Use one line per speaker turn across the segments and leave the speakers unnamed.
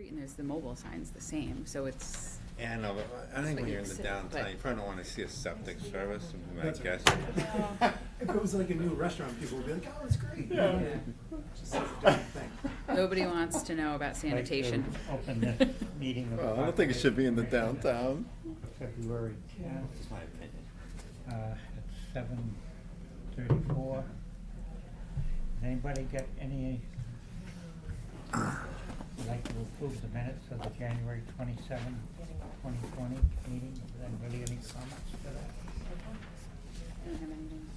street and there's the mobile signs the same, so it's,
And I think when you're in the downtown, you probably don't want to see a septic service, I guess.
If it was like a new restaurant, people would be like, "Oh, it's great."
Yeah.
Just like a different thing.
nobody wants to know about sanitation.
Like to open this meeting of the
Well, I don't think it should be in the downtown.
February 10th,
Just my opinion.
at 7:34. Does anybody get any, would like to approve the minutes of the January 27, 2020 meeting? Does anybody any comments to that?
I don't have anything.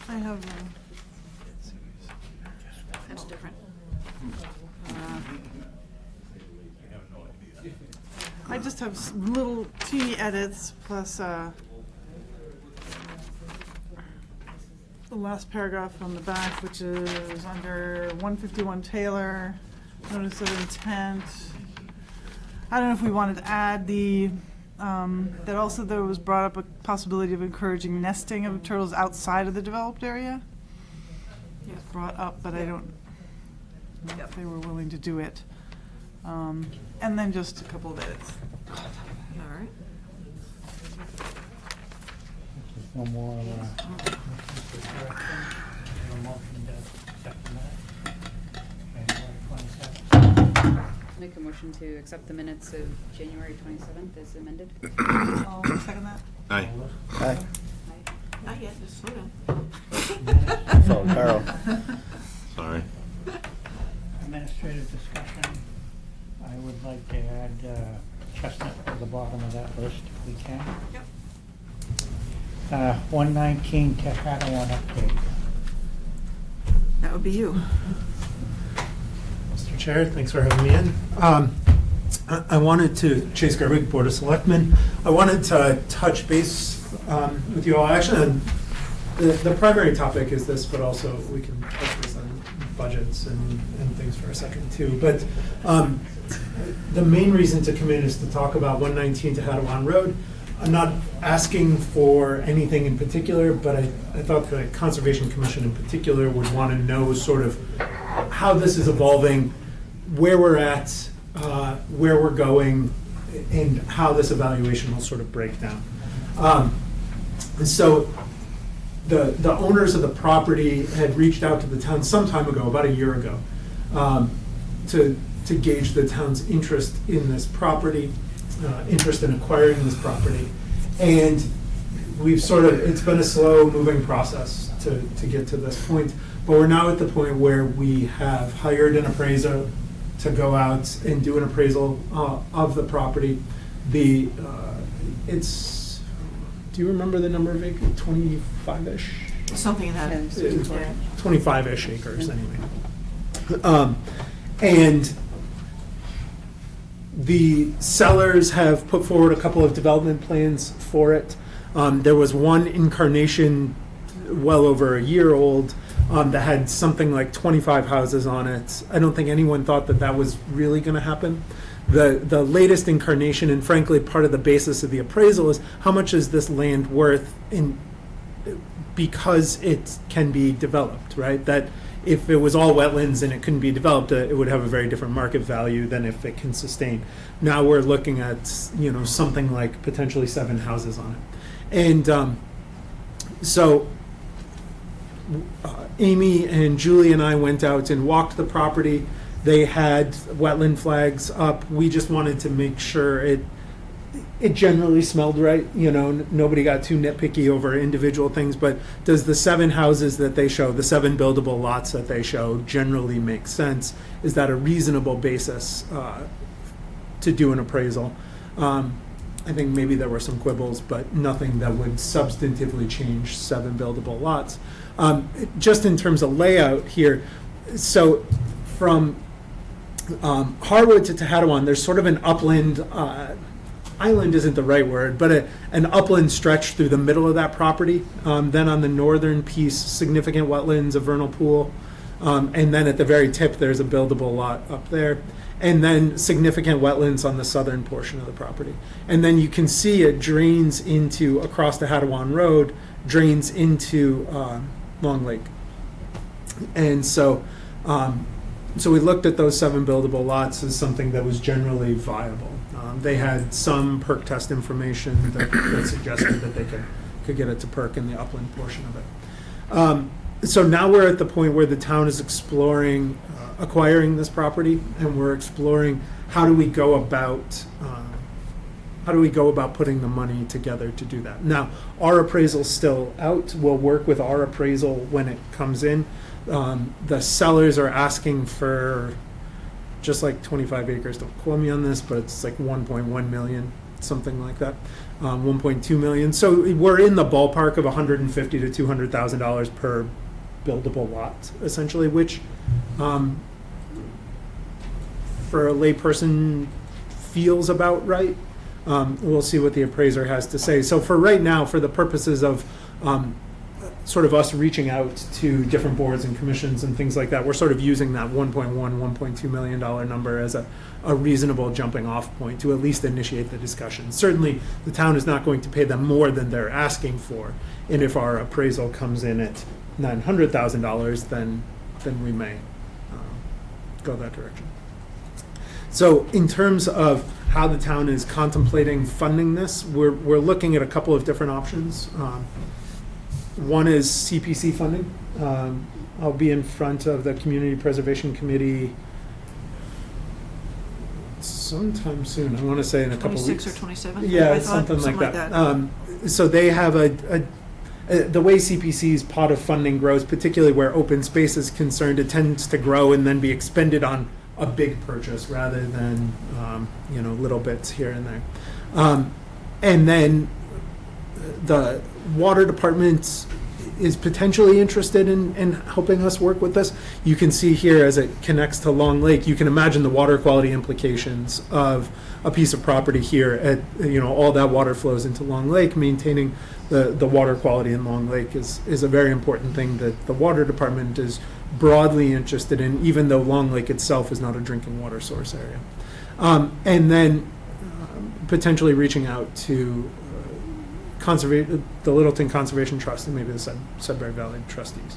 I have, that's different. I just have little teeny edits plus, the last paragraph on the back, which is under 151 Taylor, notice of intent. I don't know if we wanted to add the, that also there was brought up a possibility of encouraging nesting of turtles outside of the developed area. It was brought up, but I don't know if they were willing to do it. And then just a couple of edits.
All right.
Just one more, a motion to accept the minutes. January 27th.
Make a motion to accept the minutes of January 27th as amended.
I'll second that.
Aye.
Hi.
Not yet, just slow down.
Oh, Carol.
Sorry.
Administrative discussion. I would like to add Chestnut to the bottom of that list if we can.
Yep.
119 Tehadawon update.
That would be you.
Mr. Chair, thanks for having me in. I wanted to, Chase Gerwig, Board of Selectmen, I wanted to touch base with you all. Actually, the primary topic is this, but also we can touch base on budgets and things for a second too. But the main reason to come in is to talk about 119 Tehadawon Road. I'm not asking for anything in particular, but I thought the Conservation Commission in particular would want to know sort of how this is evolving, where we're at, where we're going, and how this evaluation will sort of break down. And so the owners of the property had reached out to the town some time ago, about a year ago, to gauge the town's interest in this property, interest in acquiring this property. And we've sort of, it's been a slow moving process to get to this point, but we're now at the point where we have hired an appraiser to go out and do an appraisal of the property. It's, do you remember the number of acres? 25-ish?
Something that. Yeah.
25-ish acres anyway. And the sellers have put forward a couple of development plans for it. There was one incarnation well over a year old that had something like 25 houses on it. I don't think anyone thought that that was really going to happen. The latest incarnation, and frankly part of the basis of the appraisal, is how much is this land worth because it can be developed, right? That if it was all wetlands and it couldn't be developed, it would have a very different market value than if it can sustain. Now we're looking at, something like potentially 7 houses on it. And so Amy and Julie and I went out and walked the property. They had wetland flags up. We just wanted to make sure it generally smelled right. Nobody got too nitpicky over individual things, but does the 7 houses that they show, the 7 buildable lots that they show, generally make sense? Is that a reasonable basis to do an appraisal? I think maybe there were some quibbles, but nothing that would substantively change 7 buildable lots. Just in terms of layout here, so from Harwood to Tehadawon, there's sort of an upland island isn't the right word, but an upland stretch through the middle of that property. Then on the northern piece, significant wetlands, a vernal pool. And then at the very tip, there's a buildable lot up there. And then significant wetlands on the southern portion of the property. And then you can see it drains into, across the Hattawan Road, drains into Long Lake. And so, so we looked at those 7 buildable lots as something that was generally viable. They had some perk test information that suggested that they could get it to perk in the upland portion of it. So now we're at the point where the town is exploring acquiring this property, and we're exploring how do we go about putting the money together to do that. Now, our appraisal's still out. We'll work with our appraisal when it comes in. The sellers are asking for just like 25 acres. Don't quote me on this, but it's like 1.1 million, something like that. 1.2 million. So we're in the ballpark of $150,000 to $200,000 per buildable lot, essentially, which for a layperson feels about right. We'll see what the appraiser has to say. So for right now, for the purposes of sort of us reaching out to different boards and commissions and things like that, we're sort of using that $1.2 million number as a reasonable jumping off point to at least initiate the discussion. Certainly, the town is not going to pay them more than they're asking for. And if our appraisal comes in at $900,000, then we may go that direction. So in terms of how the town is contemplating funding this, we're looking at a couple of different options. One is CPC funding. I'll be in front of the Community Preservation Committee sometime soon. I want to say in a couple weeks.
26 or 27?
Yeah,
I thought,
something like that. So they have the way CPC's pot of funding grows, particularly where open space is concerned, it tends to grow and then be expended on a big purchase rather than little bits here and there. And then the water department is potentially interested in helping us work with this. You can see here as it connects to Long Lake, you can imagine the water quality implications of a piece of property here at, all that water flows into Long Lake. Maintaining the water quality in Long Lake is a very important thing that the water department is broadly interested in, even though Long Lake itself is not a drinking water source area. And then potentially reaching out to the Littleton Conservation Trust and maybe the Sudbury Valley trustees.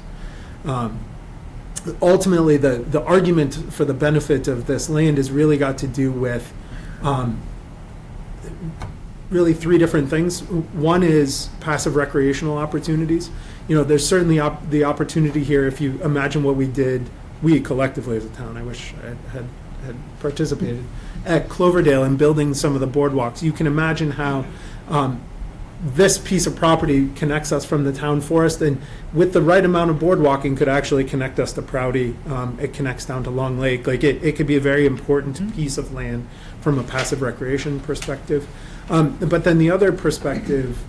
Ultimately, the argument for the benefit of this land has really got to do with really 3 different things. One is passive recreational opportunities. There's certainly the opportunity here if you imagine what we collectively as a town, I wish I had participated, at Cloverdale in building some of the boardwalks. You can imagine how this piece of property connects us from the town forest, and with the right amount of boardwalking could actually connect us to Prouty. It connects down to Long Lake. Like it could be a very important piece of land from a passive recreation perspective. But then the other perspective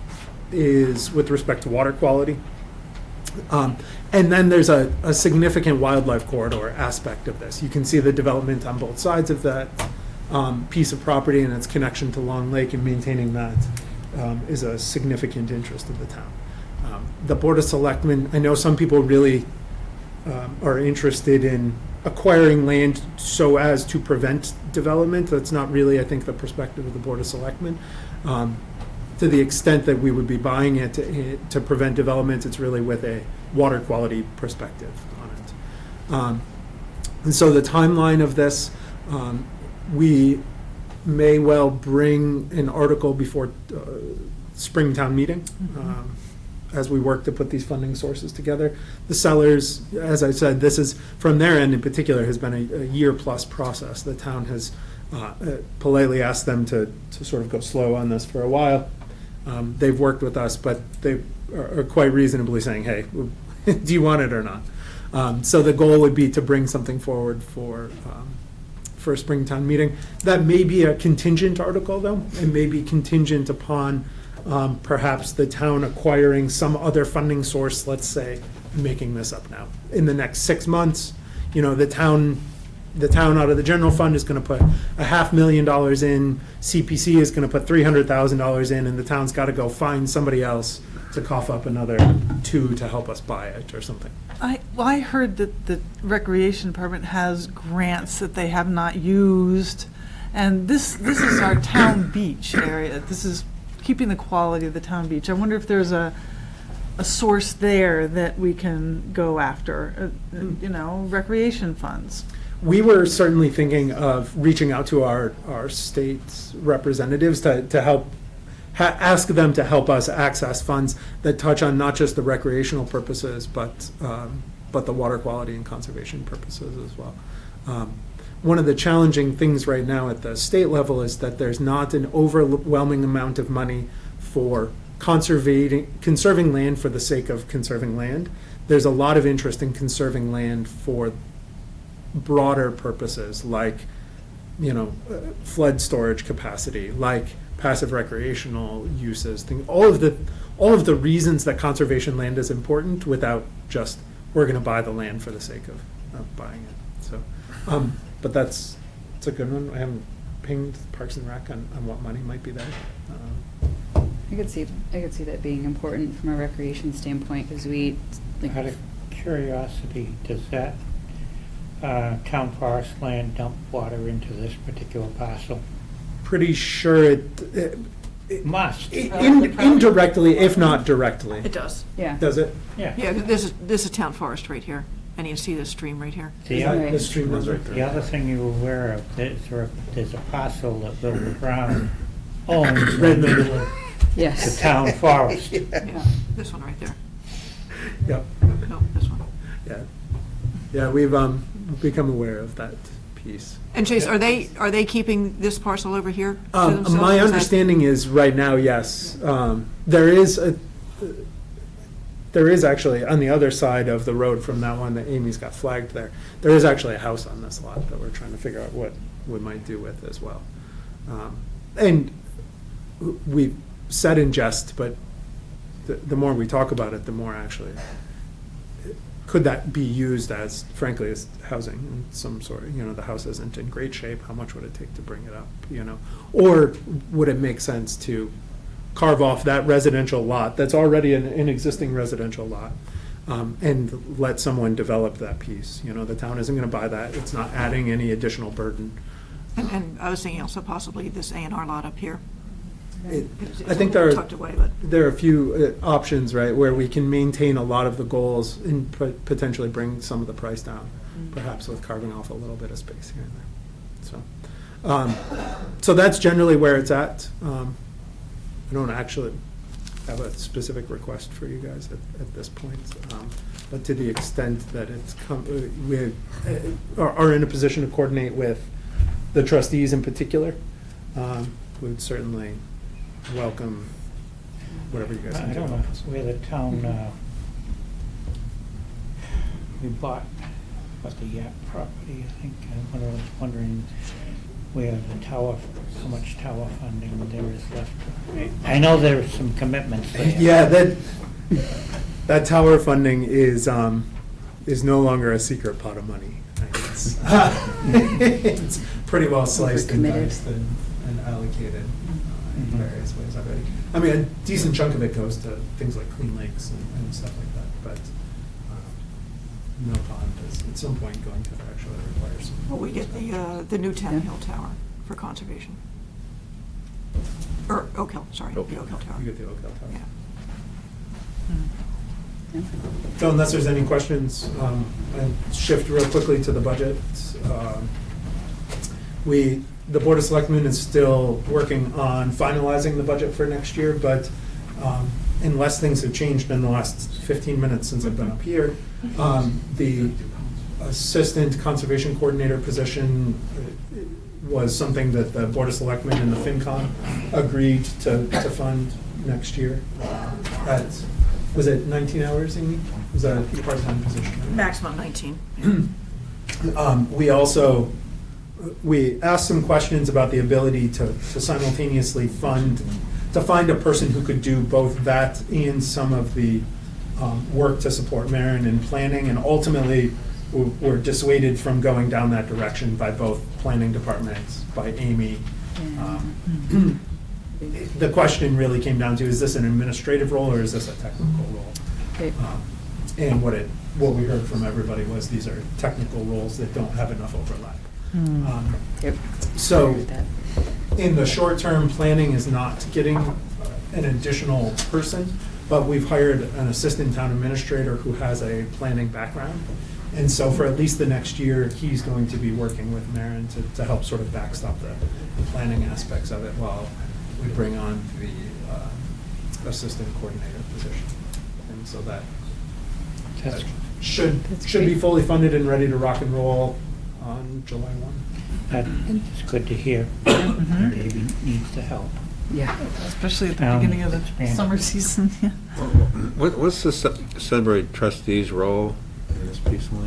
is with respect to water quality. And then there's a significant wildlife corridor aspect of this. You can see the development on both sides of that piece of property and its connection to Long Lake, and maintaining that is a significant interest of the town. The Board of Selectmen, I know some people really are interested in acquiring land so as to prevent development. That's not really, I think, the perspective of the Board of Selectmen. To the extent that we would be buying it to prevent development, it's really with a water quality perspective on it. And so the timeline of this, we may well bring an article before Springtown meeting as we work to put these funding sources together. The sellers, as I said, this is, from their end in particular, has been a year-plus process. The town has politely asked them to sort of go slow on this for a while. They've worked with us, but they are quite reasonably saying, hey, do you want it or not? So the goal would be to bring something forward for a Springtown meeting. That may be a contingent article, though. It may be contingent upon perhaps the town acquiring some other funding source, let's say, making this up now. In the next 6 months, the town the town out of the general fund is gonna put $500,000 in, CPC is gonna put $300,000 in, and the town's gotta go find somebody else to cough up another 2 to help us buy it or something.
I heard that the recreation department has grants that they have not used, and this is our town beach area. This is keeping the quality of the town beach. I wonder if there's a source there that we can go after, recreation funds.
We were certainly thinking of reaching out to our state representatives to help, ask them to help us access funds that touch on not just the recreational purposes, but the water quality and conservation purposes as well. One of the challenging things right now at the state level is that there's not an overwhelming amount of money for conserving land for the sake of conserving land. There's a lot of interest in conserving land for broader purposes, like, flood storage capacity, like passive recreational uses, all of the reasons that conservation land is important, without just, we're gonna buy the land for the sake of buying it. So, but it's a good one. I haven't pinged Parks and Rec on what money might be there.
I could see that being important from a recreation standpoint, because we, like,
Out of curiosity, does that town forest land dump water into this particular parcel?
Pretty sure it
Must.
indirectly, if not directly.
It does.
yeah.
Does it?
Yeah.
Yeah, this is a town forest right here, and you see the stream right here.
The
Is that-
other,
the stream runs right through.
the other thing you were aware of, there's a parcel that Bill Brown owns
Right in the
the
middle.
Yes.
town forest.
Yeah, this one right there.
Yep.
No, this one.
Yeah. Yeah, we've become aware of that piece.
And Chase, are they keeping this parcel over here to themselves?
My
Is that-
understanding is right now, yes. There is actually, on the other side of the road from that one that Amy's got flagged there, there is actually a house on this lot that we're trying to figure out what we might do with as well. And we said in jest, but the more we talk about it, the more actually, could that be used as, frankly, as housing in some sort? The house isn't in great shape. How much would it take to bring it up? Or would it make sense to carve off that residential lot that's already an existing residential lot, and let someone develop that piece? The town isn't going to buy that. It's not adding any additional burden.
And I was thinking also possibly this A&R lot up here. It's
I think
a little
there
tucked away, but
are a few options, right, where we can maintain a lot of the goals and potentially bring some of the price down, perhaps with carving off a little bit of space here and there. So that's generally where it's at. I don't actually have a specific request for you guys at this point, but to the extent that we are in a position to coordinate with the trustees in particular, would certainly welcome whatever you guys can
I
do.
don't know where the town, we bought, the Yap property, I think. I was wondering where the tower, how much tower funding there is left. I know there are some commitments there.
Yeah, that tower funding is no longer a secret pot of money. It's pretty well sliced and
Overcommitted.
diced and allocated in
Mhm.
various ways already. I mean, a decent chunk of it goes to things like Clean Lakes and stuff like that, but no pond is at some point going to actually require some.
well, we get the new Town Hill Tower for conservation. Or Oak Hill, sorry, the Oak Hill Tower.
You get the Oak Hill Tower.
Yeah.
So unless there's any questions, I'll shift real quickly to the budget. The Board of Selectmen is still working on finalizing the budget for next year, but unless things have changed in the last 15 minutes since I've been up here, the Assistant Conservation Coordinator position was something that the Board of Selectmen and the FinCom agreed to fund next year. Was it 19 hours, Amy? Was that a part-time position?
Maximum 19.
We asked some questions about the ability to simultaneously find a person who could do both that and some of the work to support Marin in planning, and ultimately were dissuaded from going down that direction by both planning departments, by Amy. The question really came down to, is this an administrative role or is this a technical role?
Right.
And what we heard from everybody was these are technical roles that don't have enough overlap.
Yep.
So,
Agree with that.
in the short term, planning is not getting an additional person, but we've hired an assistant town administrator who has a planning background. And so for at least the next year, he's going to be working with Maren to help sort of backstop the planning aspects of it while we bring on the assistant coordinator position. And so that
That's,
should
That's
be
great.
fully funded and ready to rock and roll on July 1.
that's good to hear.
Mm-hmm.
Maybe needs the help.
Yeah.
Especially at the beginning of the
Expand.
summer season, yeah.
What's the Sudbury trustee's role in this piece of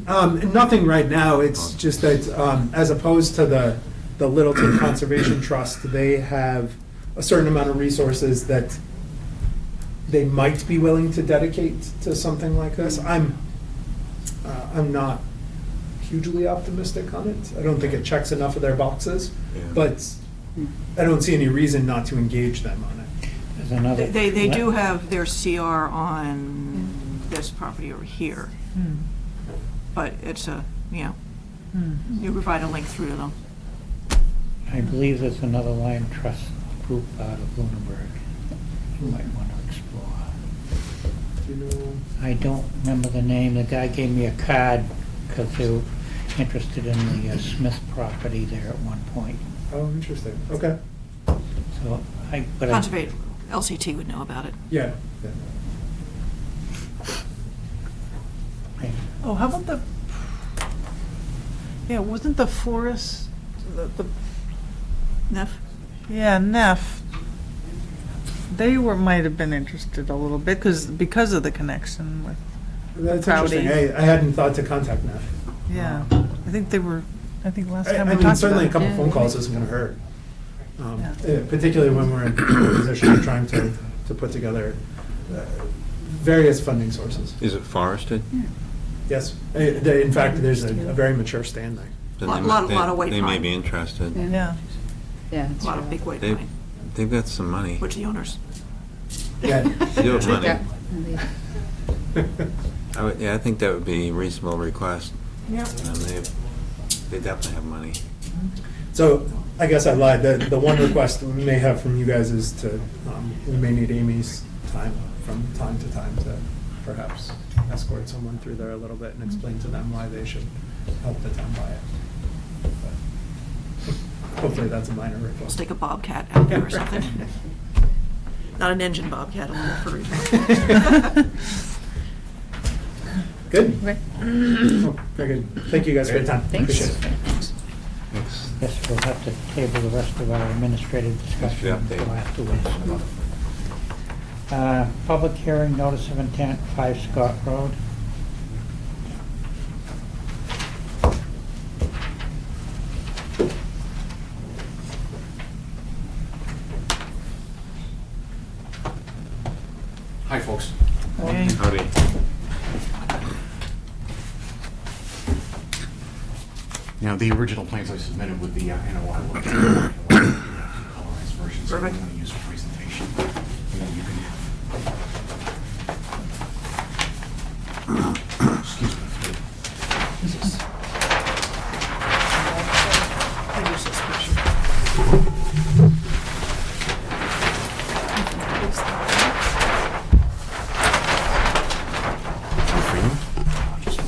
land?
Nothing right now, it's just that, as opposed to the Littleton Conservation Trust, they have a certain amount of resources that they might be willing to dedicate to something like this. I'm not hugely optimistic on it. I don't think it checks enough of their boxes,
Yeah.
but I don't see any reason not to engage them on it.
There's another.
They do have their CR on this property over here, but it's you provide a link through to them.
I believe there's another land trust group out of Lunenburg you might want to explore.
Do you know?
I don't remember the name. The guy gave me a card because they were interested in the Smith property there at one point.
Oh, interesting, okay,
So but
Conservate, LCT would know about it.
yeah.
Oh, how about wasn't the forest, the
Neff?
yeah, Neff, they might have been interested a little bit, because of the connection with,
That's
Crowdy.
interesting, I hadn't thought to contact Neff.
yeah. I think last time
I
we
mean,
talked
certainly a
about
couple
it.
phone calls isn't gonna hurt.
Yeah.
Particularly when we're in a position of trying to put together various funding sources.
Is it forested?
Yes, in fact, there's a very mature stand there.
Then
Lot
they
of white
They may
pine.
be interested.
Yeah.
Yeah.
A
it's
lot of
true.
big white
They've,
pine,
they've got some money.
which the owners.
Yeah.
They do have money.
Yeah.
I think that would be a reasonable request.
Yeah.
They definitely have money.
So, I guess I lied, the one request we may have from you guys is to, we may need Amy's time from time to time to perhaps escort someone through there a little bit and explain to them why they should help the town buy it. But hopefully that's a minor request.
Stick a bobcat out there or something. Not an engine bobcat, a little furry.
Good.
Okay.
Oh, very good. Thank you guys for your time.
Thanks.
Appreciate it.
Thanks.
Yes, we'll have to table the rest of our administrative discussion
Thanks for the
until
update.
afterwards. Public hearing, notice of intent, 5 Scott Road.
Hi, folks.
Okay.
Howdy.
Now, the original plans I submitted with the NOI look colorized versions that I'm
Perfect.
going to use for presentation. And then you can excuse me.
I use this picture.
For you? Just-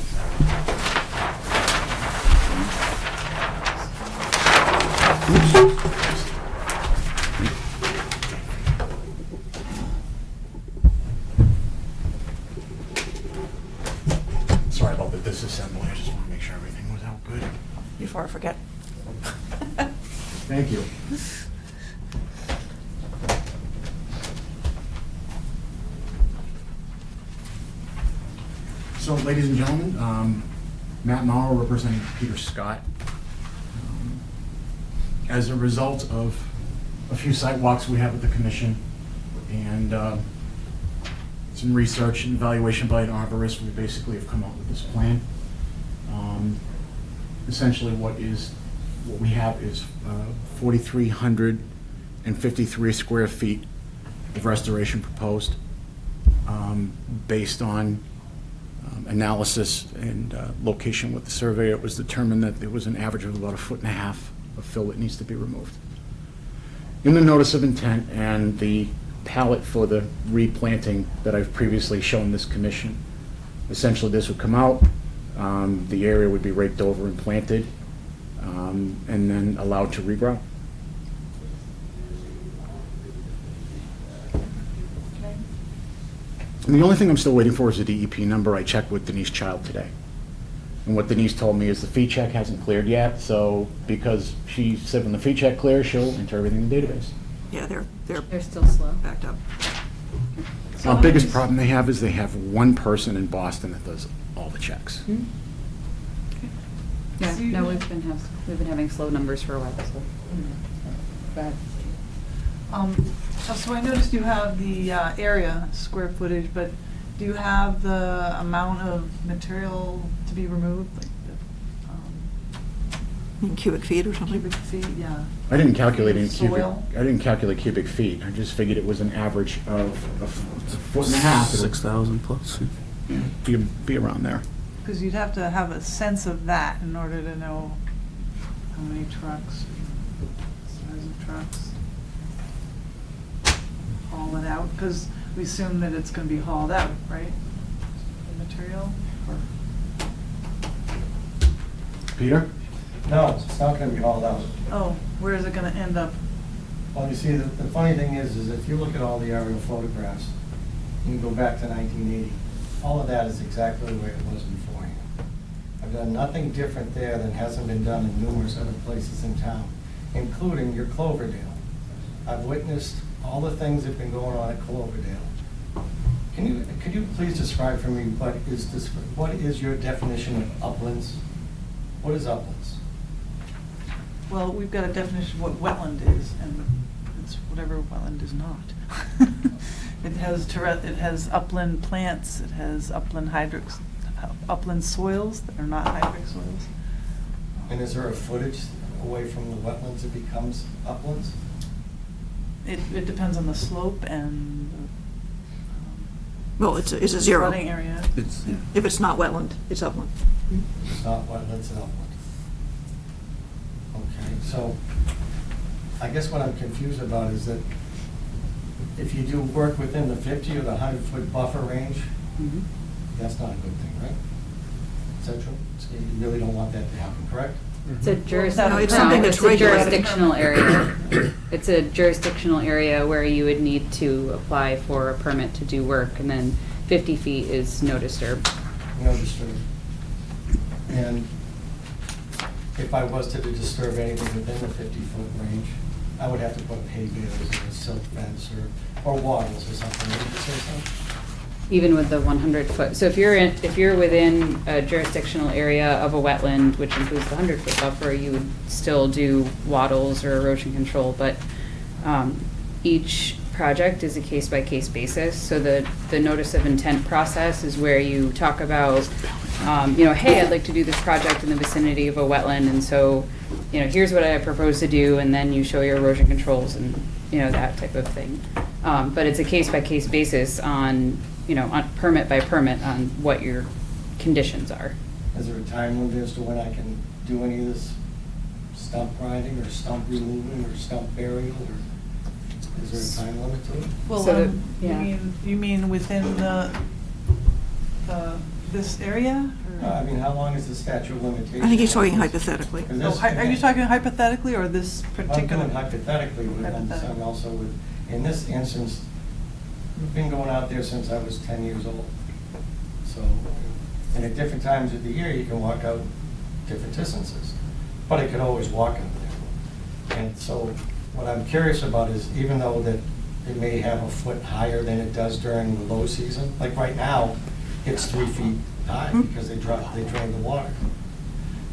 Sorry about the disassembly. I just want to make sure everything was out good.
Before I forget.
Thank you.
So, ladies and gentlemen, Matt Maurer representing Peter Scott. As a result of a few site walks we have with the commission and some research and evaluation by an arborist, we basically have come up with this plan. Essentially, what we have is 4,353 square feet of restoration proposed, based on analysis and location with the surveyor. It was determined that there was an average of about 1.5 feet of fill that needs to be removed. In the notice of intent and the palette for the replanting that I've previously shown this commission, essentially this would come out, the area would be raked over and planted, and then allowed to regrow. And the only thing I'm still waiting for is the DEP number. I checked with Denise Child today. And what Denise told me is the fee check hasn't cleared yet, so because she said when the fee check clears, she'll enter everything in the database.
Yeah, they're
They're still slow.
backed up.
The biggest problem they have is they have one person in Boston that does all the checks.
Hmm? Yeah, no, we've been having slow numbers for a while, so. Go ahead.
So I noticed you have the area, square footage, but do you have the amount of material to be removed, like the
In cubic feet or something?
cubic feet, yeah?
I didn't calculate in cubic,
Soil?
I didn't calculate cubic feet. I just figured it was an average of 1.5 feet.
6,000 plus.
Yeah, be around there.
Because you'd have to have a sense of that in order to know how many trucks, size of trucks. Haul it out, because we assume that it's gonna be hauled out, right? The material, or,
Peter?
No, it's not gonna be hauled out.
oh, where is it gonna end up?
Well, you see, the funny thing is if you look at all the aerial photographs, you can go back to 1980, all of that is exactly the way it was beforehand. I've done nothing different there than hasn't been done in numerous other places in town, including your Cloverdale. I've witnessed all the things that have been going on at Cloverdale. Could you please describe for me what is your definition of uplands? What is uplands?
Well, we've got a definition of what wetland is, and it's whatever wetland is not. It has upland plants, it has upland upland soils that are not hydric soils.
And is there a footage away from the wetlands that becomes uplands?
It depends on the slope and
Well, it's a
the
zero.
flooding area.
It's,
If it's not wetland, it's upland.
It's not wetlands, it's upland. Okay, so I guess what I'm confused about is that if you do work within the 50 or the 100-foot buffer range,
Mhm.
that's not a good thing, right? Is that true? So you really don't want that to happen, correct?
It's a
No,
it's something that's regulated.
jurisdictional area. It's a jurisdictional area where you would need to apply for a permit to do work, and then 50 feet is no disturb.
No disturb. And if I was to disturb anything within the 50-foot range, I would have to put hay bales or a silk fence or wattles or something. Would you say so?
Even with the 100-foot. So if you're within a jurisdictional area of a wetland, which includes the 100-foot buffer, you would still do wattles or erosion control. But each project is a case-by-case basis. So the notice of intent process is where you talk about, hey, I'd like to do this project in the vicinity of a wetland, and so, here's what I propose to do, and then you show your erosion controls and, that type of thing. But it's a case-by-case basis on permit by permit on what your conditions are.
Is there a time limit as to when I can do any of this stump grinding or stump removing or stump burial, or is there a time limit to it?
Well,
So yeah.
you mean within this area? or-
I mean, how long is the statute of limitations?
I think he's talking hypothetically.
'Cause
Oh,
this-
are you talking hypothetically or this
I'm
particular?
doing hypothetically, but
Hypothetical.
I'm also with, in this instance, we've been going out there since I was 10 years old. So, and at different times of the year, you can walk out different distances, but I could always walk out there. And so what I'm curious about is, even though that it may have a foot higher than it does during the low season, like right now, it's 3 feet high because they drain the water.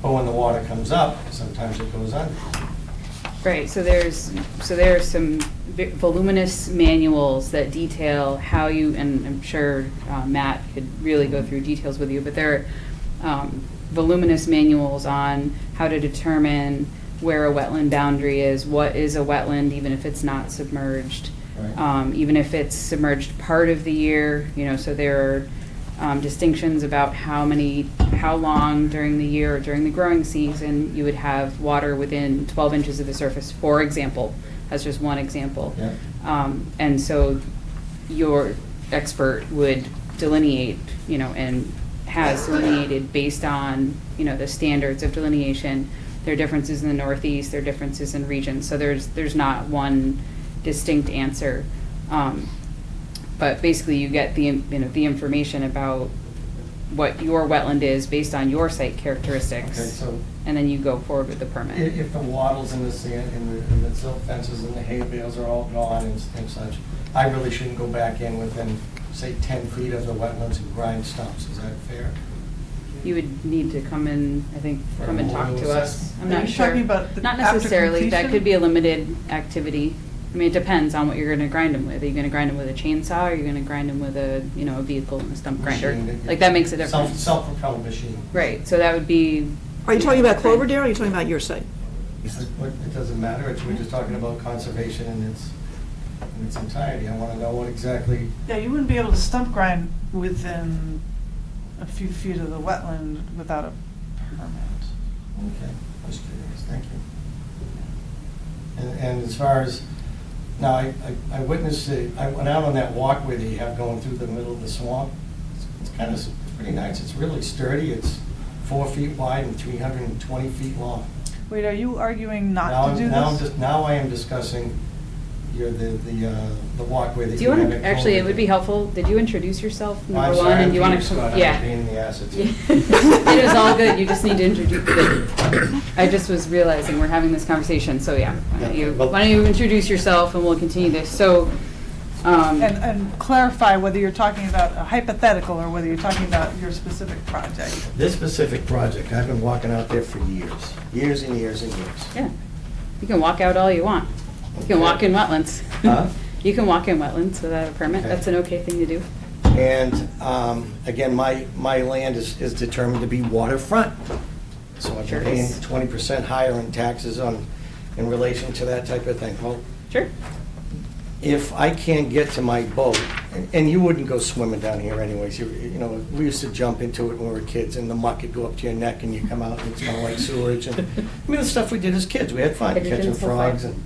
But when the water comes up, sometimes it goes under.
Right, so there are some voluminous manuals that detail how you, and I'm sure Matt could really go through details with you, but there are voluminous manuals on how to determine where a wetland boundary is, what is a wetland, even if it's not submerged.
Right.
Even if it's submerged part of the year, so there are distinctions about how long during the year or during the growing season you would have water within 12 inches of the surface, for example. That's just one example.
Yeah.
And so your expert would delineate, and has delineated based on, the standards of delineation. There are differences in the Northeast, there are differences in regions, so there's not one distinct answer. But basically you get the information about what your wetland is based on your site characteristics.
Okay, so
And then you go forward with the permit.
if the wattles and the sand and the silt fences and the hay bales are all gone and such, I really shouldn't go back in within, say, 10 feet of the wetlands and grind stumps. Is that fair?
You would need to come in, I think, come and talk to us. I'm
Are
not
you
sure.
talking about the-
Not
after
necessarily. That
completion?
could be a limited activity. I mean, it depends on what you're gonna grind them with. Are you gonna grind them with a chainsaw, or are you gonna grind them with a, a vehicle and a stump grinder?
Machine
Like, that makes a difference.
Self-propelled machine.
Right, so that would be.
Are you talking about Cloverdale, or are you talking about your site?
It doesn't matter, we're just talking about conservation in its entirety. I want to know what exactly,
Yeah, you wouldn't be able to stump grind within a few feet of the wetland without a permit.
okay, just curious, thank you. And as far as, now, I witnessed it, I went out on that walkway that you have going through the middle of the swamp. It's kind of, pretty nice, it's really sturdy, it's 4 feet wide and 320 feet long.
Wait, are you arguing
Now
not to
I'm-
do
now I'm
this?
just- Now I am discussing the walkway that
Do
you
you
have.
want to, actually, it would be helpful, did you introduce yourself,
I'm
number
sorry,
one, and
I'm
do you want
being
to?
Scott, I'm
Yeah.
being the asset.
It is all good, you just need to introduce, I just was realizing we're having this conversation, so yeah. Why don't you introduce yourself and we'll continue this, so.
And clarify whether you're talking about a hypothetical or whether you're talking about your specific project.
This specific project, I've been walking out there for years and years and years.
Yeah, you can walk out all you want. You can walk in wetlands.
Huh?
You can walk in wetlands without a permit,
Okay.
that's an okay thing to do.
And again, my land is determined to be waterfront. So I've
Sure
been paying
is.
20% higher in taxes in relation to that type of thing. Well,
Sure.
if I can't get to my boat, and you wouldn't go swimming down here anyways, we used to jump into it when we were kids, and the muck would go up to your neck, and you come out and it smelled like sewage, and, I mean, the stuff we did as kids, we had fun,
Hydrogen
catching
sulfide.
frogs, and,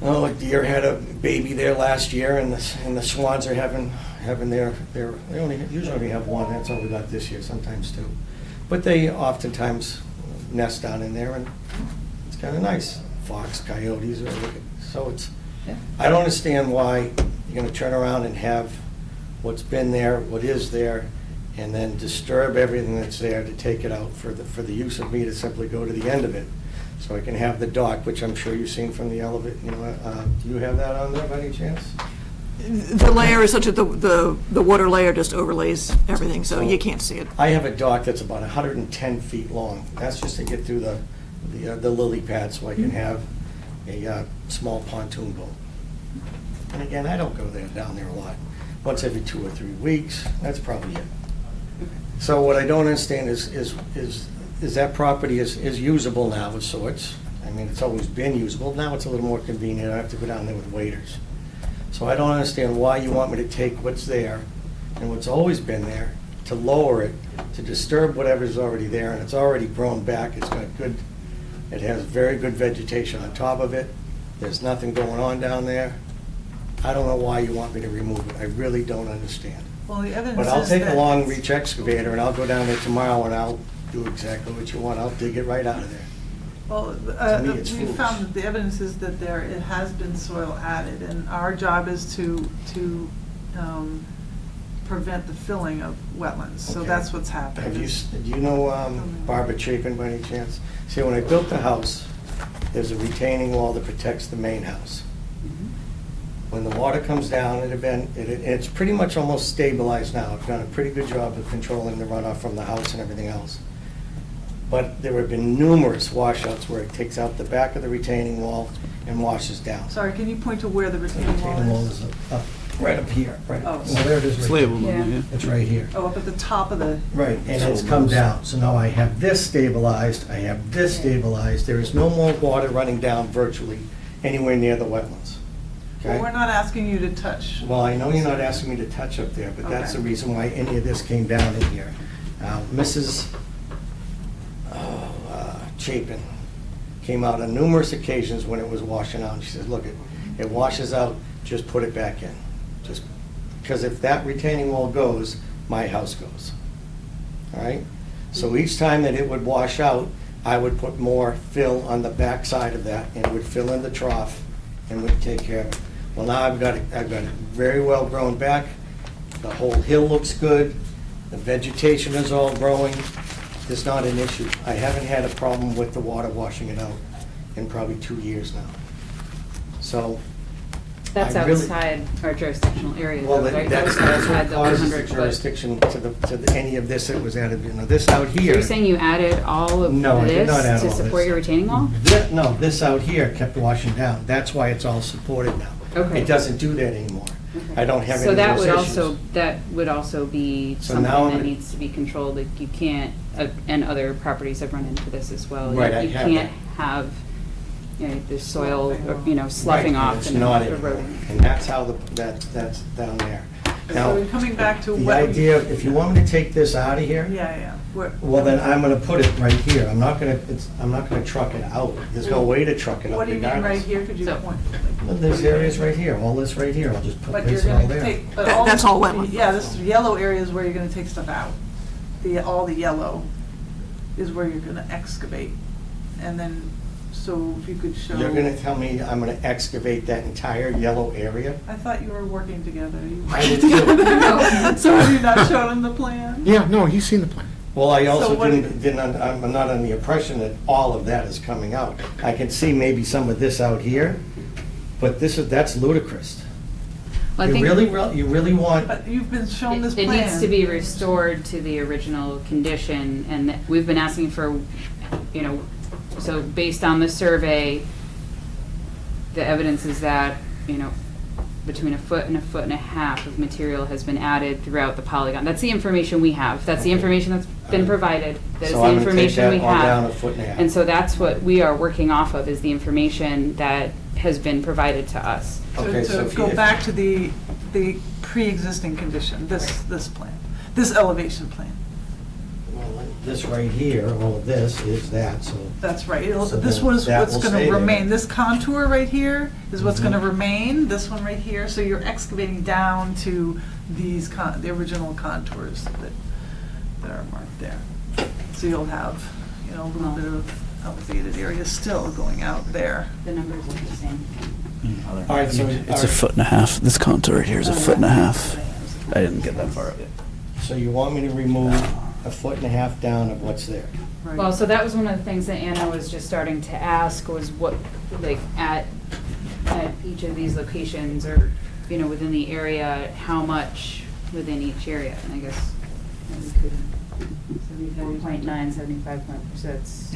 like deer had a baby there last year, and the swans are having they usually only have one, that's all we got this year, sometimes two. But they oftentimes nest down in there, and it's kind of nice, fox, coyotes, so it's,
Yeah.
I don't understand why you're gonna turn around and have what's been there, what is there, and then disturb everything that's there to take it out for the use of me to simply go to the end of it. So I can have the dock, which I'm sure you've seen from the elevator, do you have that on there by any chance?
The layer is such that the water layer just overlays everything, so you can't see it.
I have a dock that's about 110 feet long. That's just to get through the lily pad so I can have a small pontoon boat. And again, I don't go down there a lot. Once every 2 or 3 weeks, that's probably it. So what I don't understand is that property is usable now of sorts. I mean, it's always been usable. Now it's a little more convenient. I have to go down there with waders. So I don't understand why you want me to take what's there and what's always been there, to lower it, to disturb whatever's already there, and it's already grown back. It's got good, it has very good vegetation on top of it. There's nothing going on down there. I don't know why you want me to remove it. I really don't understand.
Well, the evidence
But I'll
is
take a
that
long
it's-
reach excavator and I'll go down there tomorrow and I'll do exactly what you want. I'll dig it right out of there.
Well,
To me, it's
we
foolish.
found that the evidence is that it has been soil added, and our job is to prevent the filling of wetlands, so
Okay.
that's what's happened.
Do you know Barbara Chapin by any chance? See, when I built the house, there's a retaining wall that protects the main house. When the water comes down, it's pretty much almost stabilized now. I've done a pretty good job of controlling the runoff from the house and everything else. But there have been numerous washouts where it takes out the back of the retaining wall and washes down.
Sorry, can you point to where the retaining wall
Retaining wall
is?
is up right up here, right.
Oh.
Well, there it is.
It's
right
labeled,
Yeah.
yeah.
It's right here.
Oh, up at the top of the,
Right, and it's come down. So now I have this stabilized, I have this stabilized. There is no more water running down virtually anywhere near the wetlands.
well,
Okay?
we're not asking you to touch.
Well, I know you're not asking me to touch up there, but that's the
Okay.
reason why any of this came down in here. Mrs. Chapin came out on numerous occasions when it was washing out, and she says, look, it washes out, just put it back in. Just, because if that retaining wall goes, my house goes. All right? So each time that it would wash out, I would put more fill on the back side of that, and it would fill in the trough and would take care of it. Well, now I've got it very well grown back. The whole hill looks good. The vegetation is all growing. It's not an issue. I haven't had a problem with the water washing it out in probably 2 years now. So,
That's
I really-
outside our jurisdictional area,
well,
though, right?
that's
outside
what
the
causes the
100 foot.
jurisdiction to any of this that was added, this out
So
here.
you're saying you added all of
No, I did
this
not add
to
all
support
this.
your retaining wall?
No, this out here kept washing down. That's why it's all supported now.
Okay.
It doesn't do that anymore. I don't have any
So
of
that
those
would
issues.
also be
So
something
now
that
I'm-
needs to be controlled, like you can't, and other properties have run into this as well.
Right, I
You
have
can't
that.
have, the soil, sloughing
Right,
off
it's
and
not anymore.
eroding.
And that's how that's down there. Now,
So coming back to
the
what.
idea, if you want me to take this out of here,
Yeah.
well, then I'm gonna put it right here. I'm not gonna truck it out. There's no way to truck it out
What do you mean right
regardless.
here? Could you
So-
point?
Well, there's areas right here, all this right here. I'll just put
But you're
this all
gonna
there.
take.
That's all wetland.
Yeah, this yellow area is where you're gonna take stuff out. All the yellow is where you're gonna excavate. And then, so if you could show.
You're gonna tell me I'm gonna excavate that entire yellow area?
I thought you were working together. You
I did
working
too.
together? So have you not shown him the plan?
Yeah, no, you've seen the plan.
Well, I
So
also
what-
I'm not on the impression that all of that is coming out. I can see maybe some of this out here, but that's ludicrous.
Well, I
You
think
you really want,
But you've been shown this
it
plan.
needs to be restored to the original condition, and we've been asking for, so based on the survey, the evidence is that, between a foot and a half of material has been added throughout the polygon. That's the information we have. That's the
Okay.
information that's been provided. That is
so
the
I'm gonna take
information we
that all down a
have.
foot and a half.
And so that's what we are working off of, is the information that has been provided to us.
Okay, so
To
if
go
you-
back to the pre-existing condition, this plan, this elevation plan.
Well, this right here, all of this is that, so.
That's right.
So
This
then
was
that
what's
will
going
stay
to
there.
remain. This contour right here is what's going to
Mhm.
remain, this one right here. So you're excavating down to these, the original contours that are marked there. So you'll have, a little bit of elevated area still going out there.
The numbers are the same.
All right, so.
It's a foot and a half. This contour right here is a foot and a half. I didn't get that far up yet.
So you want me to remove a foot and a half down of what's there?
Right.
Well, so that was one of the things that Anna was just starting to ask, was what, like, at each of these locations, or, within the area, how much within each area, and I guess we could, 74.9, 75 so it's.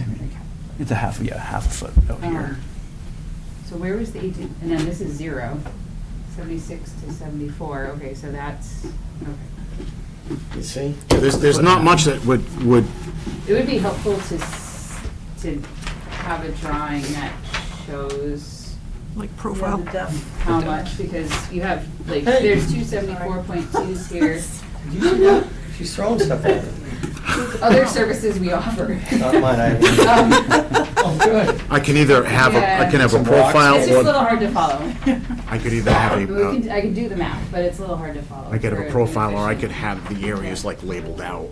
It's a half a foot out here.
So where was the 18, and then this is 0, 76 to 74, okay, so that's, okay.
You see?
There's not much that would,
It would be helpful to have a drawing that shows
Like profile.
The depth.
how much, because you have, like,
Hey.
there's 274.2s here.
Did you see that? She's throwing stuff at me.
Other services we offer.
Not mine, I
Um,
Oh, good.
I can either have I can have a
Some rocks.
profile,
It's just a little
or
hard to follow.
I could either have
I can do the math, but it's a little hard to follow.
I could have
for
a profile, or I
efficient-
could have the areas like labeled out.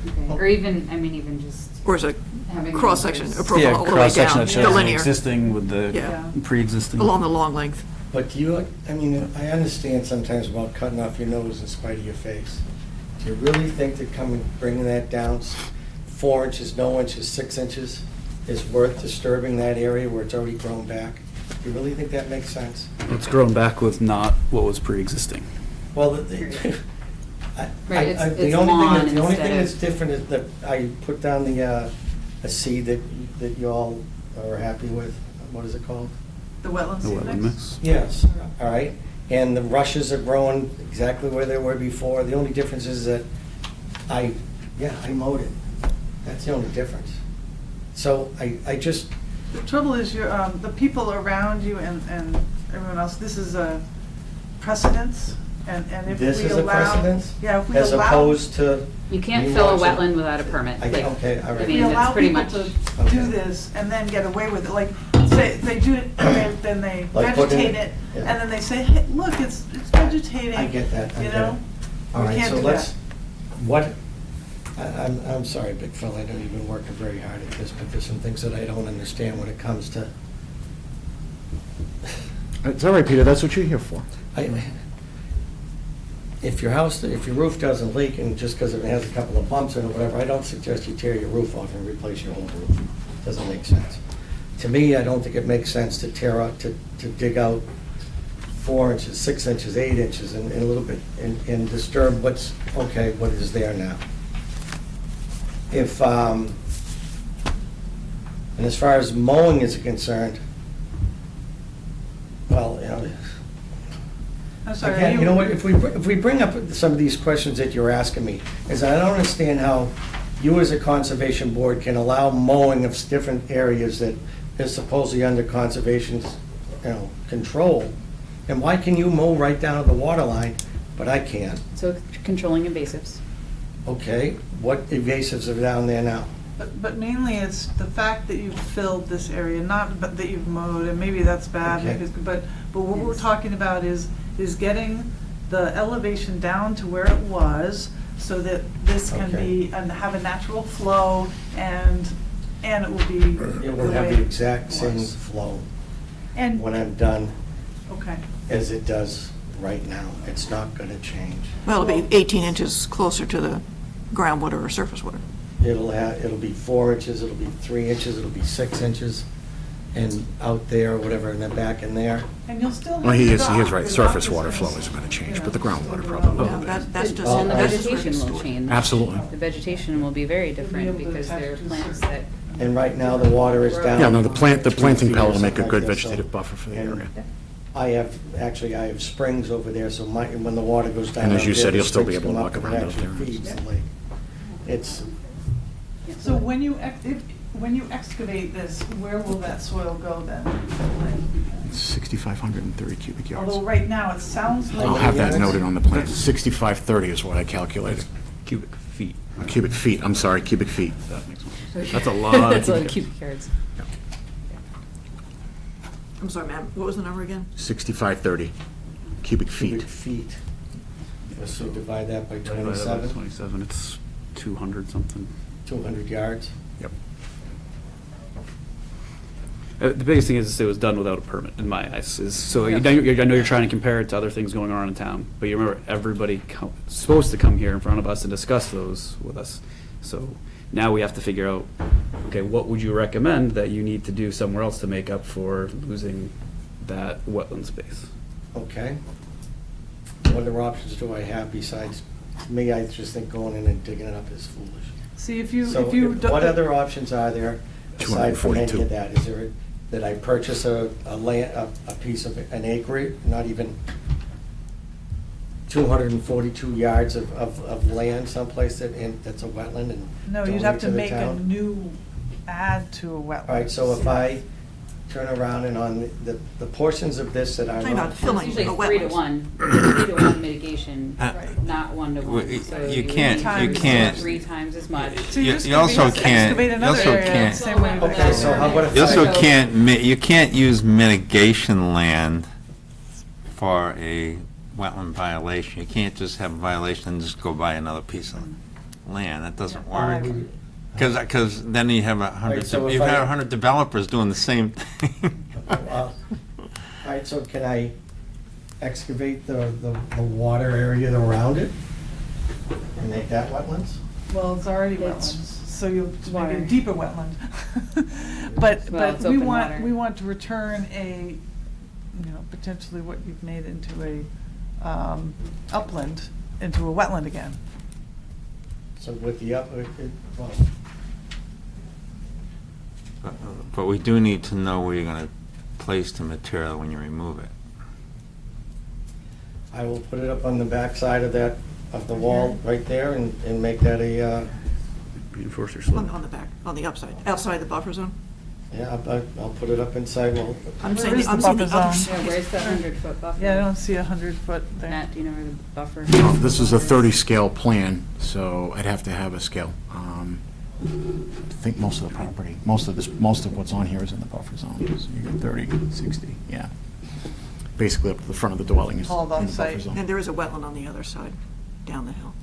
Okay. Or even just
Or is it
having.
cross-section,
numbers.
a profile
Yeah,
all the way
cross-section
down,
that
the
shows the
linear,
existing with the
Yeah.
pre-existing.
along the long length.
But I understand sometimes about cutting off your nose in spite of your face. Do you really think that bringing that down 4 inches, no inches, 6 inches is worth disturbing that area where it's already grown back? Do you really think that makes sense?
It's grown back with not what was pre-existing.
Well,
Right, it's
the
lawn
only
instead
thing
of-
that's different is that I put down a seed that you all are happy with. What is it called?
The wetland
The
seed
wetland
mix?
mix.
Yes, all right. and the rushes are growing exactly where they were before. The only difference is that I mowed it. That's the only difference. So I just,
The trouble is, the people around you and everyone else, this is a precedence, and if we allow.
this is a precedence?
Yeah, if we
As
allow.
opposed to.
You can't
me
fill a
watching-
wetland without a permit. Like,
Okay, all
I
right.
If
mean,
we
that's
allow
pretty
people
much.
to
Okay.
do this and then get away with it, like, say, they do it, and then they
Like putting
vegetate
it-
it,
yeah.
and then they say, hey, look, it's vegetating.
I get that, I
You
get it.
know?
All
We
right,
can't
so
do
let's,
that.
I'm sorry, big fella, I know you've been working very hard at this, but there's some things that I don't understand when it comes to,
It's all right, Peter, that's what you're here for.
if your roof doesn't leak and just because it has a couple of bumps in it or whatever, I don't suggest you tear your roof off and replace your whole roof. Doesn't make sense. To me, I don't think it makes sense to tear out, to dig out 4 inches, 6 inches, 8 inches, and a little bit, and disturb what is there now. If, and as far as mowing is concerned, well,
I'm sorry,
again, you know what, if we bring up some of these questions that you're asking me, is I don't understand how you as a conservation board can allow mowing of different areas that is supposedly under conservation's, control. And why can you mow right down to the water line, but I can't?
So controlling invasives.
Okay, what invasives are down there now?
But mainly it's the fact that you've filled this area, not but that you've mowed, and maybe that's bad,
Okay.
but what we're talking about is getting the elevation down to where it was, so that this can
Okay.
be, and have a natural flow, and it will be.
It will have the exact same flow
And,
when I'm done
okay,
as it does right now. It's not gonna change.
Well, it'll be 18 inches closer to the groundwater or surface water.
It'll be 4 inches, it'll be 3 inches, it'll be 6 inches, and out there, or whatever, and then back in there.
and you'll still have.
Well, he
the
is
dock.
right,
The
surface
dock is
water
gonna,
flow isn't gonna change,
you
but the
know,
groundwater
stick
probably will.
around.
Yeah, that's just.
And the
that's
just
vegetation will
restored.
change.
Absolutely.
The vegetation will be very
You'll be
different
able to
because there are
attach to
plants
the-
that,
And right now, the water is down.
Yeah, no, the planting
3 feet
pelt
or
will make a
something
good
like this, so-
vegetative buffer for the
and
area.
I have springs over there, so when the water goes down.
And as you
out there,
said,
the
you'll still be
springs
able to
come
walk
up and
around out
actually
there.
feeds the lake. It's,
So when you excavate this, where will that soil go then?
6,530 cubic yards.
Although right now it sounds like.
I'll have that
yards?
noted on the plan. 6,530 is what I calculated.
Cubic feet.
Cubic feet, I'm sorry, cubic feet.
That makes more sense. That's a lot of
that's a lot of
cubic.
cubic yards.
I'm sorry, ma'am, what was the number again?
6,530 cubic
cubic
feet.
feet. So divide that by
Divided by
27,
27, it's 200 something.
200 yards.
Yep.
The biggest thing is it was done without a permit, in my eyes. So
Yeah.
I know you're trying to compare it to other things going on in town, but you remember, everybody supposed to come here in front of us and discuss those with us. So now we have to figure out, okay, what would you recommend that you need to do somewhere else to make up for losing that wetland space?
Okay. What other options do I have besides, me, I just think going in and digging it up is foolish.
See, if you,
So
if you.
what other options are there aside from any
242.
of that? Is there, that I purchase a piece of, an acre, not even 242 yards of land someplace that's a wetland and
No, you'd
donate
have to
the
make a
town?
new add to a wetland.
All right, so if I turn around and on the portions of this that are
Talking about
not.
filling
It's usually
the
3 to
wetlands.
1, 3 to 1 mitigation,
Right.
not 1 to 1. So
You
would
can't-
need
you
to
can't-
3 times as much.
So you're just
You
gonna
also
have to
can't-
excavate
you
another
also
area,
can't-
same way with
Okay, so how about
You
if
also
I-
you can't use mitigation land for a wetland violation. You can't just have a violation and just go buy another piece of land. That doesn't work. Because then you have
so if
you
I-
have 100 developers doing the same thing.
All right, so can I excavate the water area around it and make that wetlands?
Well, it's already
It's
wetlands, so you'll maybe
water.
a deeper wetland. But,
Well,
but
it's
we
open
want,
water.
we want to return potentially what you've made into a upland, into a wetland again.
So with the well,
But we do need to know where you're going to place the material when you remove it.
I will put it up on the back side of that, of the wall right there and make that a,
Reinforce your slope.
On the back, on the upside, outside the buffer zone?
yeah, I'll put it up inside, well,
I'm
Where
saying,
is the
I'm saying the
buffer
other
zone?
Yeah,
side.
where's the 100-foot buffer?
Yeah, I don't see 100-foot there.
Matt, do you know where the buffer?
Oh, this is a 30 scale plan, so I'd have to have a scale. I think most of the property, most of what's on here is in the buffer zone. So you get 30, 60, yeah. Basically up to the front of the dwelling is in
All
the
on
buffer
site.
zone.
And there is a wetland on the other side, down the hill.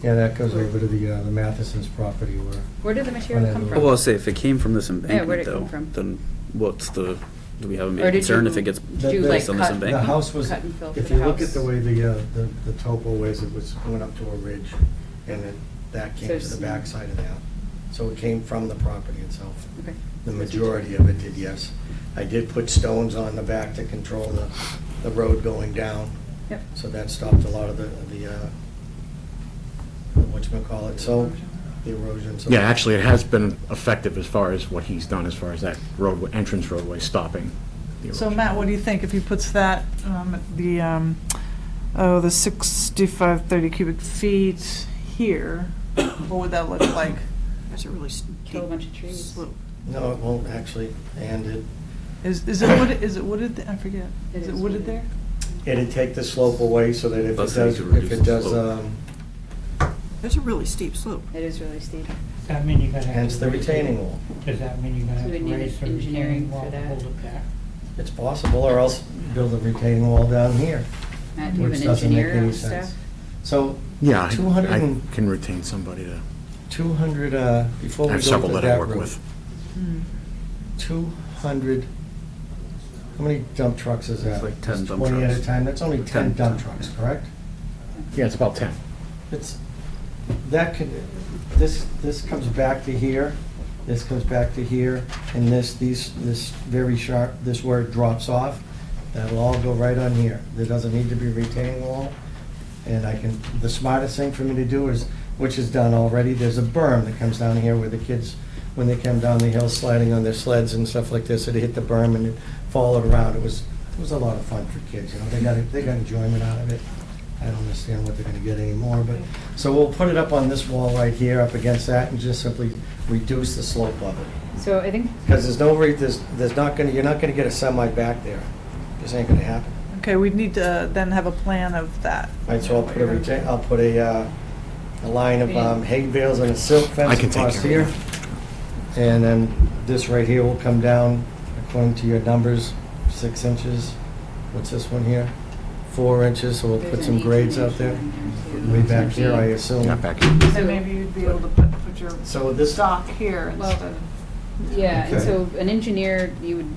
yeah, that goes over to the Matheson's property where.
Where did the material come
Oh,
from?
well, I'll say, if it came from this
where'd
embankment
it come
though,
from?
then what's the, do we have a
Or
major
did
concern
you-
if it gets
did you, like,
based on this
cut-
The
embankment?
house was,
Cut and fill for
if
the
you look
house.
at the way the topo was, it was going up to a ridge, and that came
So
to the
it's-
backside of that. So it came from the property itself.
Okay.
The majority of it did, yes. I did put stones on the back to control the road going down.
Yep.
So that stopped a lot of the whatchamacallit, so the erosion. So
Yeah, actually, it has been effective as far as what he's done, as far as that roadway, entrance roadway stopping the
So
erosion.
Matt, what do you think if he puts that, the 6530 cubic feet here, what would that look like?
There's a really
Kill a
steep
bunch of trees.
slope.
No, it won't actually, and
Is it wooded, I forget,
It
is it
is
wooded
wooded.
there?
it'd take the slope away so that if it
Plus,
does,
you could
if
reduce
it
the
does,
slope.
There's a really steep slope.
It is really steep.
Does that mean you're gonna have to?
hence the
raise
retaining
it?
wall.
Does that mean you're gonna
So
have
we
to
need
raise the
engineering
retaining
for
wall to
that.
hold it back?
It's possible, or else build a retaining wall down here,
Matt, do you have
which
an
doesn't make
engineer
any
on
sense.
staff?
So,
Yeah,
200
I
and-
can retain somebody to,
200, before
I
we
have
go
several
to
that I
that
work
road,
with.
200, how many dump trucks is that?
It's like 10
It's
dump
20 at a
trucks.
time, that's only 10
10.
dump trucks, correct?
Yeah, it's about 10.
It's, that could, this comes back to here, this comes back to here, and this very sharp, this where it drops off, that'll all go right on here. There doesn't need to be a retaining wall, and the smartest thing for me to do is, which is done already, there's a berm that comes down here where the kids, when they come down the hill sliding on their sleds and stuff like this, it hit the berm and it followed around. It was a lot of fun for kids, you know, they got enjoyment out of it. I don't understand what they're gonna get anymore, but, so we'll put it up on this wall right here, up against that, and just simply reduce the slope of it.
So I think,
Because there's not gonna, you're not gonna get a semi back there. This ain't gonna happen.
Okay, we'd need to then have a plan of that.
Right, so I'll put a line of hay bales and a silk
I
fence
can take
across
care
here.
of
And then this right here will come down, according to your numbers, 6 inches. What's this one here? 4 inches, so we'll
there's
put
an
some grades out there.
18 in there,
Way
too.
back here, I assume.
Not back here.
And maybe you'd be able to put your
So this,
dock here
Well,
instead.
Yeah, and
Okay.
so an engineer, you would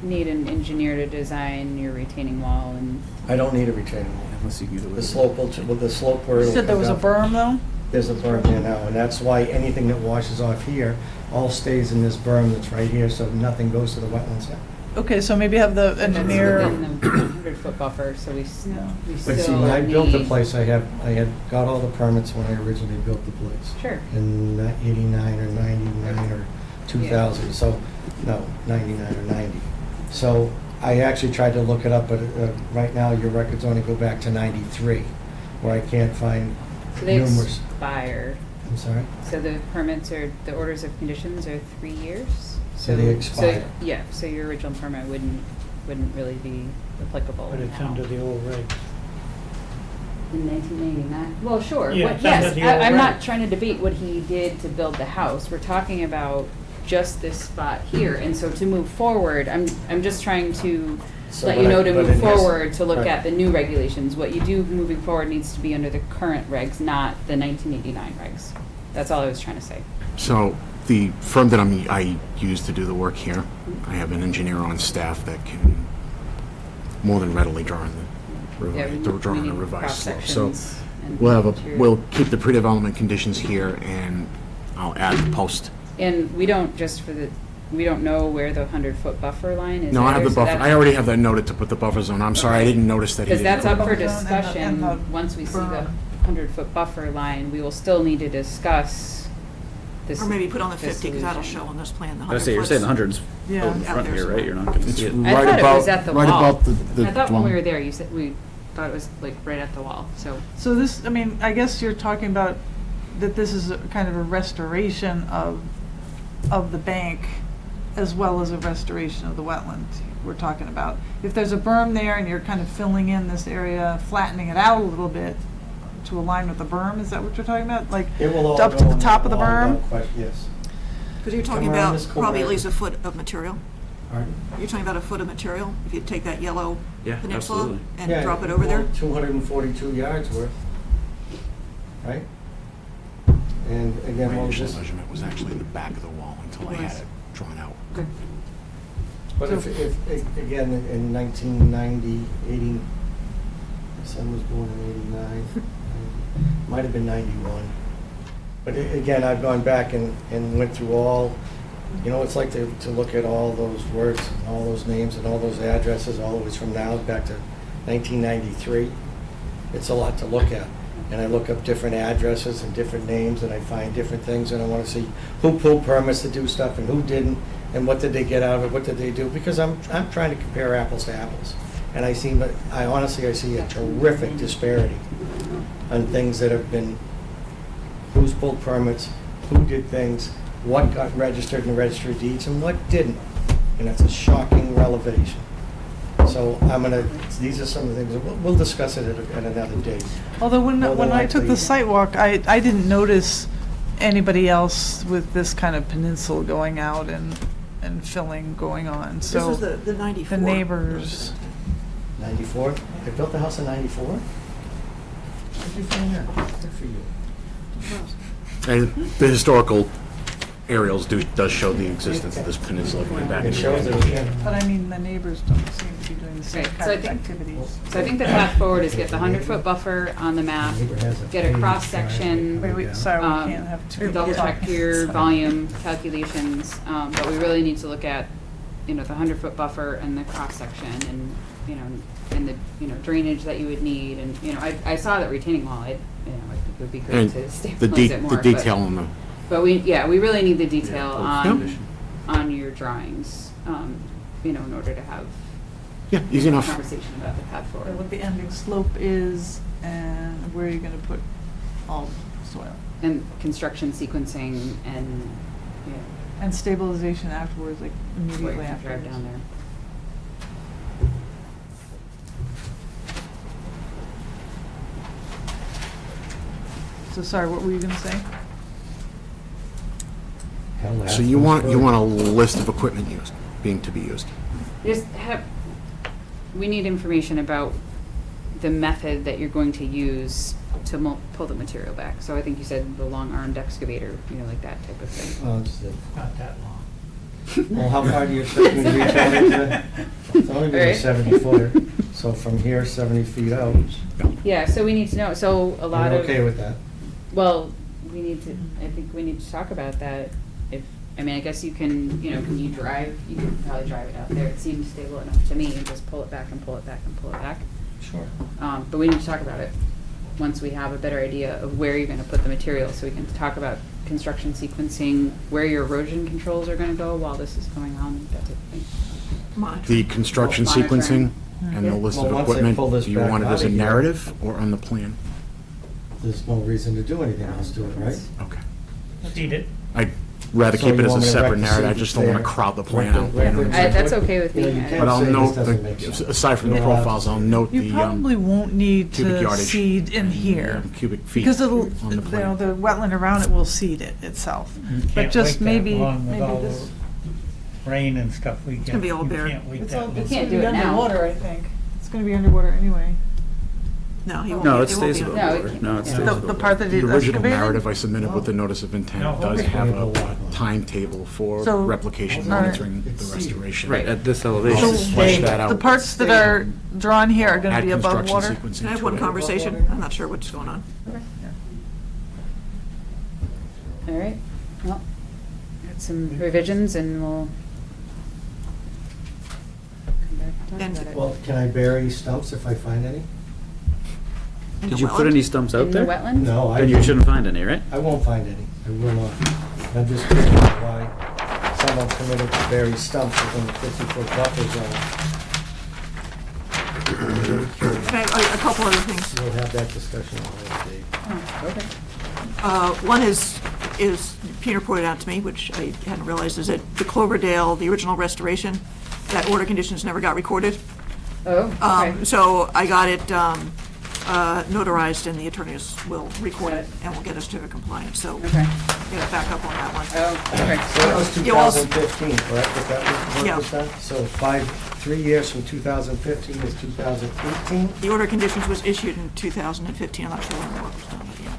need an engineer to design your retaining wall and,
I don't need a retaining wall.
Unless you can do it.
The slope with the slope where
You
it'll
said there
come
was a
down.
berm though?
There's a berm there now, and that's why anything that washes off here all stays in this berm that's right here, so nothing goes to the wetlands now.
Okay, so maybe have the
and that's
engineer,
within the 100-foot buffer, so we still need.
But see, when I built the place, I had got all the permits when I originally built the place.
Sure.
In 89 or 99 or 2000, so, no, 99 or 90. So I actually tried to look it up, but right now your records only go back to 93, where I can't find
So they
numerous.
expire.
I'm sorry?
So the permits or the orders of conditions are 3 years?
So they expire.
Yeah, so your original permit wouldn't really be applicable
But it's
now.
under the old regs.
In 1989? Well, sure.
Yeah,
What-
it's under
Yes,
the old
I'm not
regs.
trying to debate what he did to build the house. We're talking about just this spot here. And so to move forward, I'm just trying to
So
let
what
you
I-
know to
but
move
it has-
forward, to look
right.
at the new regulations. What you do moving forward needs to be under the current regs, not the 1989 regs. That's all I was trying to say.
So the firm that I use to do the work here, I have an engineer on staff that can more than readily draw on the
Yeah, we
draw on
need
the revised slope. So
cross-sections and material.
we'll keep the pre-development conditions here, and I'll add the post.
And we don't we don't know where the 100-foot buffer line is.
No, I have
either,
the
so
buffer.
that's-
I already have that noted to put the buffer zone. I'm sorry, I didn't notice that he
Because
didn't.
that's up for
Buffer zone and the-
discussion,
and the
once we see the
berm.
100-foot buffer line, we will still need to discuss this.
Or maybe put on the
this
50, because that'll
solution.
show on this plan, the 100
I would say, you're saying the
foot's-
hundreds
Yeah.
out in front
Out
here,
there
right? You're not gonna
It's
see it.
I thought it was at the
right
wall.
about the
I thought when we
dwelling.
were there, you said, we thought it was like right at the wall, so.
So this, I mean, I guess you're talking about that this is a kind of a restoration of the bank as well as a restoration of the wetland we're talking about. If there's a berm there and you're kind of filling in this area, flattening it out a little bit to align with the berm, is that what you're talking about? Like
It will all
up to
go
the
in
top of the
wall,
berm?
Yes.
Because you're talking
Come around
about
this
probably at
corner.
least a foot of material.
Pardon?
You're talking about a foot of material, if you take that yellow
Yeah,
peninsula
absolutely.
and
Yeah,
drop it over there?
242 yards worth, right? And again,
My
what was
initial
this?
measurement was actually in the back of the wall until I had it drawn out.
But if, again, in 1990, 80, my son was born in 89, might have been 91. But again, I've gone back and went through all, you know, it's like to look at all those words and all those names and all those addresses, all the way from now back to 1993. It's a lot to look at. And I look up different addresses and different names, and I find different things, and I want to see who pulled permits to do stuff and who didn't, and what did they get out of it, what did they do, because I'm trying to compare apples to apples. And I see a terrific disparity on things that have been, who's pulled permits, who did things, what got registered in the registry of deeds, and what didn't. And it's a shocking revelation. So these are some of the things, we'll discuss it at another date.
Although
More than
when I took the
likely-
site walk, I didn't notice anybody else with this kind of peninsula going out and filling going on,
This
so
is the 94.
the neighbors.
94? They built the house in 94? What did you find there? Good for you.
And the historical aerials does show the existence of this peninsula going back.
It
into
shows
the-
it again.
But I mean, the neighbors don't seem to be doing the same
Right, so
kind
I
of
think-
activities.
So I think the path forward is get the 100-foot buffer on the map, get a cross-section,
Wait, sorry, we can't have two.
double check your volume calculations, but we really need to look at, you know, the 100-foot buffer and the cross-section and, you know, and the, you know, drainage that you would need, and, you know, I saw that retaining wall, I think it would be great
And
to
the
stabilize it more,
the detail on the,
but we really need the detail
Post-condition.
on your drawings, you know, in order to have
yeah, easy
a
enough.
conversation about the path
Or
forward.
what the ending slope is and where you're gonna put all soil.
And construction sequencing and, you know,
And stabilization afterwards, like
where you
immediately
can drive
afterwards.
down there.
So sorry, what were you gonna say?
So you want a list of equipment used, to be used.
Just have, we need information about the method that you're going to use to pull the material back. So I think you said the long-armed excavator, you know, like that type of thing.
Oh, it's
Not that long.
well, how far do you expect me to reach out into? It's only going to be
Right.
70 footer, so from here, 70 feet out.
Yeah, so we need to know, so a lot
You're
of.
okay with that?
Well, we need to, I think we need to talk about that. If, I mean, I guess you can, you know, can you can probably drive it out there. It seems stable enough to me, and just pull it back and pull it back and pull it back.
Sure.
But we need to talk about it once we have a better idea of where you're gonna put the material, so we can talk about construction sequencing, where your erosion controls are gonna go while this is going on, that type of thing.
Monitor.
The construction
Monitoring.
sequencing and the
Yeah.
list
Well,
of
once they
equipment,
pull this
do you
back
want it as
out
a
of here-
narrative or on the plan?
There's no reason to do anything else to it, right?
Okay.
Seed it.
I'd rather
So
keep it
you
as
want
a
me to
separate
write the
narrative, I
seed
just don't want to
there,
crowd the
write
plan
the-
out.
write
you
the-
know what I'm saying?
That's okay with
You know,
me.
you
I-
can't
But I'll
say this
note,
doesn't make sense.
aside from the
You're allowed to
profiles, I'll
say-
note
You
the
probably won't need
cubic
to
yardage
seed in here.
cubic feet
Because it'll,
on the
you know,
plan.
the wetland around it will seed it itself.
You
But
can't
just
wait that
maybe,
long with
maybe
all
this.
the rain and stuff we get.
gonna be all
You
bare.
can't wait
It's
that
all,
long.
it's
can't
gonna
do
be
it now.
underwater, I think. It's gonna be underwater anyway.
No, he won't.
No,
be-
it
he won't
stays
be
above
on-
No, it
water.
can't-
No, it
yeah.
stays
The
above
part
water.
that
The
is
original
excavated?
narrative I submitted with the notice of intent
No,
does
it's
have
gonna go
a
water.
timetable for
So-
replication
Alright.
monitoring the restoration.
Right, at this
I'll
elevation.
just flesh that out.
The parts that are drawn here are gonna
Add
be above
construction
water?
sequencing
Can I have
to
one
it.
conversation? I'm not sure what's going on.
All right, well, got some revisions and we'll come back and talk
And-
about it.
Well, can I bury stumps if I find any?
In
Did
the
you put
wetland?
any stumps out
In the
there?
wetland?
No,
Then you shouldn't find any, right?
I won't find any. I will not. I'm just curious why someone committed to bury stumps within the 50-foot buffer zone.
Okay, a couple other things.
We'll have that discussion on that day.
Oh, okay.
One is Peter pointed out to me, which I hadn't realized, is that the Cloverdale, the original restoration, that order conditions never got recorded.
Oh, okay.
So I got it notarized, and the attorneys will record it,
Got it.
and will get us to compliance, so
Okay.
get it back up on that one.
Oh, okay.
So that was
You also-
2015, correct? If that was
Yeah.
work was done? So 3 years from 2015 is 2018?
The order of conditions was issued in 2015, I'm not sure when the work was done, but yeah.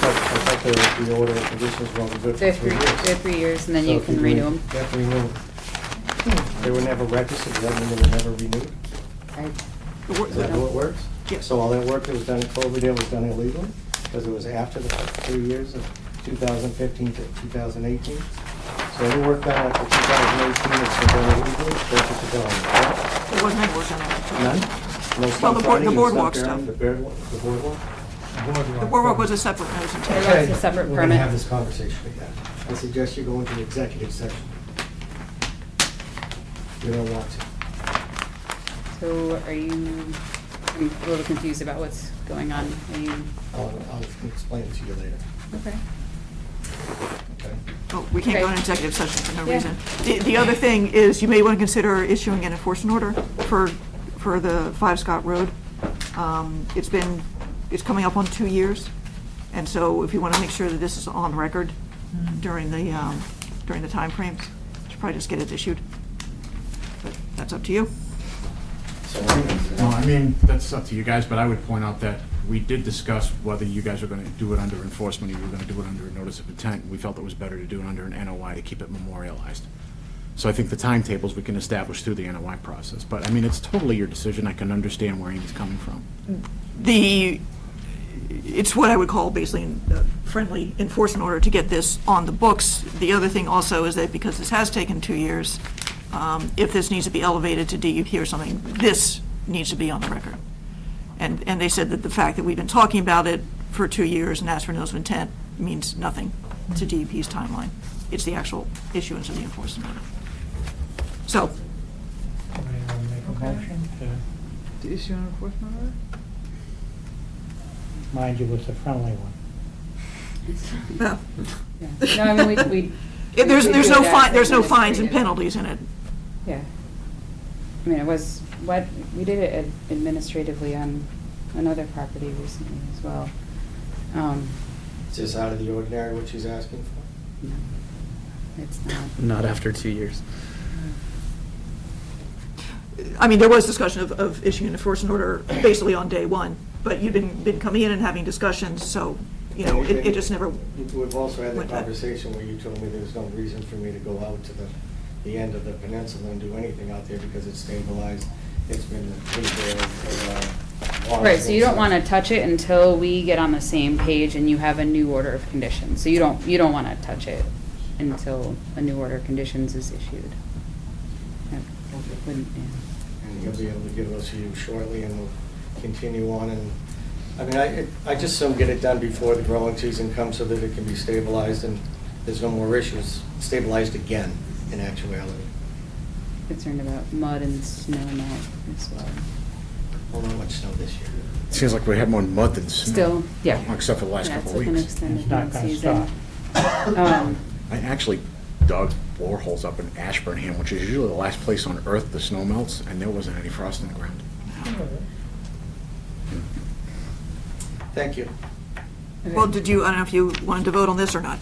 I thought the order of conditions were only good
They
for
have
3 years.
they have 3 years, and then
So
you
if
can renew them.
You have to renew them. They were never registered, does that mean they were never renewed?
The work-
Is that how it works?
Yes.
So all that work that was done in Cloverdale was done illegally? Because it was after the 3 years of 2015 to 2018? So any work done after 2018 that's been done illegally, goes to the government,
There wasn't any work on that.
right? None? No
Well,
stump
the
grinding and
boardwalk
stump
stuff.
bearing, The boardwalk?
The boardwalk was a separate notice of intent.
Okay. That's a separate
We're gonna
permit.
have this conversation again. I suggest you go into the executive session. You don't want to.
So are you, I'm a little confused about what's going on. Are you,
I'll explain it to you later.
okay.
Okay?
Oh, we can't go
Okay.
in executive session for no
Yeah.
reason. The other thing is, you may want to consider issuing an enforcement order for the 5 Scott Road. It's coming up on 2 years, and so if you want to make sure that this is on record during the timeframes, you should probably just get it issued. But that's up to you.
So,
No, I mean, that's up to you guys, but I would point out that we did discuss whether you guys were gonna do it under enforcement or you were gonna do it under a notice of intent. We felt it was better to do it under an NOI to keep it memorialized. So I think the timetables we can establish through the NOI process, but I mean, it's totally your decision. I can understand where Amy's coming from.
It's what I would call basically a friendly enforcement order to get this on the books. The other thing also is that because this has taken 2 years, if this needs to be elevated to DEP or something, this needs to be on the record. And they said that the fact that we've been talking about it for 2 years and asked for notice of intent means nothing to DEP's timeline. It's the actual issuance of the enforcement order. So,
Somebody want to make a motion to,
To issue an enforcement order?
mind you, it's a friendly one.
well,
Yeah. No, I mean, we.
there's
we
no
do it as
there's no fines and
administrative.
penalties in it.
Yeah. I mean, we did it administratively on another property recently as well.
Is this out of the ordinary what she's asking for?
No, it's not.
Not after 2 years.
I mean, there was discussion of issuing an enforcement order basically on day one, but you've been coming in and having discussions, so, you know, it just never,
We've also had the
went back.
conversation where you told me there's no reason for me to go out to the end of the peninsula and do anything out there because it's stabilized, it's been water.
Right, so you don't want to touch it until we get on the same page and you have a new order of conditions. So you don't want to touch it until a new order of conditions is issued. Yeah, wouldn't- yeah.
And he'll be able to give those to you shortly, and we'll continue on. And I mean, I just soon get it done before the growing season comes so that it can be stabilized and there's no more issues, stabilized again in actuality.
Concerned about mud and snow melt as well.
Well, not much snow this year.
Seems like we had more mud than snow.
Still, yeah.
Except for the last
Yeah,
couple
it's
of
like an
weeks.
extended
It's not
mud
gonna
season.
stop.
I actually dug boreholes up in Ashburnham, which is usually the last place on earth the snow melts, and there wasn't any frost in the ground.
Thank you.
Okay.
well, I don't know if you wanted to vote on this or not.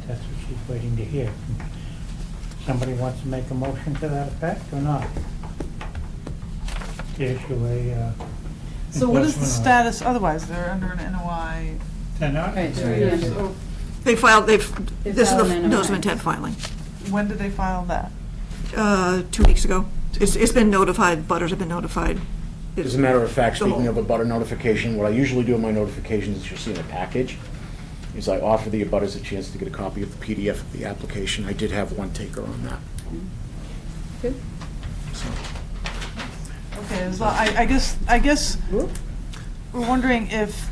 That's what she's waiting to hear. Somebody wants to make a motion to that effect or not? To issue a,
So what is the
enforcement order.
status otherwise? They're under an NOI.
They're not?
Right, so we under-
Oh,
This is
filed
the
an
notice of
NOI.
intent filing.
when did they file that?
2 weeks ago. It's been notified, butters have been notified.
As a matter of fact,
The
speaking
whole-
of a butter notification, what I usually do in my notifications, as you'll see in the package, is I offer the abutters a chance to get a copy of the PDF of the application. I did have one taker on that.
Good.
So,
Okay, as long, I guess we're wondering if,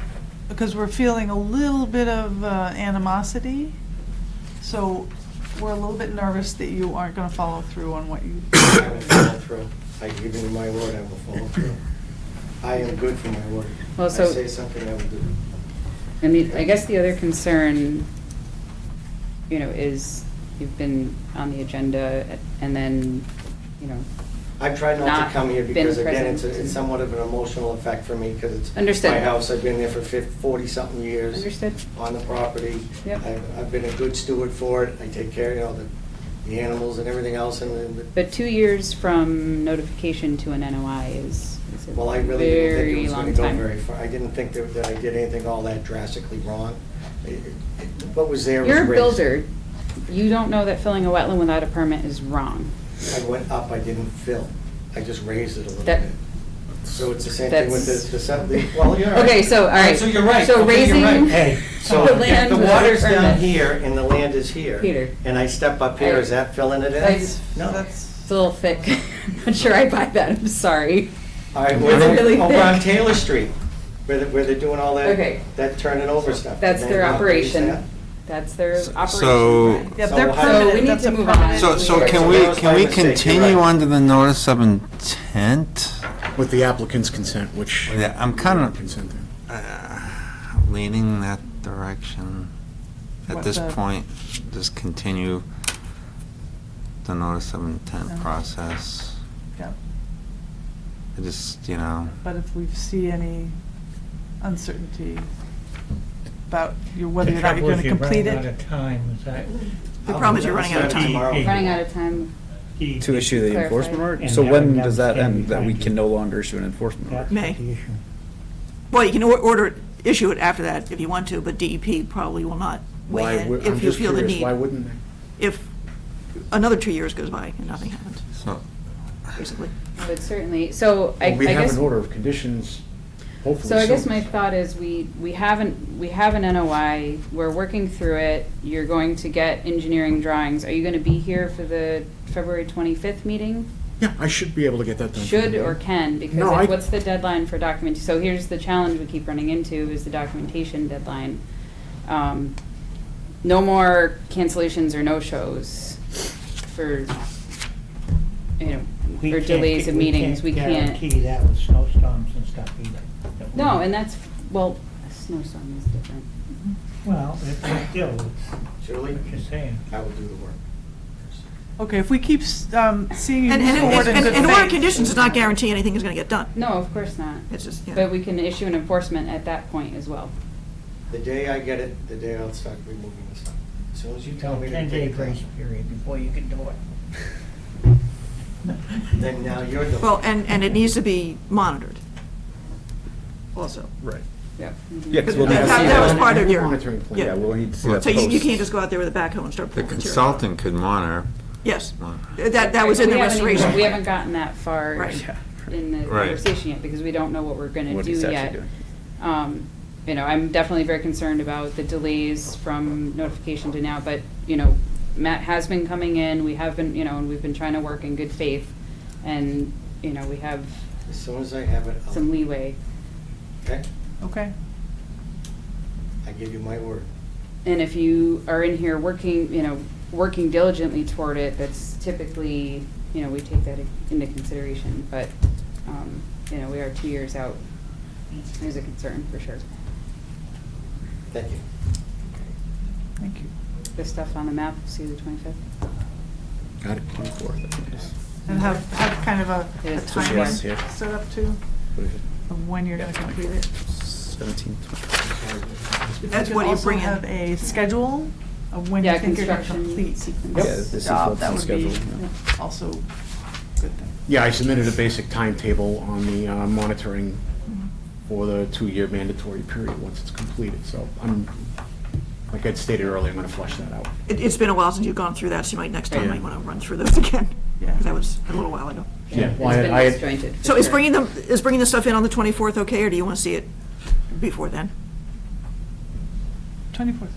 because we're feeling a little bit of animosity So we're a little bit nervous that you aren't gonna follow through on what you,
I will follow through. I give you my word, I will follow through. I am good for my word.
Well,
I
so-
say something, I will do.
I mean, I guess the other concern, is you've been on the agenda and then,
I've tried not
Not
to come here
been
because, again,
present.
it's somewhat of an emotional effect for me, because it's
Understood.
my house. I've been there for 40-something years.
Understood.
On the property.
Yep.
I've been a good steward for it. I take care, the animals and everything else, and
But 2 years from notification to an NOI is a
well, I really didn't think it
very
was
long
gonna go
time.
very far. I didn't think that I did anything all that drastically wrong. What was there was
You're a
raised.
builder. You don't know that filling a wetland without a permit is wrong.
I went up, I didn't fill. I just raised it a little
That-
bit. So it's the same thing with
That's-
well, you're right.
Okay, so, all right.
So you're right.
So
Okay, you're
raising
right.
Hey,
So
the
if
land
the
without a
water's down
permit.
here and the land is here.
Peter.
And I step up here,
I-
is that filling it in?
It's
No.
it's a little thick. I'm not sure I buy that, I'm sorry.
All right,
It's
over
really
over on
thick.
Taylor Street, where they're doing all that,
Okay.
that turning over stuff.
That's
Did
their
they not raise
operation.
that?
That's their operation.
So-
yeah,
So
they're
how-
So we
permanent,
need
that's
to
a
move on.
permanent.
So
Right,
can
so
we,
that was
can
my
we
mistake, you're
continue
right.
under the notice of intent?
With the applicant's consent, which.
Yeah, I'm kind of
Consent.
leaning that direction. At
What
this
the-
point, just continue the notice of intent
Yeah.
process.
Yeah.
I just,
But if we see any uncertainty about whether or not you're gonna complete
Running out
it.
of time, is that?
The problem is you're running out of time.
Tomorrow.
Running out of time.
To issue the
Clarify.
enforcement order?
And
So
that
when
would
does that
never
end, that we
find
can
you.
no longer issue an enforcement order?
That's
May.
the issue.
Well, you can issue it after that if you want to, but DEP probably will not
Why
weigh in
would- I'm
if you
just
feel the
curious,
need.
why wouldn't they?
If another 2 years goes by and nothing happens,
so,
basically.
I would certainly, so I
Well, we have
guess.
an order of conditions, hopefully
So I guess
soon.
my thought is we have an NOI, we're working through it, you're going to get engineering drawings. Are you gonna be here for the February 25th meeting?
Yeah, I should be able to get that done.
Should or can, because
No, I-
what's the deadline for document, so here's the challenge we keep running into, is the documentation deadline. No more cancellations or no-shows for,
We
or
can't
delays of meetings, we can't.
Guarantee that with snowstorms and stuff either. that we-
No, and that's, well, a snowstorm is different.
Well, it's still, it's
Julie,
what you're saying.
I will do the work.
Okay, if we keep seeing you
And,
move forward in good
and order of
faith.
conditions does not guarantee anything is gonna get done.
No, of course not.
It's just, yeah.
But we can issue an enforcement at that point as well.
The day I get it, the day I'll start removing the stuff. As soon as you tell
Tell
me to
10-day
take it
grace
down,
period before you can do it.
then now you're the.
Well, and it needs to be monitored also.
Right.
Yep.
Yeah, 'cause we'll
That-
need to see
that was
that.
part of your-
Monitoring plan.
Yeah, we'll need to see that
So you
post.
can't just go out there with a backhoe and start
the
pulling material.
consultant could monitor.
Yes,
Monitor.
that was in the
We haven't even-
restoration.
We haven't gotten that far
Right.
Yeah.
in the
Right.
conversation yet, because we don't know what we're gonna
What
do
he's actually
yet.
doing.
I'm definitely very concerned about the delays from notification to now, but, Matt has been coming in, we have been, and we've been trying to work in good faith, and, we have
As soon as I have it, I'll.
some leeway.
Okay?
Okay,
I give you my word.
And if you are in here working diligently toward it, that's typically, we take that into consideration, but, we are 2 years out. There's a concern, for sure.
Thank you.
thank you.
The stuff on the map, see the 25th?
Got it, 24th, I think it is.
And have kind of a
It is
yes, yeah.
timeline set up too,
What is it?
of when you're gonna complete it.
17th, 20th.
That's
You
what
could
you
also
bring in.
have a schedule of when you
Yeah,
think you're gonna
construction
complete.
sequence.
Yeah, this is
job.
what's
That
on
would be
schedule, yeah.
Also a good thing.
Yeah, I submitted a basic timetable on the monitoring for the 2-year mandatory period once it's completed. So like I'd stated earlier, I'm going to flush that out.
It's been a while since you've gone through that, so you might, next time,
Yeah.
might want to run through those again.
Yeah.
'Cause that was a little while ago.
Yeah, well,
It's been
I had-
disjointed. for
So is
sure.
bringing the stuff in on the 24th okay, or do you want to see it before then?
24th.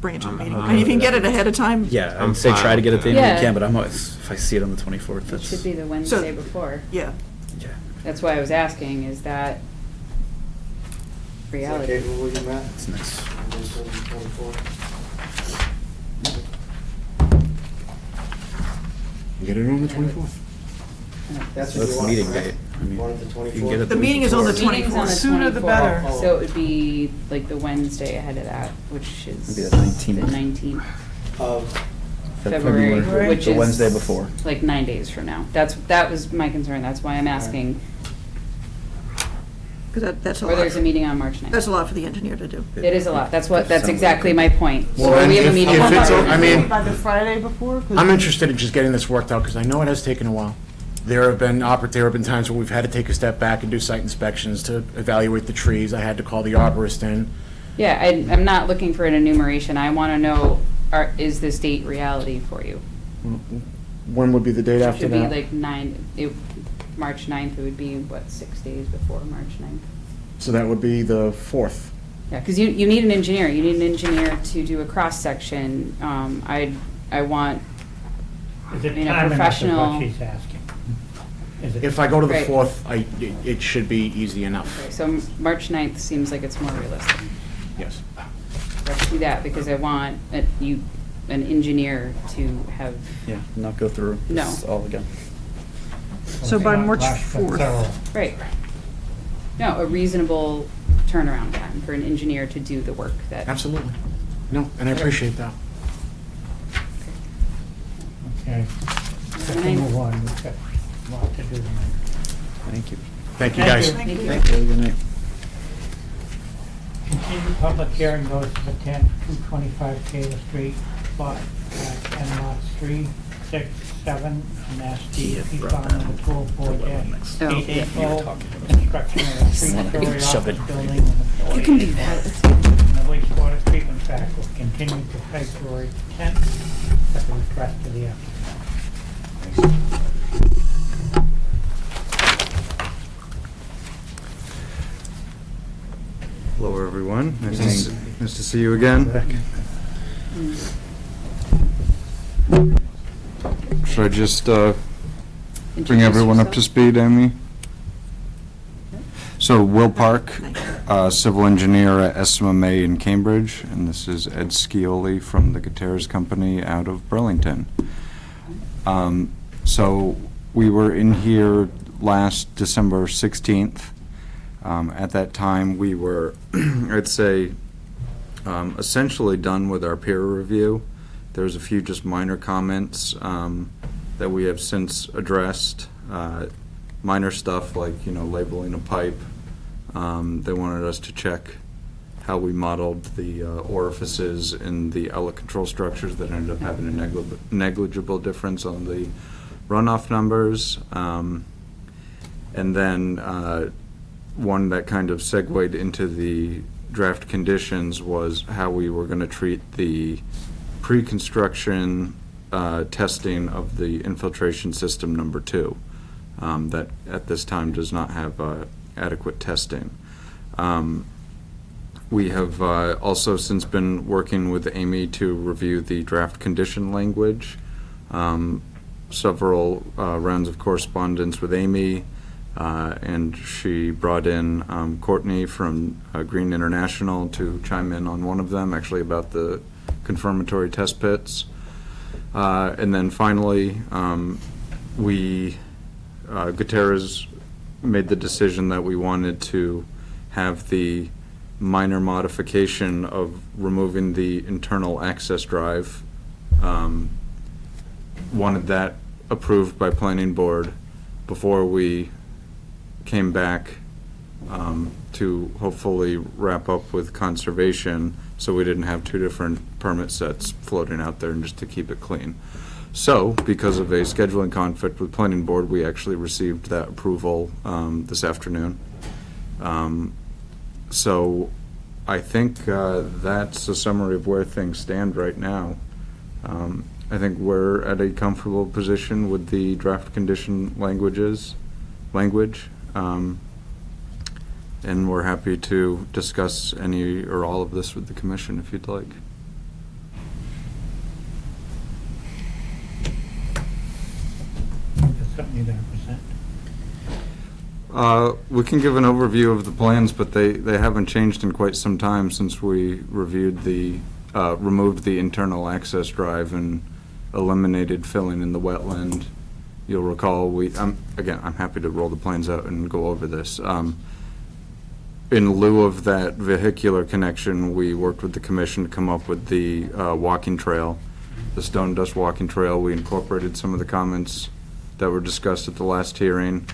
Bring it to the meeting.
I'm-
And if you can get it ahead of time.
Yeah, I
I'm
would say try
fine
to get it
with
the
that.
end we
Yeah.
can, but I'm always, if I see it on the 24th,
It
that's.
should be the
So-
Wednesday before.
Yeah.
Yeah.
That's why I was asking, is that
Is that
reality?
capable with you, Matt?
It's nice.
Wednesday, 24th?
Get it on the 24th.
That's
That's the meeting date. I mean,
Want it the
you can get
24th?
it
The meeting is on the
The meeting's on the
24th.
Sooner the better.
24th, So it would be like the Wednesday ahead of that, which is.
It'd be the 19th.
The 19th.
Of
February,
February.
which
The
is.
Wednesday before.
Like 9 days from now. That was my concern, that's why I'm asking.
Because that's a
Or there's a
lot,
meeting on March 9th.
that's a lot for the engineer to do.
It is a lot, that's
Sounds
exactly
like
my point.
Well,
Or
then
we have a
if-
meeting
if
on
it's
March.
o- I mean-
By the Friday before? 'Cause-
I'm interested in just getting this worked out, because I know it has taken a while. There have been times where we've had to take a step back and do site inspections to evaluate the trees. I had to call the arborist in.
Yeah, I'm not looking for an enumeration, I want to know, is this date reality for you?
When would be the date
It
after
should be
that?
like March 9th, it would be, what, 6 days before March 9th?
So that would be the 4th.
Yeah, because you need an engineer, you need an engineer to do a cross-section. I want,
Is it
I mean, a
time enough is
professional-
what she's asking? Is it-
If I go to the
Right.
4th, it should be easy enough.
okay, so March 9th seems like it's more realistic.
Yes.
Let's do that, because I want an engineer to have,
Yeah, not go through
No.
this all again.
So by
Not
March
rush, but
4th.
thorough.
right. No, a reasonable turnaround time for an engineer to do the work that.
Absolutely. No, and I appreciate that.
Okay. Let's move on, we've got a lot to do tonight.
Thank you.
Thank you,
Thank
guys.
you.
Thank you.
Thank you. Good night.
Continued public hearing goes to the 225 Taylor Street, lot 10 lots 3, 6, 7, and that's DEP file number 204-880, construction of a three-story
Shove it.
office building with a
You can do that.
and the wastewater treatment plant will continue to February 10th at the request of the applicant.
Hello, everyone. Nice to see you again. Should I just bring
Introduce
everyone up to
yourself.
speed, Amy? So, Will Park, civil engineer at SMMA in Cambridge, and this is Ed Scioli from the Gutierrez Company out of Burlington. So, we were in here last December 16th. At that time, we were, I'd say, essentially done with our peer review. There's a few just minor comments that we have since addressed. Minor stuff like, labeling a pipe. They wanted us to check how we modeled the orifices in the outlet control structures that ended up having a negligible difference on the runoff numbers. And then one that kind of segued into the draft conditions was how we were going to treat the pre-construction testing of the infiltration system number 2, that at this time does not have adequate testing. We have also since been working with Amy to review the draft condition language. Several rounds of correspondence with Amy, and she brought in Courtney from Green International to chime in on one of them, actually about the confirmatory test pits. And then finally, Gutierrez made the decision that we wanted to have the minor modification of removing the internal access drive. Wanted that approved by planning board before we came back to hopefully wrap up with conservation, so we didn't have 2 different permit sets floating out there, and just to keep it clean. So, because of a scheduling conflict with planning board, we actually received that approval this afternoon. So, I think that's a summary of where things stand right now. I think we're at a comfortable position with the draft condition language, and we're happy to discuss any or all of this with the commission if you'd like.
Is there something you're going to present?
We can give an overview of the plans, but they haven't changed in quite some time since we reviewed removed the internal access drive and eliminated filling in the wetland. You'll recall, again, I'm happy to roll the plans out and go over this. In lieu of that vehicular connection, we worked with the commission to come up with the walking trail, the stone dust walking trail. We incorporated some of the comments that were discussed at the last hearing.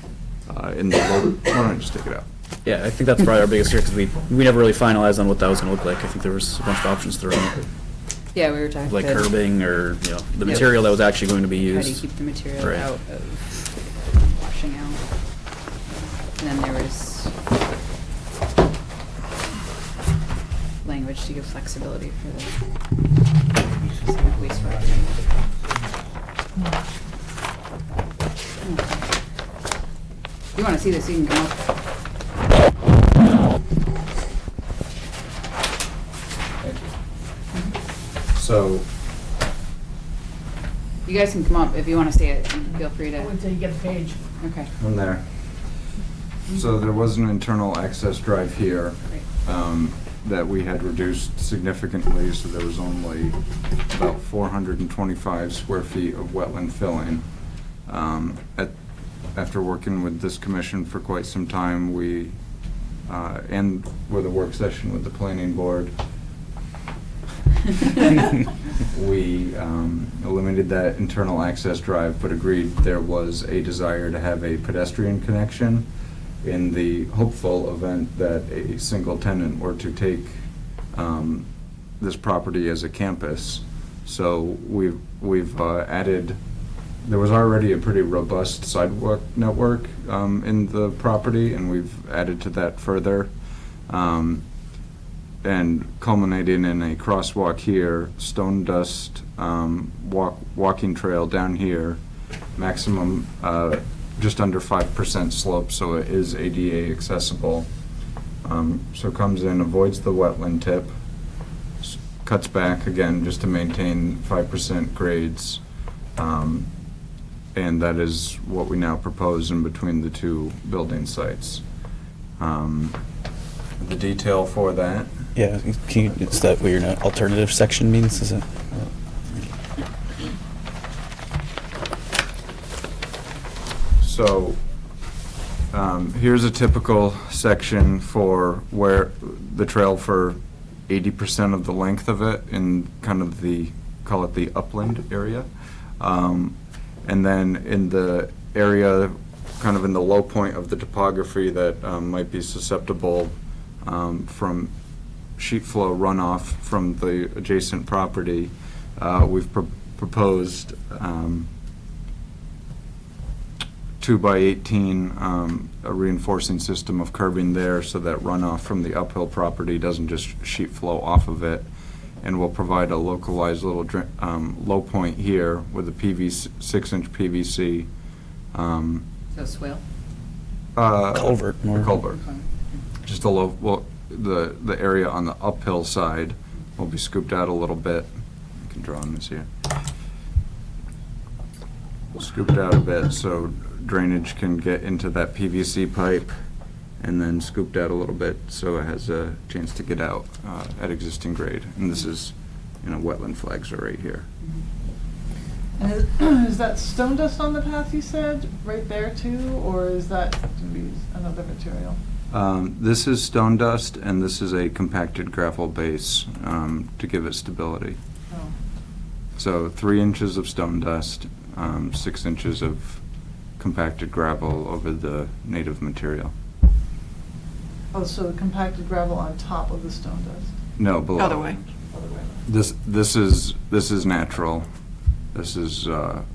Why don't I just take it out?
Yeah, I think that's probably our biggest fear, because we never really finalized on what that was gonna look like. I think there was a bunch of options thrown,
Yeah, we were talking.
like
to
curbing, or, the
Yep.
material that was actually going to be
Try to
used.
keep the material
Right.
out of washing out. And then there was language to give flexibility for the wastewater. You wanna see this, you can come up.
So,
You guys can come up if you wanna see it, feel free to.
Until you get the page.
Okay,
I'm there. So there was an internal access drive here
great.
that we had reduced significantly, so there was only about 425 square feet of wetland filling. After working with this commission for quite some time, and with a work session with the planning board, we eliminated that internal access drive, but agreed there was a desire to have a pedestrian connection in the hopeful event that a single tenant were to take this property as a campus. So we've added, there was already a pretty robust sidewalk network in the property, and we've added to that further. And culminating in a crosswalk here, stone dust walking trail down here, maximum just under 5% slope, so it is ADA accessible. So comes in, avoids the wetland tip, cuts back again just to maintain 5% grades. And that is what we now propose in between the two building sites. The detail for that.
Yeah, is that what your alternative section means? Is it?
So, here's a typical section for where the trail for 80% of the length of it in kind of the, call it the upland area. And then in the area, kind of in the low point of the topography that might be susceptible from sheet flow runoff from the adjacent property, we've proposed 2x18 a reinforcing system of curbing there, so that runoff from the uphill property doesn't just sheet flow off of it. And we'll provide a localized little low point here with a 6-inch PVC.
So swale?
Culvert, more.
Culvert. Just a low, well, the area on the uphill side will be scooped out a little bit. I can draw on this here. Scooped out a bit so drainage can get into that PVC pipe, and then scooped out a little bit so it has a chance to get out at existing grade. And this is, wetland flags are right here.
And is that stone dust on the path you said, right there too, or is that going to be another material?
This is stone dust, and this is a compacted gravel base to give it stability.
Oh.
So 3 inches of stone dust, 6 inches of compacted gravel over the native material.
Oh, so the compacted gravel on top of the stone dust?
No, below.
Other way.
Other way.
This is natural. This is the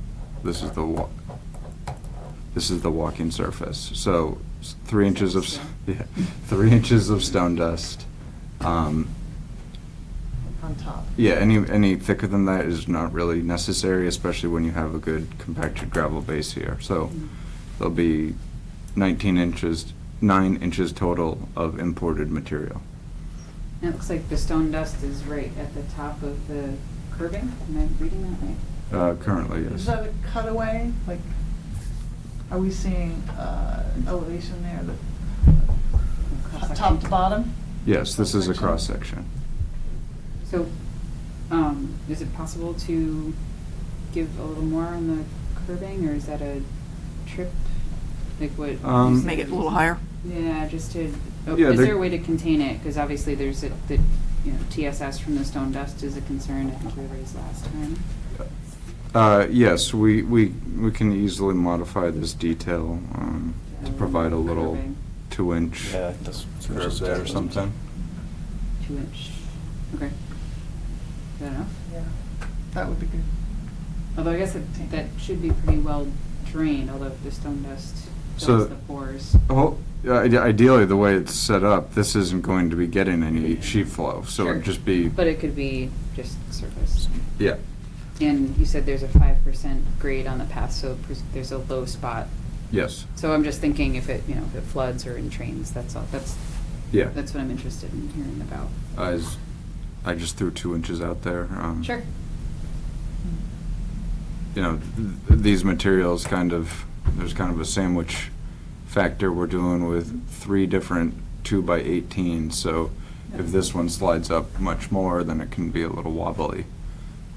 walking surface. So 3 inches of 3 inches of stone dust.
On top?
Yeah, any thicker than that is not really necessary, especially when you have a good compacted gravel base here. So there'll be 9 inches total of imported material.
And it looks like the stone dust is right at the top of the curbing. Am I reading that right?
Currently, yes.
Is that a cutaway? Like, are we seeing elevation there,
Cross-section.
top to bottom?
Yes, this is a
Section.
cross-section.
So, is it possible to give a little more on the curbing, or is that a trip? Like what? you said
Make it a little
was-
higher?
Yeah, just to,
Yeah,
is
they-
there a way to contain it? Because obviously there's the, TSS from the stone dust is a concern, I think we raised last time.
Yes, we can easily modify this detail to provide a little
Curbing.
2-inch
Yeah, that's
curb there or something.
2-inch, okay. Is that enough?
Yeah. That would be good.
Although I guess that should be pretty well drained, although the stone dust
So-
fills the pores.
Well, ideally, the way it's set up, this isn't going to be getting any sheet flow, so it'd
Sure.
just be,
But it could be just surface.
yeah.
And you said there's a 5% grade on the path, so there's a low spot.
Yes,
So I'm just thinking if it, if it floods or entrains, that's all,
yeah.
that's what I'm interested in hearing about.
I just threw 2 inches out there.
Sure.
These materials there's kind of a sandwich factor. We're dealing with 3 different 2x18, so if this one slides up much more, then it can be a little wobbly,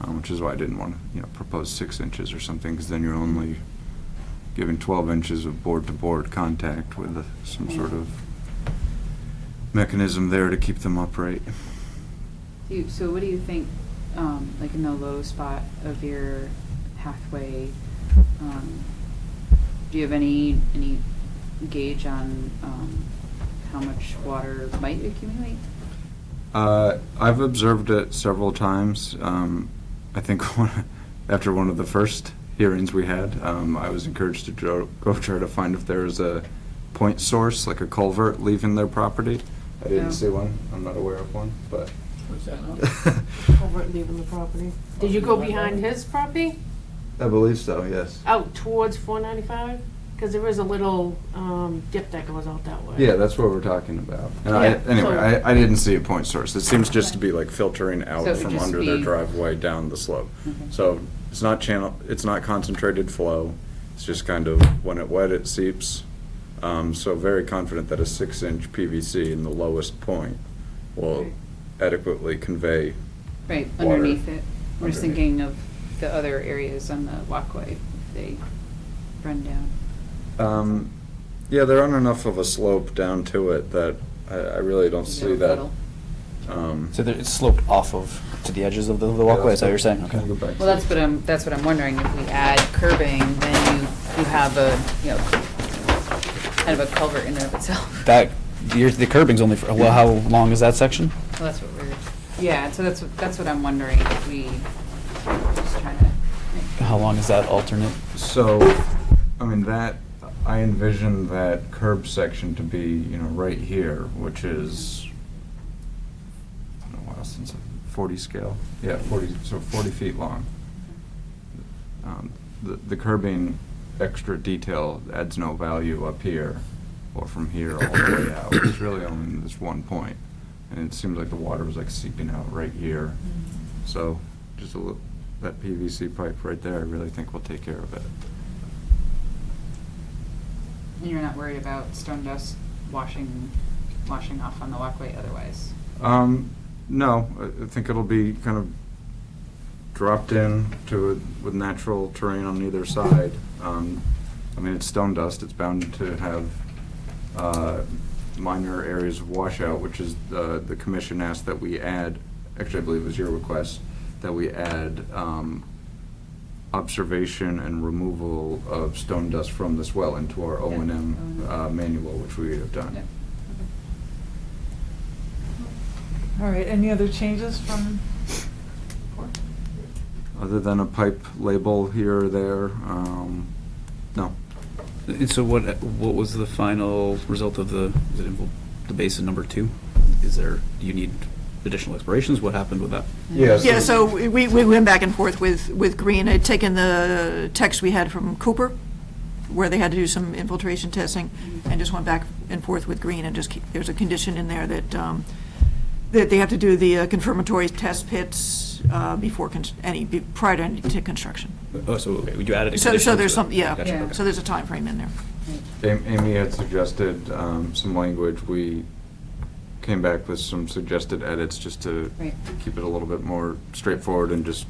which is why I didn't want to, propose 6 inches or something, because then you're only giving 12 inches of board-to-board contact with some sort of mechanism there to keep them upright.
So what do you think, like in the low spot of your pathway, do you have any gauge on how much water might accumulate?
I've observed it several times. I think after one of the first hearings we had, I was encouraged to go try to find if there was a point source, like a culvert leaving their property. I didn't
No.
see one. I'm not aware of one, but.
Over leaving the property. Did you go behind his property?
I believe so, yes.
Out towards 495? Because there is a little dip that goes out that way.
Yeah, that's what we're talking about. And
Yeah,
I didn't see a point source. It seems just to be like filtering out
So it would
from
just
under their
be-
driveway down the slope.
Okay.
So it's not concentrated flow. It's just kind of, when it wet, it seeps. So very confident that a 6-inch PVC in the lowest point will
Right.
adequately convey.
Right,
Water
underneath it. I'm just
underneath.
thinking of the other areas on the walkway, if they run down.
Yeah, they're on enough of a slope down to it that I really don't see
They'll
that.
puddle.
So it's sloped off of, to the edges of the walkway, is that what you're saying?
Can I go
Okay.
back
Well, that's what I'm wondering. If we add curbing, then you have a, kind of a culvert in and of itself.
The curbing's only for, well, how long is that section?
Well, that's what yeah, so that's what I'm wondering, if we just try to.
How long is that alternate?
So, I envision that curb section to be, right here, which is, I don't know what else, it's a 40 scale? Yeah, 40 feet long. The curbing extra detail adds no value up here or from here all the way out. It's really only this one point. And it seems like the water was like seeping out right here. So just that PVC pipe right there, I really think will take care of it.
And you're not worried about stone dust washing off on the walkway otherwise?
No, I think it'll be kind of dropped in with natural terrain on either side. It's stone dust, it's bound to have minor areas of washout, which is the commission asked that we add, actually I believe it was your request, that we add observation and removal of stone dust from this well into our O&M manual, which we have done.
Yep.
All right, any other changes from?
Other than a pipe label here or there, no.
And so what was the final result of the basin number 2? Do you need additional explorations? What happened with that?
Yeah, so we went back and forth with Green. I'd taken the text we had from Cooper, where they had to do some infiltration testing, and just went back and forth with Green, and there's a condition in there that they have to do the confirmatory test pits prior to construction.
Oh, so okay, would you add a
So
condition
there's
to
some,
that?
yeah,
Gotcha, okay.
so there's a time frame in there.
Amy had suggested some language. We came back with some suggested edits just to
Right.
keep it a little bit more straightforward and just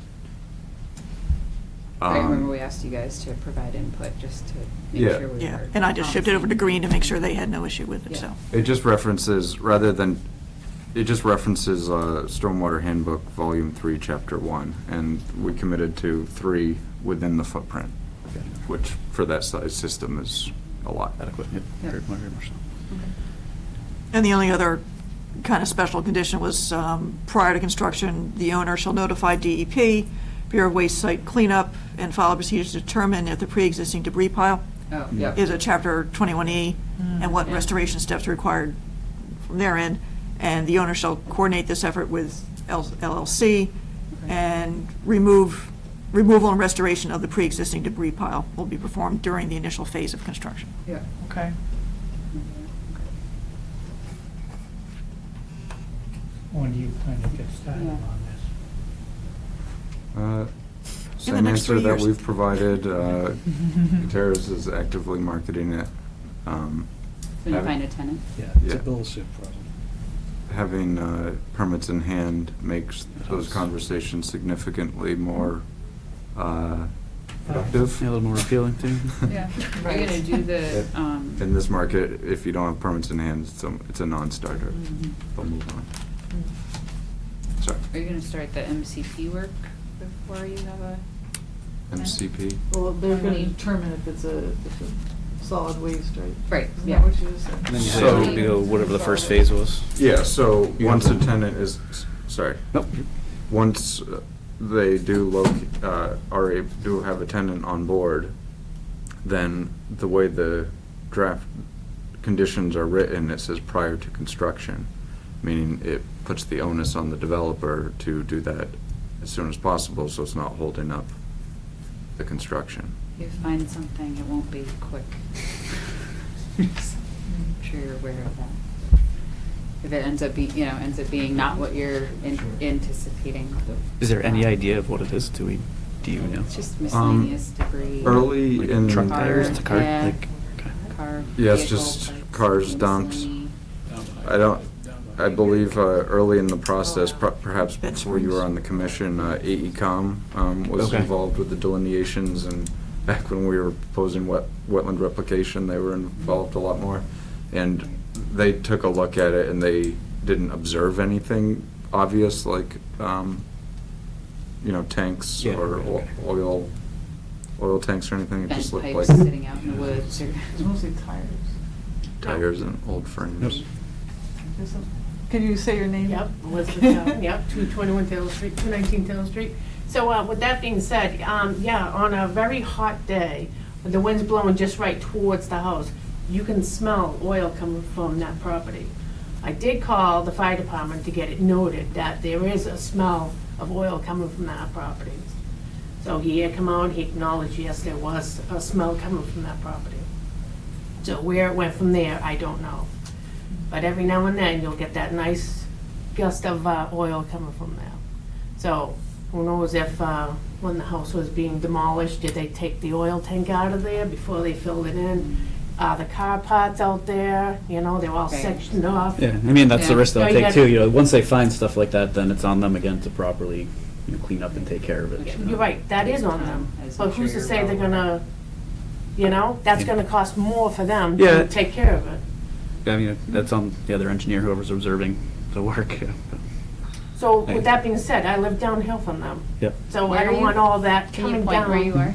I remember we asked you guys to provide input just to make
Yeah.
sure we were.
Yeah, and I just shipped it over to Green to make sure they had no issue with it,
Yeah.
so.
It just references, Stormwater Handbook, Volume 3, Chapter 1, and we committed to 3 within the footprint, which for that size system is a lot.
Adequate, yep, very much so.
And the only other kind of special condition was, prior to construction, the owner shall notify DEP, Bureau of Waste Site Cleanup, and follow procedures to determine if the pre-existing debris pile
Oh, yep.
is a Chapter 21E, and what
Yeah.
restoration steps are required from their end. And the owner shall coordinate this effort with LLC, and removal and restoration of the pre-existing debris pile will be performed during the initial phase of construction.
Yeah.
Okay.
When do you plan to get started
Yeah.
on this?
In the
Same
next
answer
3
that
years.
we've provided. Gutierrez is actively marketing it.
When you
Having-
find a tenant.
Yeah,
it's a
bullshit problem.
Having permits in hand makes those conversations significantly more productive.
Yeah, a little more appealing too.
Yeah. Are you gonna do the,
In this market, if you don't have permits in hand, it's a non-starter. They'll move on. Sorry,
are you gonna start the MCP work before you have a?
MCP?
Well, they're gonna
Any-
determine if it's a solid waste, right?
Right,
Isn't
yeah.
that what you just said?
And then you
So-
say, you go whatever the first phase was.
Yeah, so
You
once
have
a
to-
tenant is, sorry,
Nope.
once they do do have a tenant on board, then the way the draft conditions are written, it says prior to construction, meaning it puts the onus on the developer to do that as soon as possible, so it's not holding up the construction.
If you find something, it won't be quick. I'm sure you're aware of that. If it ends up being not what you're anticipating.
Is there any idea of what it is? Do you know?
It's just miscellaneous debris.
Early
Like
in.
truck tires,
Car,
the car,
yeah.
like, okay.
Car.
Yeah, it's
vehicle
just
parts,
cars dumped.
miscellany.
I believe early in the process, perhaps
Bed
before you were
springs.
on the commission, AECom was
Okay.
involved with the delineations, and back when we were proposing wetland replication, they were involved a lot more. And they took a look at it, and they didn't observe anything obvious, like, tanks
Yeah,
or
okay.
oil tanks or anything. It
Bent
just looked
pipes
like
sitting out in the woods or.
It's mostly tires.
tires and old frames.
There's some- Can you say your name?
Yep, Elizabeth Down, yep, 221 Taylor Street, 219 Taylor Street. So with that being said, yeah, on a very hot day, when the wind's blowing just right towards the house, you can smell oil coming from that property. I did call the fire department to get it noted that there is a smell of oil coming from that property. So he had come out, he acknowledged, yes, there was a smell coming from that property. So where it went from there, I don't know. But every now and then, you'll get that nice gust of oil coming from there. So who knows if, when the house was being demolished, did they take the oil tank out of there before they filled it in? The car parts out there, they're all
Right.
sectioned off.
Yeah, I mean, that's the
Yeah.
risk they'll
So you
take
gotta-
too, once they find stuff like that, then it's on them again to properly, clean up and take care of it.
Yeah, You're right, that is on them.
As I'm
But who's
sure
to
you're
say they're
well
gonna, that's gonna cost more for them
Yeah.
to take care of it.
I mean, that's on the other engineer, whoever's observing the work.
So with that being said, I live downhill from them.
Yep.
So
Where
I
are
don't
you?
want all that
Can you
coming
point
down.
where you are?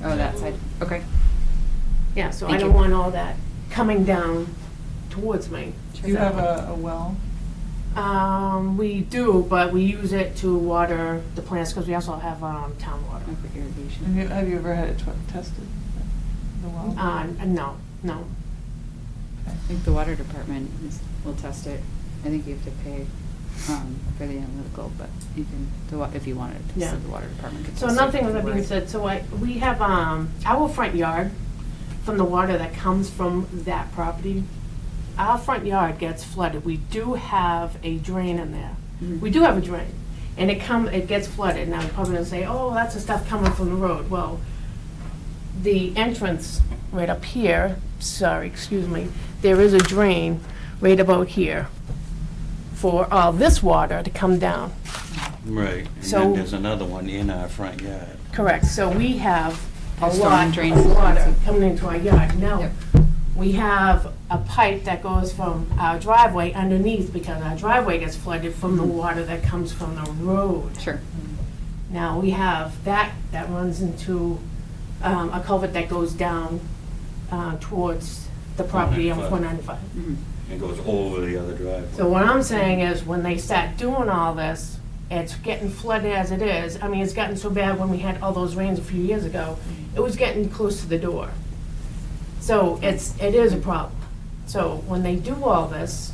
Oh, that side, okay.
Yeah, so I
Thank
don't
you.
want all that coming down towards me.
Do you have a well?
We do, but we use it to water the plants because we also have town water.
For irrigation.
Have you ever had it tested, the well?
No.
I think the water department will test it. I think you have to pay for the analytical, but you can, if you wanted to
Yeah.
test it, the water department could test
So
it.
another thing with that being
Right.
said, so we have our front yard from the water that comes from that property. Our front yard gets flooded. We do have a drain in there.
Mhm.
We do have a drain, and it gets flooded. Now, you're probably gonna say, oh, that's the stuff coming from the road. Well, the entrance right up here, there is a drain right about here for all this water to come down.
Right, and
So-
then there's another one in our front yard.
Correct, so we have a
Storm
lot
drain
of water
system.
coming into our yard. Now,
Yep.
we have a pipe that goes from our driveway underneath because our driveway gets flooded from the water that comes from the road.
Sure.
Now, we have that runs into a culvert that goes down towards the property on 495.
It goes over the other driveway.
So what I'm saying is, when they start doing all this, it's getting flooded as it is. I mean, it's gotten so bad when we had all those rains a few years ago, it was getting close to the door. So it is a problem. So when they do all this,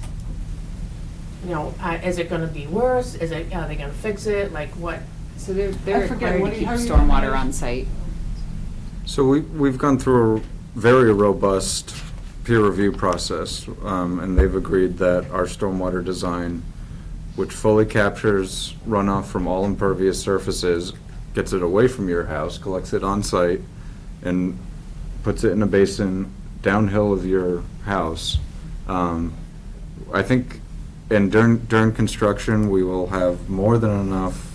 you know, is it gonna be worse? Are they gonna fix it? Like what?
So they're
I forget,
required
what
to
do
keep
you- how do you
stormwater
manage-
on site.
So we've gone through a very robust peer review process, and they've agreed that our stormwater design, which fully captures runoff from all impervious surfaces, gets it away from your house, collects it on site, and puts it in a basin downhill of your house. I think, and during construction, we will have more than enough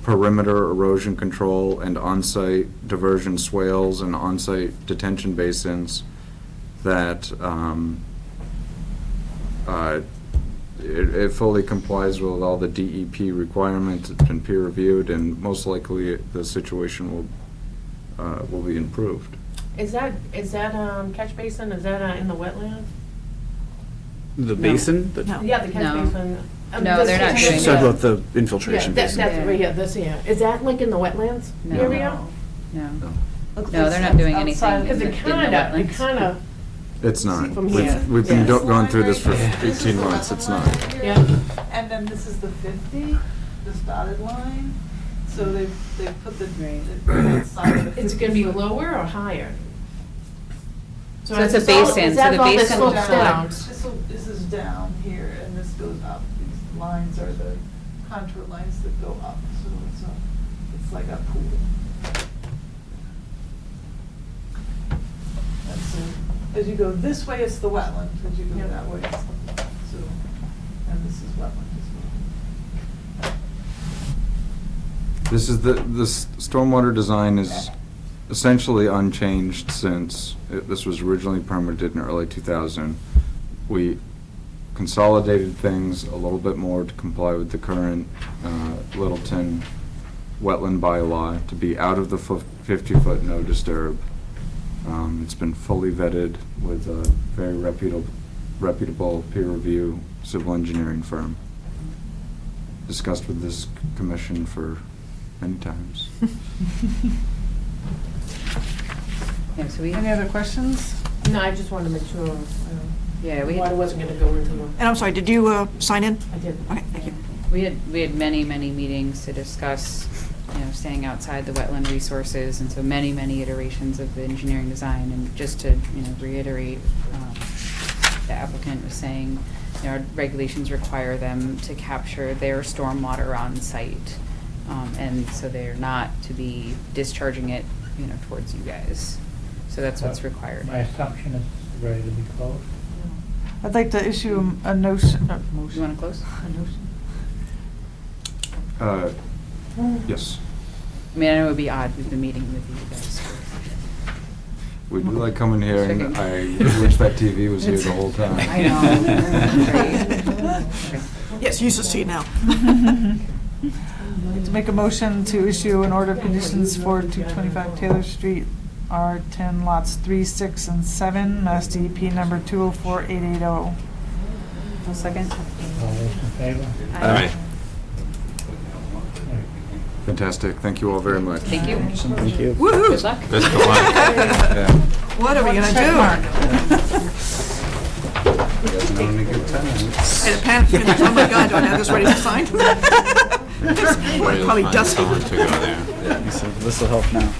perimeter erosion control and on-site diversion swales and on-site detention basins that it fully complies with all the DEP requirements. It's been peer reviewed, and most likely the situation will be improved.
Is that catch basin? Is that in the wetlands?
The basin? the-
No.
Yeah, the catch
No.
basin.
No, they're not
She
doing
said
it.
about the infiltration
Yeah,
basin.
that's right here, this here. Is that like in the wetlands
No.
area?
No.
Looks
No,
like
they're not
it's
doing
outside
anything
of
Because
in
it
the
kinda,
wetlands.
It's not.
From here.
We've been
Yeah.
going through this for
This is
18
the
months. It's
wetland
not.
line here,
Yeah.
And then this is the 50, this dotted line. So they put the, outside of the 50.
Is it gonna be lower or higher?
So it's a
as all-
basin,
as
so the
all this
basin-
slopes down.
This is down here, and this goes up. These lines are the contour lines that go up, so it's like a pool. And so, as you go this way, it's the wetland, as you go
Yep.
that way, it's the, so, and this is wetland as well.
This is the stormwater design is essentially unchanged since this was originally permitted in early 2000. We consolidated things a little bit more to comply with the current Littleton wetland bylaw to be out of the 50-foot no disturb. It's been fully vetted with a very reputable peer review civil engineering firm. Discussed with this commission for many times.
Yeah, so we,
Any other questions?
No, I just wanted to make sure,
yeah,
water wasn't gonna go into them.
And I'm sorry, did you sign in?
I did.
Okay, thank you.
we had many meetings to discuss, staying outside the wetland resources, and so many iterations of the engineering design. And just to, reiterate, the applicant was saying, our regulations require them to capture their stormwater on site. And so they're not to be discharging it, towards you guys. So that's what's required.
My assumption is it's ready to be closed.
I'd like to issue a notion.
You want to close?
Yes.
I mean, I know it would be odd, we've been meeting with you guys.
We do like coming here, and
Checking.
I wish that TV was here the whole time.
I know. Right.
Yes, use the seat now.
To make a motion to issue an order of conditions for 225 Taylor Street, R10 lots 3, 6, and 7, Mass DEP number 204880.
One second.
All those in favor?
Aye.
Fantastic. Thank you all very much.
Thank you.
Thank you.
Woo-hoo!
Good luck.
Best of luck.
Yeah.
What are we gonna do?
You guys know any good tenants?
I had a panic, feeling, oh my God, do I have this ready to sign?
We'll
Probably
find
dusty.
someone to go there.
Yeah, he said this will help now.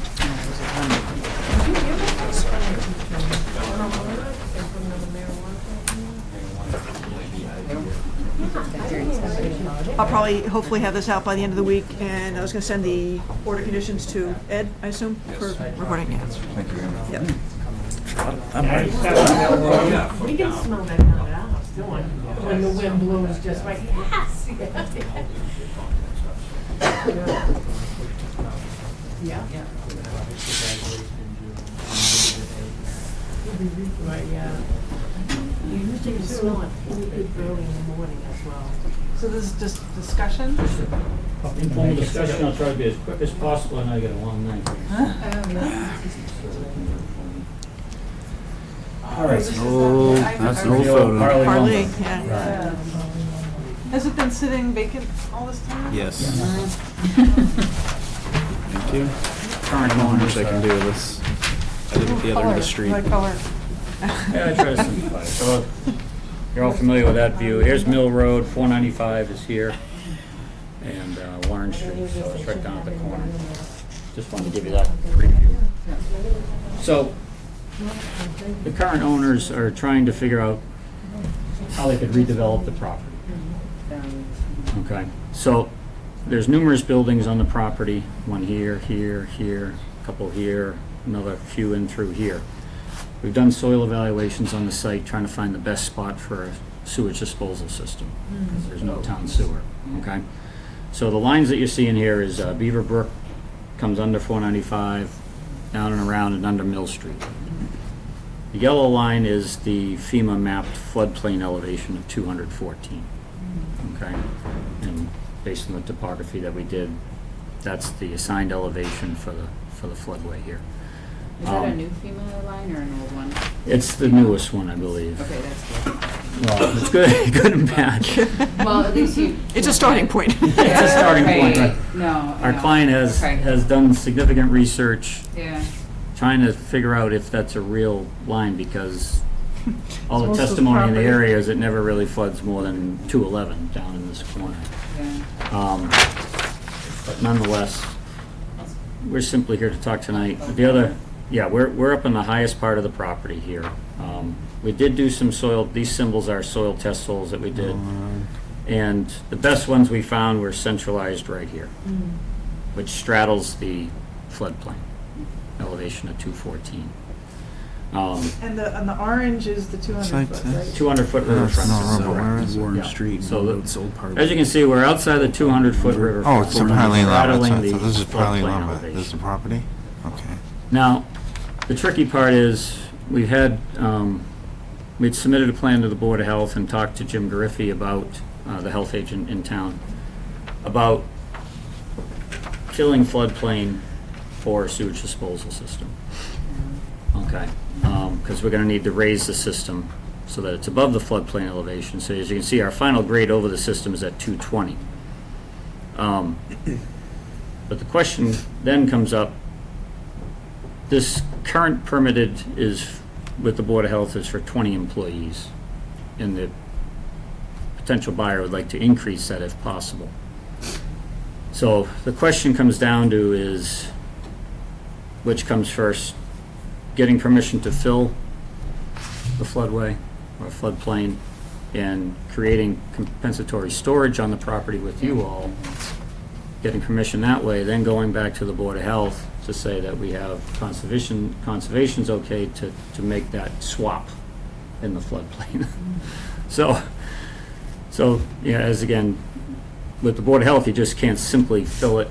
I'll probably, hopefully have this out by the end of the week, and I was gonna send the order conditions to Ed, I assume, for recording, yeah.
Thank you.
Yep.
We can smell that down at our house, don't we? When the wind blows just right, yes. Yeah. Right, yeah. You usually can smell it early in the morning as well.
So this is just discussion?
Informal discussion, I'll try to be as quick as possible, and I got a long night. All right.
That's an old photo.
Harley, yeah.
Has it been sitting vacant all this time?
Yes.
Thank you. Current owners, I can do this. I live at the other end of the street.
What color?
Yeah, I try to simplify it. So, you're all familiar with that view. Here's Mill Road, 495 is here, and Warren Street, so it's right down at the corner. Just wanted to give you that preview. So, the current owners are trying to figure out how they could redevelop the property. Okay, so there's numerous buildings on the property, one here, here, here, a couple here, another few in through here. We've done soil evaluations on the site, trying to find the best spot for a sewage disposal system, because there's no town sewer, okay? So the lines that you're seeing here is Beaver Brook comes under 495, down and around and under Mill Street. The yellow line is the FEMA mapped floodplain elevation of 214, okay? And based on the topography that we did, that's the assigned elevation for the floodway here.
Is that a new FEMA line or an old one?
It's the newest one, I believe.
Okay, that's good.
Well, it's good, good and bad.
Well, at least you.
It's a starting point.
It's a starting point, right?
No.
Our
no.
client has done significant research,
Yeah.
trying to figure out if that's a real line, because all the
Most of the
testimony in the
property.
area is it never really floods more than 211 down in this corner.
Yeah.
But nonetheless, we're simply here to talk tonight. The other, yeah, we're up in the highest part of the property here. We did do some soil, these symbols are soil test holes that we did. And the best ones we found were centralized right here, which straddles the floodplain, elevation of 214.
And the orange is the 200 foot, right?
200-foot riverfront.
Where is Warren
Yeah.
Street?
So
It's old part.
as you can see, we're outside the 200-foot riverfront.
Oh, it's a Parley lumber.
straddling the
So this is Parley
floodplain
lumber.
elevation.
This is the property? Okay.
Now, the tricky part is, we've had, we'd submitted a plan to the Board of Health and talked to Jim Gariffi about, the health agent in town, about filling floodplain for a sewage disposal system. Okay, because we're gonna need to raise the system so that it's above the floodplain elevation. So as you can see, our final grade over the system is at 220. But the question then comes up, this current permitted is, with the Board of Health, is for 20 employees. And the potential buyer would like to increase that if possible. So the question comes down to is, which comes first? Getting permission to fill the floodway or floodplain and creating compensatory storage on the property with you all, getting permission that way, then going back to the Board of Health to say that we have conservation's okay to make that swap in the floodplain. So yeah, as again, with the Board of Health, you just can't simply fill it.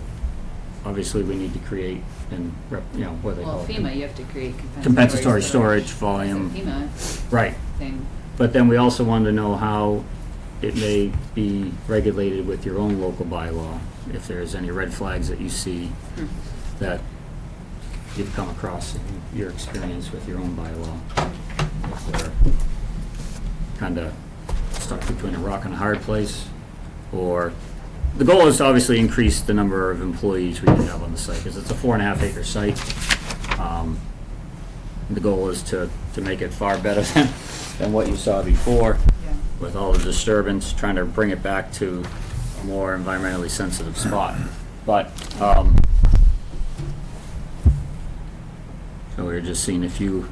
Obviously, we need to create and, what they call
Well,
it.
FEMA, you have to create
Compensatory storage volume.
It's a FEMA
Right.
thing.
But then we also wanted to know how it may be regulated with your own local bylaw, if there's any red flags that you see that you've come across in your experience with your own bylaw. If they're kind of stuck between a rock and a hard place, or the goal is to obviously increase the number of employees we can have on the site, because it's a 4.5 acre site. The goal is to make it far better than what you saw before, with all the disturbance, trying to bring it back to a more environmentally sensitive spot. But, so we were just seeing if you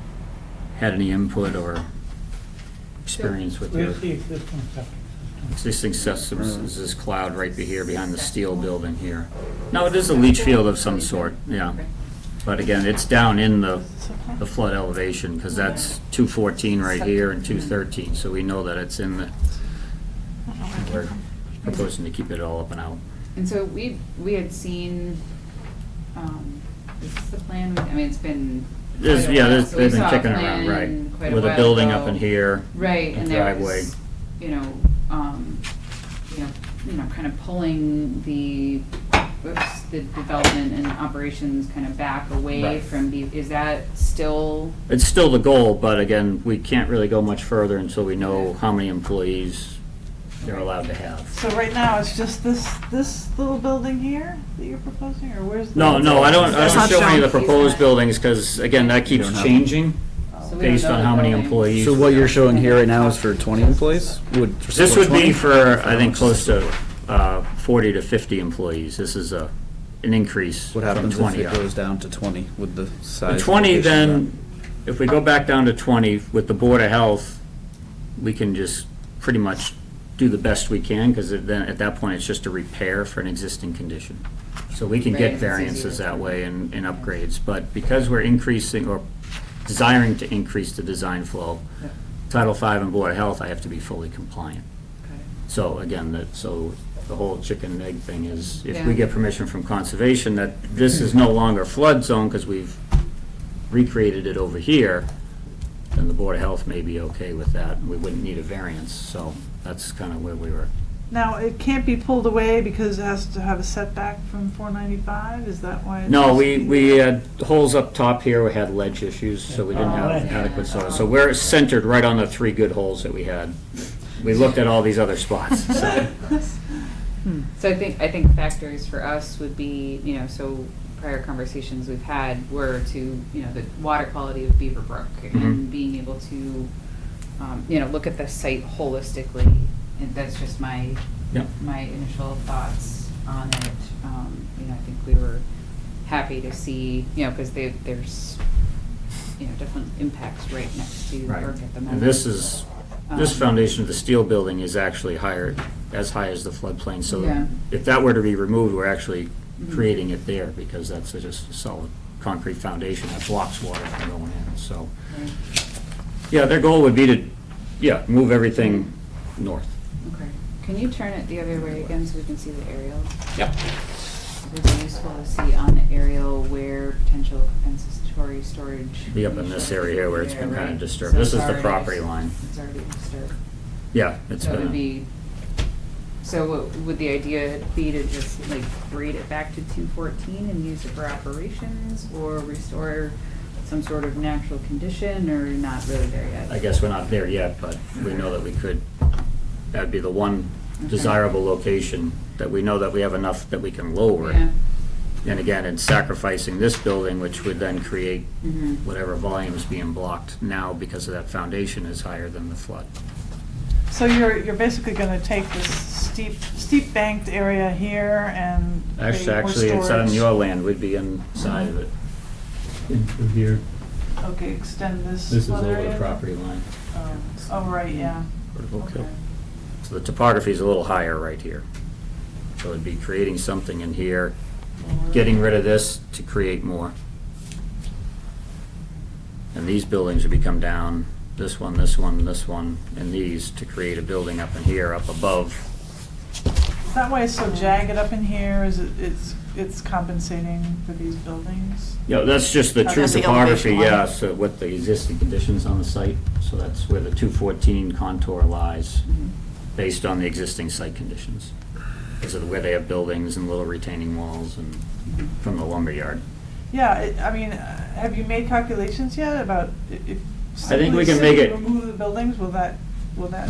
had any input or experience with your Where's the existing septic system?
Existing system is this cloud right here behind the steel building here. No, it is a leach field of some sort, yeah. But again, it's down in the flood elevation, because that's 214 right here and 213, so we know that it's in the, we're proposing to keep it all up and out.
And so we had seen, is this the plan? I mean, it's been quite a while, so we
they've been
saw a
kicking around,
plan
right,
quite a
with a
while
building
ago.
up in here.
Right,
a
and there
driveway.
was, kind of pulling the development and operations kind of back away
Right.
from, is that still?
It's still the goal, but again, we can't really go much further until we know how many employees they're allowed to have.
So right now, it's just this little building here that you're proposing, or where's the?
No, I don't
That's not
show any of the
shown.
proposed buildings, because again, that keeps
don't have-
changing
So we don't
based
know
on
the
how many
building.
employees.
So what you're showing here right now is for 20 employees?
This would be for, I think, close to 40 to 50 employees. This is an increase
What
from
happens if
20
it
up.
goes down to 20 with the
The
size?
20,
location of
then, if we go back down to 20, with the Board of Health, we can just pretty much do the best we can, because then, at that point, it's just a repair for an existing condition. So we can
Right,
get
it's
variances
easier.
that way and upgrades, but because we're increasing, or desiring to increase the design flow,
Yeah.
Title V and Board of Health, I have to be fully compliant.
Okay.
So again, the whole chicken and egg thing is, if we
Yeah.
get permission from conservation that this is no longer flood zone because we've recreated it over here, then the Board of Health may be okay with that, and we wouldn't need a variance, so that's kind of where we were.
Now, it can't be pulled away because it has to have a setback from 495, is that why? it
No,
has to
we
be-
had holes up top here, we had ledge issues, so we didn't
Oh,
have
okay.
adequate soil. So we're centered right on the 3 good holes that we had. We looked at all these other spots, so.
So I think factors for us would be, so prior conversations we've had were to, the water quality of Beaver Brook and being able to, look at the site holistically. And that's just my
Yep.
my initial thoughts on it. I think we were happy to see, because there's, different impacts right next to
Right.
Brook at the
And
moment.
this foundation of the steel building is actually as high as the floodplain, so
Yeah.
if that were to be removed, we're actually creating it there, because that's just a solid concrete foundation that blocks water from going in, so.
Right.
Yeah, their goal would be to, move everything north.
Okay. Can you turn it the other way again so we can see the aerial?
Yep.
It would be useful to see on the aerial where potential compensatory storage.
Be up in this area here where it's been
There,
kind of
right?
disturbed.
So
This
it's
is the
already
property line.
It's already disturbed.
Yeah, it's
So it would
been,
be, would the idea be to just like grade it back to 214 and use it for operations, or restore some sort of natural condition, or not really there yet?
I guess we're not there yet, but we know that we could, that'd be the one desirable location, that we know that we have enough that we can lower it.
Yeah.
And again, it's sacrificing this building, which would then create
Mhm.
whatever volume is being blocked now because of that foundation is higher than the flood.
So you're basically gonna take this steep banked area here and. create more
Actually, it's on
storage.
your land, we'd be inside of it. In through here.
Okay, extend this.
This is
flood
over
area
the
then?
property line.
Oh, right, yeah.
Okay. So the topography is a little higher right here. So it'd be creating something in here, getting rid of this to create more. And these buildings would become down, this one, this one, this one, and these to create a building up in here, up above.
That way it's so jagged up in here, it's compensating for these buildings?
Yeah, that's just the
Oh,
true
that's the
topography,
elevation line.
yeah, so with the existing conditions on the site. So that's where the 214 contour lies, based on the existing site conditions. Because of where they have buildings and little retaining walls and from the lumberyard.
Yeah, have you made calculations yet about if?
I think we can make it-
Remove the buildings, will that?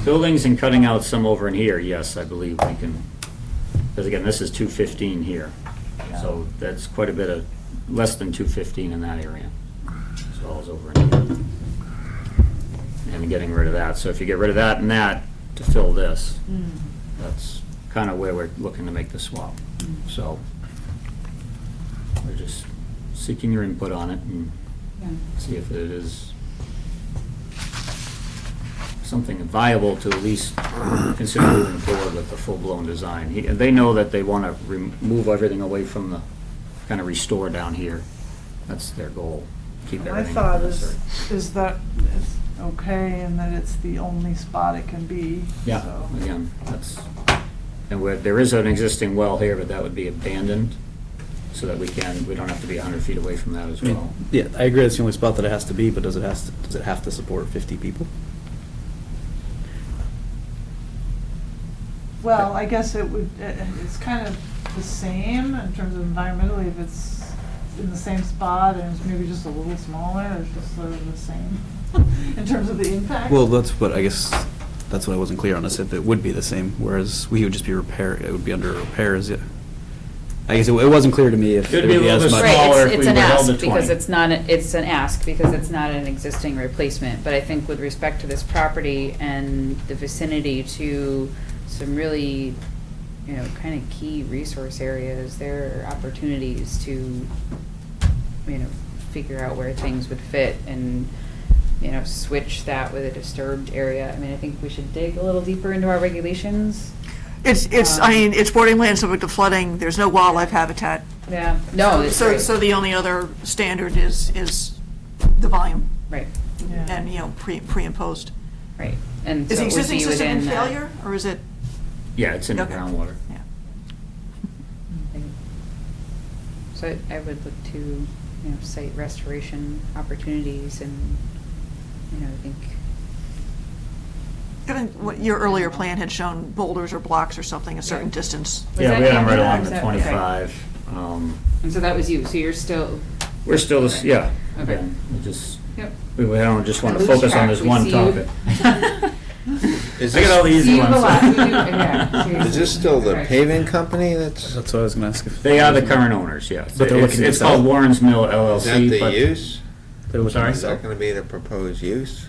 Buildings and cutting out some over in here, yes, I believe we can, because again, this is 215 here. So that's quite a bit of, less than 215 in that area. So all's over in here. And getting rid of that. So if you get rid of that and that to fill this, that's kind of where we're looking to make the swap. So we're just seeking your input on it and
Yeah.
see if it is something viable to at least consider moving forward with the full-blown design. They know that they want to remove everything away from the, kind of restore down here. That's their goal, keep
My
everything.
thought
up in this
is that it's okay and that it's the only spot it can be.
Yeah,
so.
again, that's,
And there is an existing well here, but that would be abandoned, so that we don't have to be 100 feet away from that as
I mean,
well.
yeah, I agree, that's the only spot that it has to be, but does it have to support 50 people?
Well, I guess it would, it's kind of the same in terms of environmentally, if it's in the same spot and it's maybe just a little smaller, it's just sort of the same in terms of the impact.
Well, that's what, I guess, that's what I wasn't clear on, is if it would be the same, whereas we would just be it would be under repairs, yeah. I guess it wasn't clear to me if
It'd
it
be a
would be
little
as
bit
much.
smaller.
Right,
if
it's
we
an
were held
ask
to
because
20.
it's an ask because it's not an existing replacement. But I think with respect to this property and the vicinity to some really, kind of key resource areas, there are opportunities to, figure out where things would fit and, switch that with a disturbed area. I mean, I think we should dig a little deeper into our regulations.
It's bordering land subject to flooding, there's no wildlife habitat.
Yeah, no, it's
So,
right.
so the only other standard is the volume.
Right.
And, pre and post.
Right. And
Is
so
the
it would
existing
be
system in
within,
failure, or is it?
Yeah, it's in the
Okay.
groundwater.
Yeah.
So I would look to, site restoration opportunities and, I think.
Given what your earlier plan had shown boulders or blocks or something, a certain
Yeah.
distance.
Was
Yeah,
that
we had them right
Canada?
along
Is
the
that-
25.
And so that was you, so you're still.
We're still,
Okay.
yeah.
Okay.
Again, we just,
Yep.
we don't just want to
And lose
focus on
track.
this
We
one
see you.
topic.
Is
I got all the
this,
easy
See you a
ones.
lot. We do- yeah,
is this still the
Okay.
paving company that's,
That's what I was gonna ask.
They are the current owners, yes.
But they're looking to
It's
sell?
called Warren's Mill
is that
LLC,
the
but
use?
Sorry?
Is that gonna be the proposed use?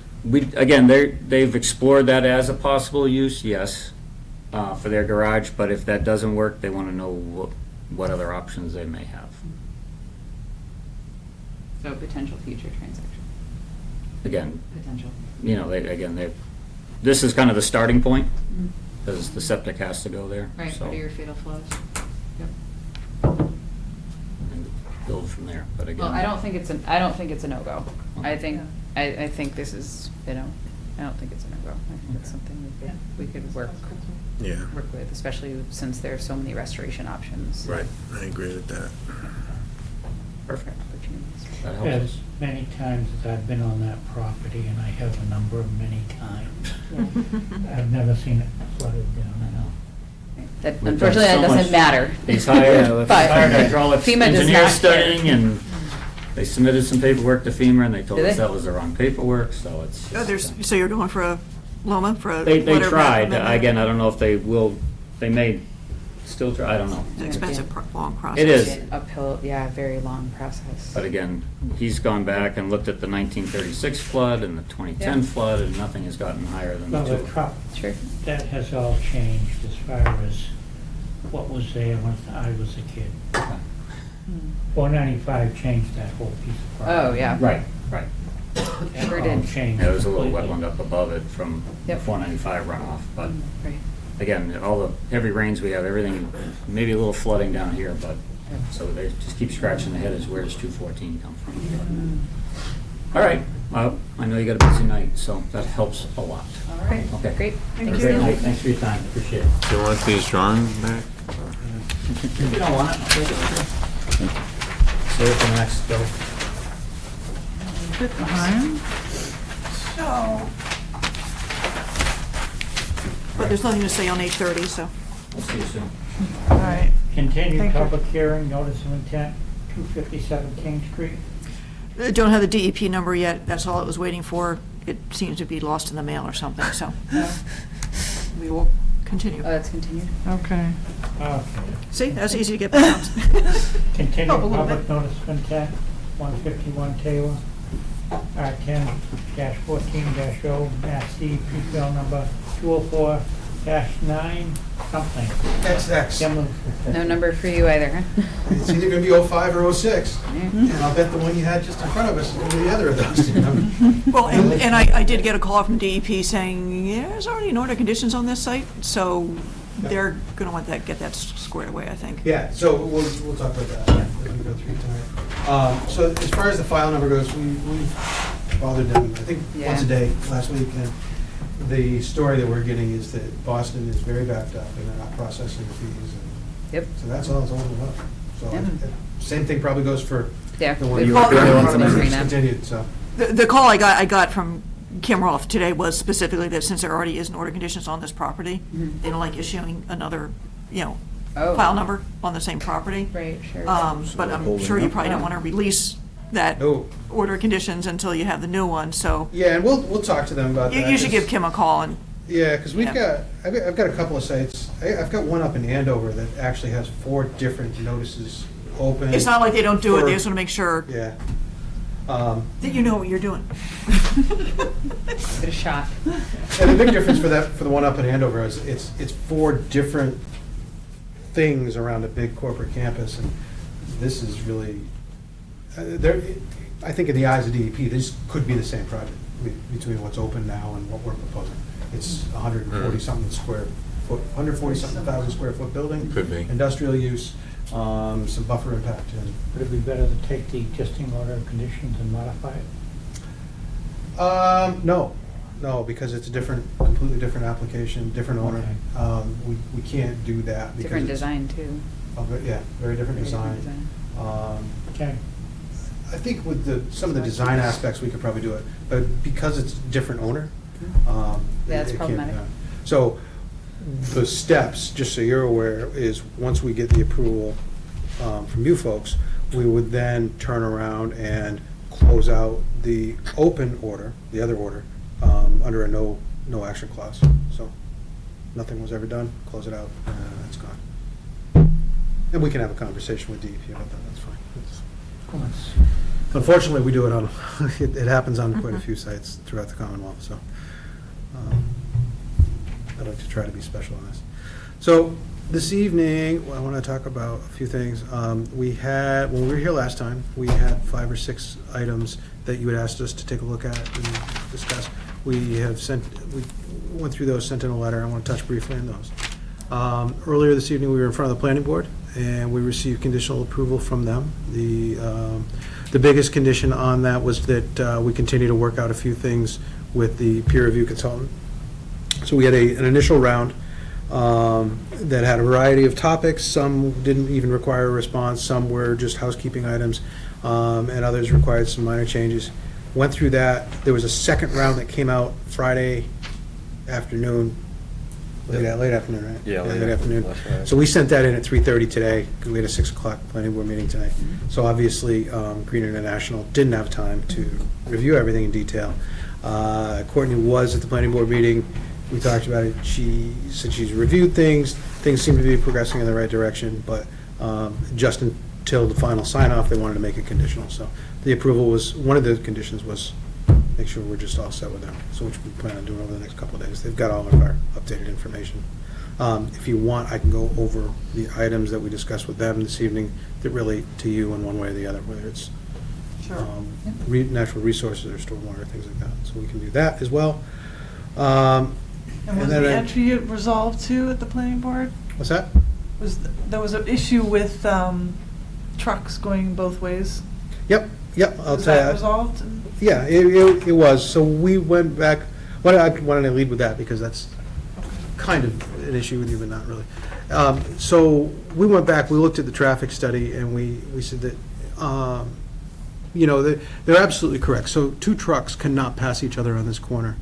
again, they've explored that as a possible use, yes, for their garage, but if that doesn't work, they want to know what other options they may have.
So potential future transaction,
Again,
potential.
this is kind of the starting point, because the septic has to go there.
Right,
so-
what are your fatal flows? Yep.
and build from there, but again.
Well, I don't think it's a no-go. I think this is, I don't think it's a no-go. I think it's something we could work with, especially since there are so many restoration options.
Right, I agree with that.
Perfect.
Opportunities.
That helps
As
us.
many times as I've been on that property, and I have a number of many times, I've never seen it flooded down and out.
That,
We've done
unfortunately, that
so
doesn't
much-
matter.
He's hired,
But
hired hydraulics
FEMA does
engineer
not
studying,
care.
and they submitted some paperwork to FEMA, and they told
Did
us
they?
that was the wrong paperwork, so it's.
Oh,
just,
so you're going for a Loma, for a
They
whatever
tried,
amendment?
again, I don't know if they will, they may still try, I don't know.
It's an expensive, long process.
It is.
An uphill, yeah, very long process.
But again, he's gone back and looked at the 1936 flood and the 2010
Yeah.
flood, and nothing has gotten higher than the
Well, the
two.
truck,
Sure.
that has all changed as far as what was there when I was a kid. 495 changed that whole piece of property.
Oh, yeah.
Right.
That
Sure
all
did.
changed
Yeah, there's a little
completely.
wetland up above it from the
Yep.
495 runoff, but
Right.
again, all the heavy rains we have, everything, maybe a little flooding down here, but, so they just keep scratching their head as where does 214 come from? All right, well, I know you got a busy night, so that helps a lot.
All right,
Okay.
great.
Have a
Thank
great
you.
night, thanks for your time, appreciate it.
Do you want these drawings back?
If you don't want it, I'll take it. Save it for the next bill.
Bit behind.
So, but there's nothing to say on 8:30, so.
We'll see you soon.
All right.
Continued
Thank you.
public hearing, notice of intent, 257 King Street.
Don't have the DEP number yet, that's all it was waiting for. It seems to be lost in the mail or something, so we will continue.
It's continued.
Okay.
Okay.
See, that's easy to get past.
Continued
Help a little
public
bit.
notice of intent, 151 Taylor, R10-14-0, Mass DEP bill number 204-9, something.
XX.
Kim will-
No number for you either, huh?
It's either gonna be 05 or 06,
Mm-hmm.
and I'll bet the one you had just in front of us is gonna be the other of those. You know?
Well, and I did get a call from DEP saying, yeah, there's already an order of conditions on this site, so they're gonna want that, get that squared away, I think.
Yeah, so we'll talk about that as we go through tonight. So as far as the file number goes, we bothered them, I think, once a
Yeah.
day last week, and
the story that we're getting is that Boston is very backed up and they're not processing the fees.
Yep.
So that's all it's all about. So
Yep.
same thing probably goes for
Yeah.
the one
We've
you
all
were
been
doing,
monitoring
it's
that.
continued, so.
The call I got from Kim Roth today was specifically that since there already is an order of conditions on this property,
Mhm.
they don't like issuing another,
Oh.
file number on the same property.
Right, sure.
But I'm sure you probably don't want to release that
No.
order of conditions until you have the new one, so
Yeah, and we'll talk to them about that.
you should
'cause-
give Kim a call and,
Yeah, because
Yeah.
I've got a couple of sites. I've got one up in Andover that actually has 4 different notices open.
it's not like they don't do it,
for-
they just want to make sure
Yeah.
that you know what you're doing.
Give it a shot.
And the big difference for the one up in Andover is it's 4 different things around a big corporate campus, and this is really, I think in the eyes of DEP, this could be the same project between what's open now and what we're proposing. It's 140-something square foot, 140-something thousand square foot building.
Could be.
Industrial use, some buffer impact, and
Would it be better to take the existing order of conditions and modify it?
No, because it's a completely different application, different owner.
Okay.
We can't do that. because
Different
it's-
design too.
Yeah, very different
Very
design.
different design.
Okay.
I think with some of the design aspects, we could probably do it, but because it's different owner.
That's
it can't be
problematic.
done. So the steps, just so you're aware, is once we get the approval from you folks, we would then turn around and close out the open order, the other order, under a no action clause. So nothing was ever done, close it out, it's gone. And we can have a conversation with DEP about that, that's fine. Unfortunately, we do it on, it happens on quite a few sites throughout the Commonwealth, so I'd like to try to be special on this. So this evening, I want to talk about a few things. When we were here last time, we had 5 or 6 items that you had asked us to take a look at and discuss. We went through those, sent in a letter. I want to touch briefly on those. Earlier this evening, we were in front of the planning board, and we received conditional approval from them. The biggest condition on that was that we continue to work out a few things with the peer review consultant. So we had an initial round that had a variety of topics. Some didn't even require a response, some were just housekeeping items, and others required some minor changes. Went through that. There was a second round that came out Friday afternoon, late afternoon, right?
Yeah,
late
late
afternoon.
that's right.
So we sent that in at 3:30 today, because we had a 6 o'clock planning board meeting tonight. So obviously, Green International didn't have time to review everything in detail. Courtney was at the planning board meeting. We talked about it. She said she's reviewed things. Things seem to be progressing in the right direction, but just until the final sign-off, they wanted to make it conditional. So the approval was, one of the conditions was make sure we're just all set with them, so which we plan on doing over the next couple of days. They've got all of our updated information. If you want, I can go over the items that we discussed with them this evening that relate to you in one way or the other, whether it's natural resources or stormwater, things like that. So we can do that as well.
And was
then
the entry resolved too at the planning board?
What's that?
There was an issue with trucks going both ways?
Yep, I'll
Was
tell you.
that resolved?
Yeah, it was. So we went back, why don't I lead with that, because that's kind of an issue with you, but not really. So we went back, we looked at the traffic study, and we said that, they're absolutely correct. So 2 trucks cannot pass each other on this corner.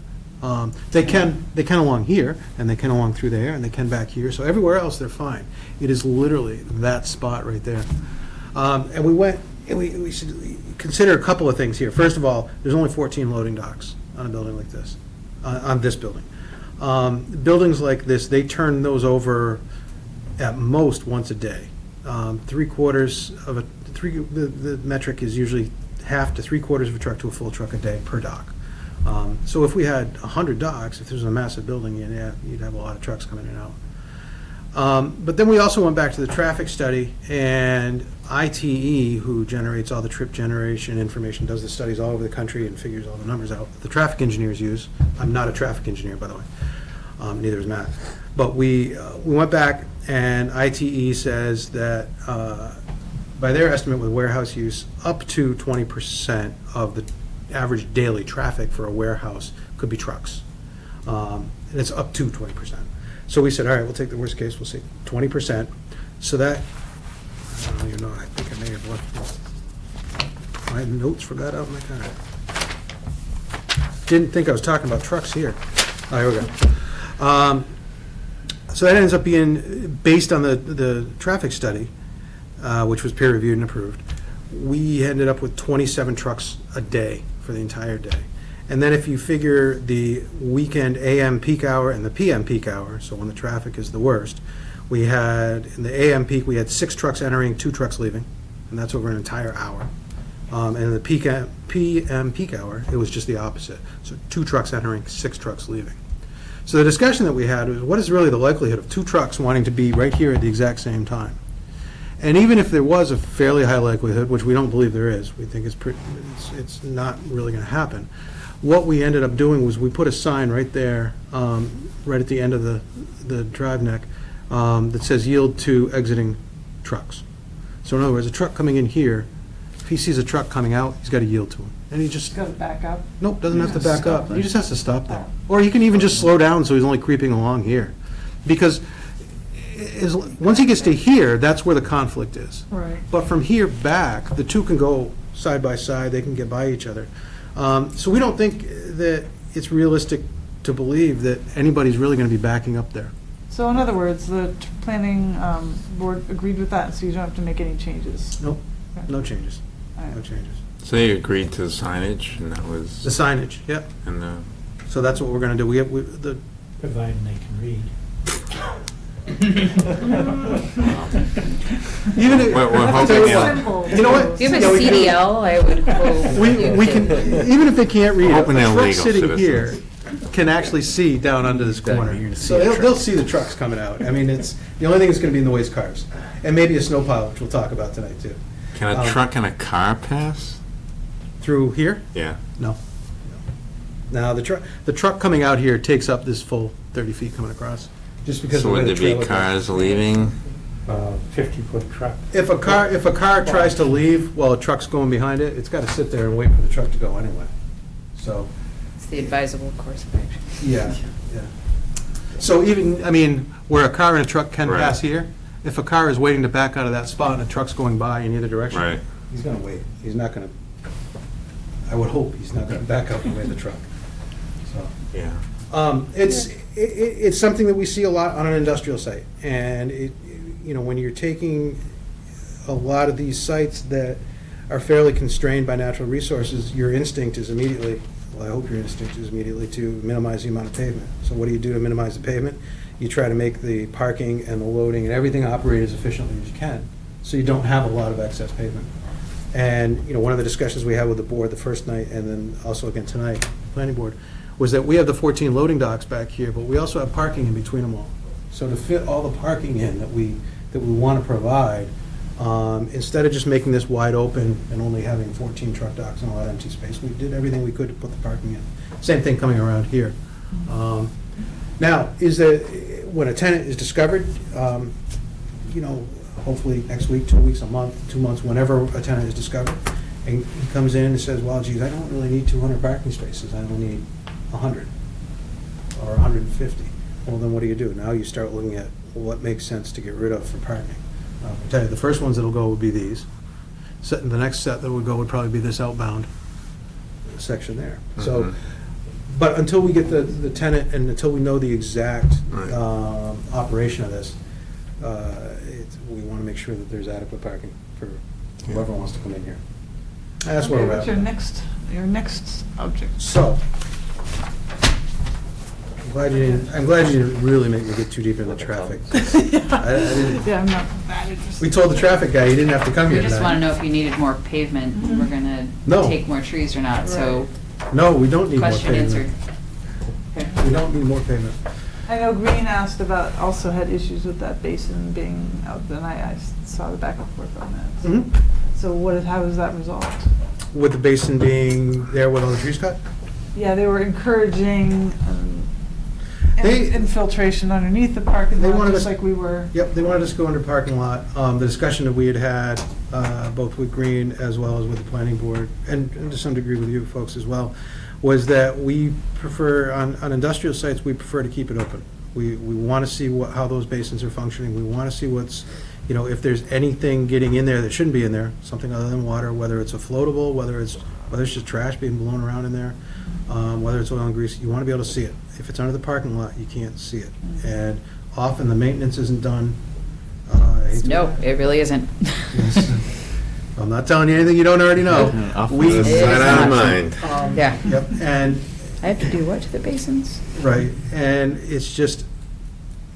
They can along here, and they can along through there, and they can back here. So everywhere else, they're fine. It is literally that spot right there. And we went, and we should consider a couple of things here. First of all, there's only 14 loading docks on a building like this, on this building. Buildings like this, they turn those over at most once a day. The metric is usually half to 3/4 of a truck to a full truck a day per dock. So if we had 100 docks, if there's a massive building, you'd have a lot of trucks coming in and out. But then we also went back to the traffic study, and ITE, who generates all the trip generation information, does the studies all over the country and figures all the numbers out. The traffic engineers use. I'm not a traffic engineer, by the way. Neither is Matt. But we went back, and ITE says that by their estimate with warehouse use, up to 20% of the average daily traffic for a warehouse could be trucks. And it's up to 20%. So we said, all right, we'll take the worst case, we'll say 20%. So that, I don't even know, I think I may have left my notes for that out in my car. Didn't think I was talking about trucks here. Oh, here we go. So that ends up being, based on the traffic study, which was peer-reviewed and approved, we ended up with 27 trucks a day for the entire day. And then if you figure the weekend AM peak hour and the PM peak hour, so when the traffic is the worst, we had, in the AM peak, we had 6 trucks entering, 2 trucks leaving, and that's over an entire hour. And in the PM peak hour, it was just the opposite. So 2 trucks entering, 6 trucks leaving. So the discussion that we had was, what is really the likelihood of 2 trucks wanting to be right here at the exact same time? And even if there was a fairly high likelihood, which we don't believe there is, we think it's not really going to happen, what we ended up doing was we put a sign right there, right at the end of the drive neck, that says yield to exiting trucks. So in other words, a truck coming in here, if he sees a truck coming out, he's got to yield to him. And he just,
Got to back up.
nope, doesn't have to back up. He just has to stop there. Or he can even just slow down so he's only creeping along here. Because once he gets to here, that's where the conflict is.
Right.
But from here back, the two can go side by side, they can get by each other. So we don't think that it's realistic to believe that anybody's really going to be backing up there.
So in other words, the planning board agreed with that, so you don't have to make any changes?
Nope,
Okay.
no changes,
All right.
no changes.
So they agreed to the signage, and that was,
The signage, yep.
and
So that's what we're going to do. The
Providing they can read.
Even if,
We're
I'll tell you
hoping
what, you know what?
If you have
Yeah,
a
we can-
CDL, I would hope
We can, even if they can't read it,
Hoping
a
they're
truck
legal
sitting here
citizens.
can actually see down under this
Better,
corner.
you're gonna see
So
a
they'll
truck.
see the trucks coming out. I mean, it's, the only thing that's going to be in the way is cars. And maybe a snowplow, which we'll talk about tonight, too.
can a truck and a car pass?
Through here?
Yeah.
No. Now, the truck coming out here takes up this full 30 feet coming across, just because of
So
the way
would
the
there be
trailer goes.
cars leaving?
50-foot truck.
If a car tries to leave while a truck's going behind it, it's got to sit there and wait for the truck to go anyway. So,
it's the advisable course of action.
yeah, yeah. So even, I mean, where a car and a truck can
Right.
pass here, if a car is waiting to back out of that spot and a truck's going by in either direction,
Right.
he's going to wait. He's not going to, I would hope he's not going to back out and wait the truck. So.
Yeah.
It's something that we see a lot on an industrial site, and when you're taking a lot of these sites that are fairly constrained by natural resources, your instinct is immediately, well, I hope your instinct is immediately to minimize the amount of pavement. So what do you do to minimize the pavement? You try to make the parking and the loading and everything operate as efficiently as you can, so you don't have a lot of excess pavement. And, one of the discussions we had with the board the first night, and then also again tonight, planning board, was that we have the 14 loading docks back here, but we also have parking in between them all. So to fit all the parking in that we want to provide, instead of just making this wide open and only having 14 truck docks and a lot of empty space, we did everything we could to put the parking in. Same thing coming around here. Now, when a tenant is discovered, hopefully next week, 2 weeks, a month, 2 months, whenever a tenant is discovered, and he comes in and says, well, geez, I don't really need 200 parking spaces, I only need 100 or 150. Well, then what do? Now you start looking at what makes sense to get rid of for parking. I'll tell you, the first ones that'll go would be these. The next set that would go would probably be this outbound section there. So,
Mhm.
but until we get the tenant and until we know the exact
Right.
operation of this, we want to make sure that there's adequate parking for whoever wants to come in here. That's where
Okay,
we're
what's
at.
your next object?
So, I'm glad you didn't really make me get too deep into traffic. I didn't-
Yeah, I'm not that interested.
We told the traffic guy he didn't have to come
We
here
just want to
tonight.
know if you needed more pavement, we're gonna
No.
take more trees or not, so
No, we don't need more
question answered.
pavement. We don't need more pavement.
I know Green asked about, also had issues with that basin being out, and I saw the back and forth on that.
Mhm.
So how was that resolved?
With the basin being there with all the trees cut?
Yeah, they were encouraging
They-
infiltration underneath the parking
They
lot,
wanted
just
us-
like we were.
Yep, they wanted us to go under parking lot. The discussion that we had both with Green as well as with the planning board, and to some degree with you folks as well, was that we prefer, on industrial sites, we prefer to keep it open. We want to see how those basins are functioning. We want to see what's, if there's anything getting in there that shouldn't be in there, something other than water, whether it's a floatable, whether it's just trash being blown around in there, whether it's oil and grease, you want to be able to see it. If it's under the parking lot, you can't see it. And often the maintenance isn't done.
No, it really isn't.
I'm not telling you anything you don't already know.
It's not out of mind.
Yeah.
Yep, and,
I have to do what to the basins?
right, and it's just,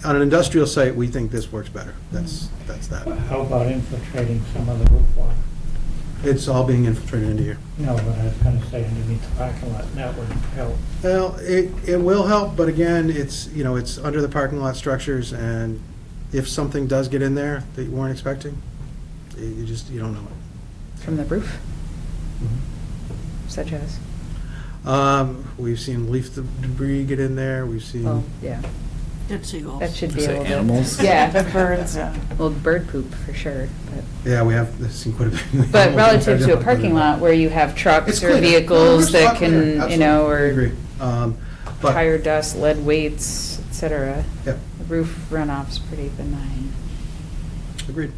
on an industrial site, we think this works better. That's that.
How about infiltrating some of the roof water?
It's all being infiltrated into here.
No, but I was gonna say underneath the parking lot, that would help.
Well, it will help, but again, it's, it's under the parking lot structures, and if something does get in there that you weren't expecting, you don't know it.
From the roof? Such as?
We've seen leaf debris get in there, we've seen.
Oh, yeah.
Dead seagulls.
That should be
Say
able to.
animals?
Yeah.
The birds, yeah.
Well, bird poop for sure, but.
Yeah, we have seen quite a bit.
But relative to a parking lot where you have trucks
It's
or
clear.
vehicles
No,
that
it's clear.
can,
Absolutely. I
or
agree. But,
tire dust, lead weights, et cetera.
Yep.
The roof runoff's pretty benign.
agreed.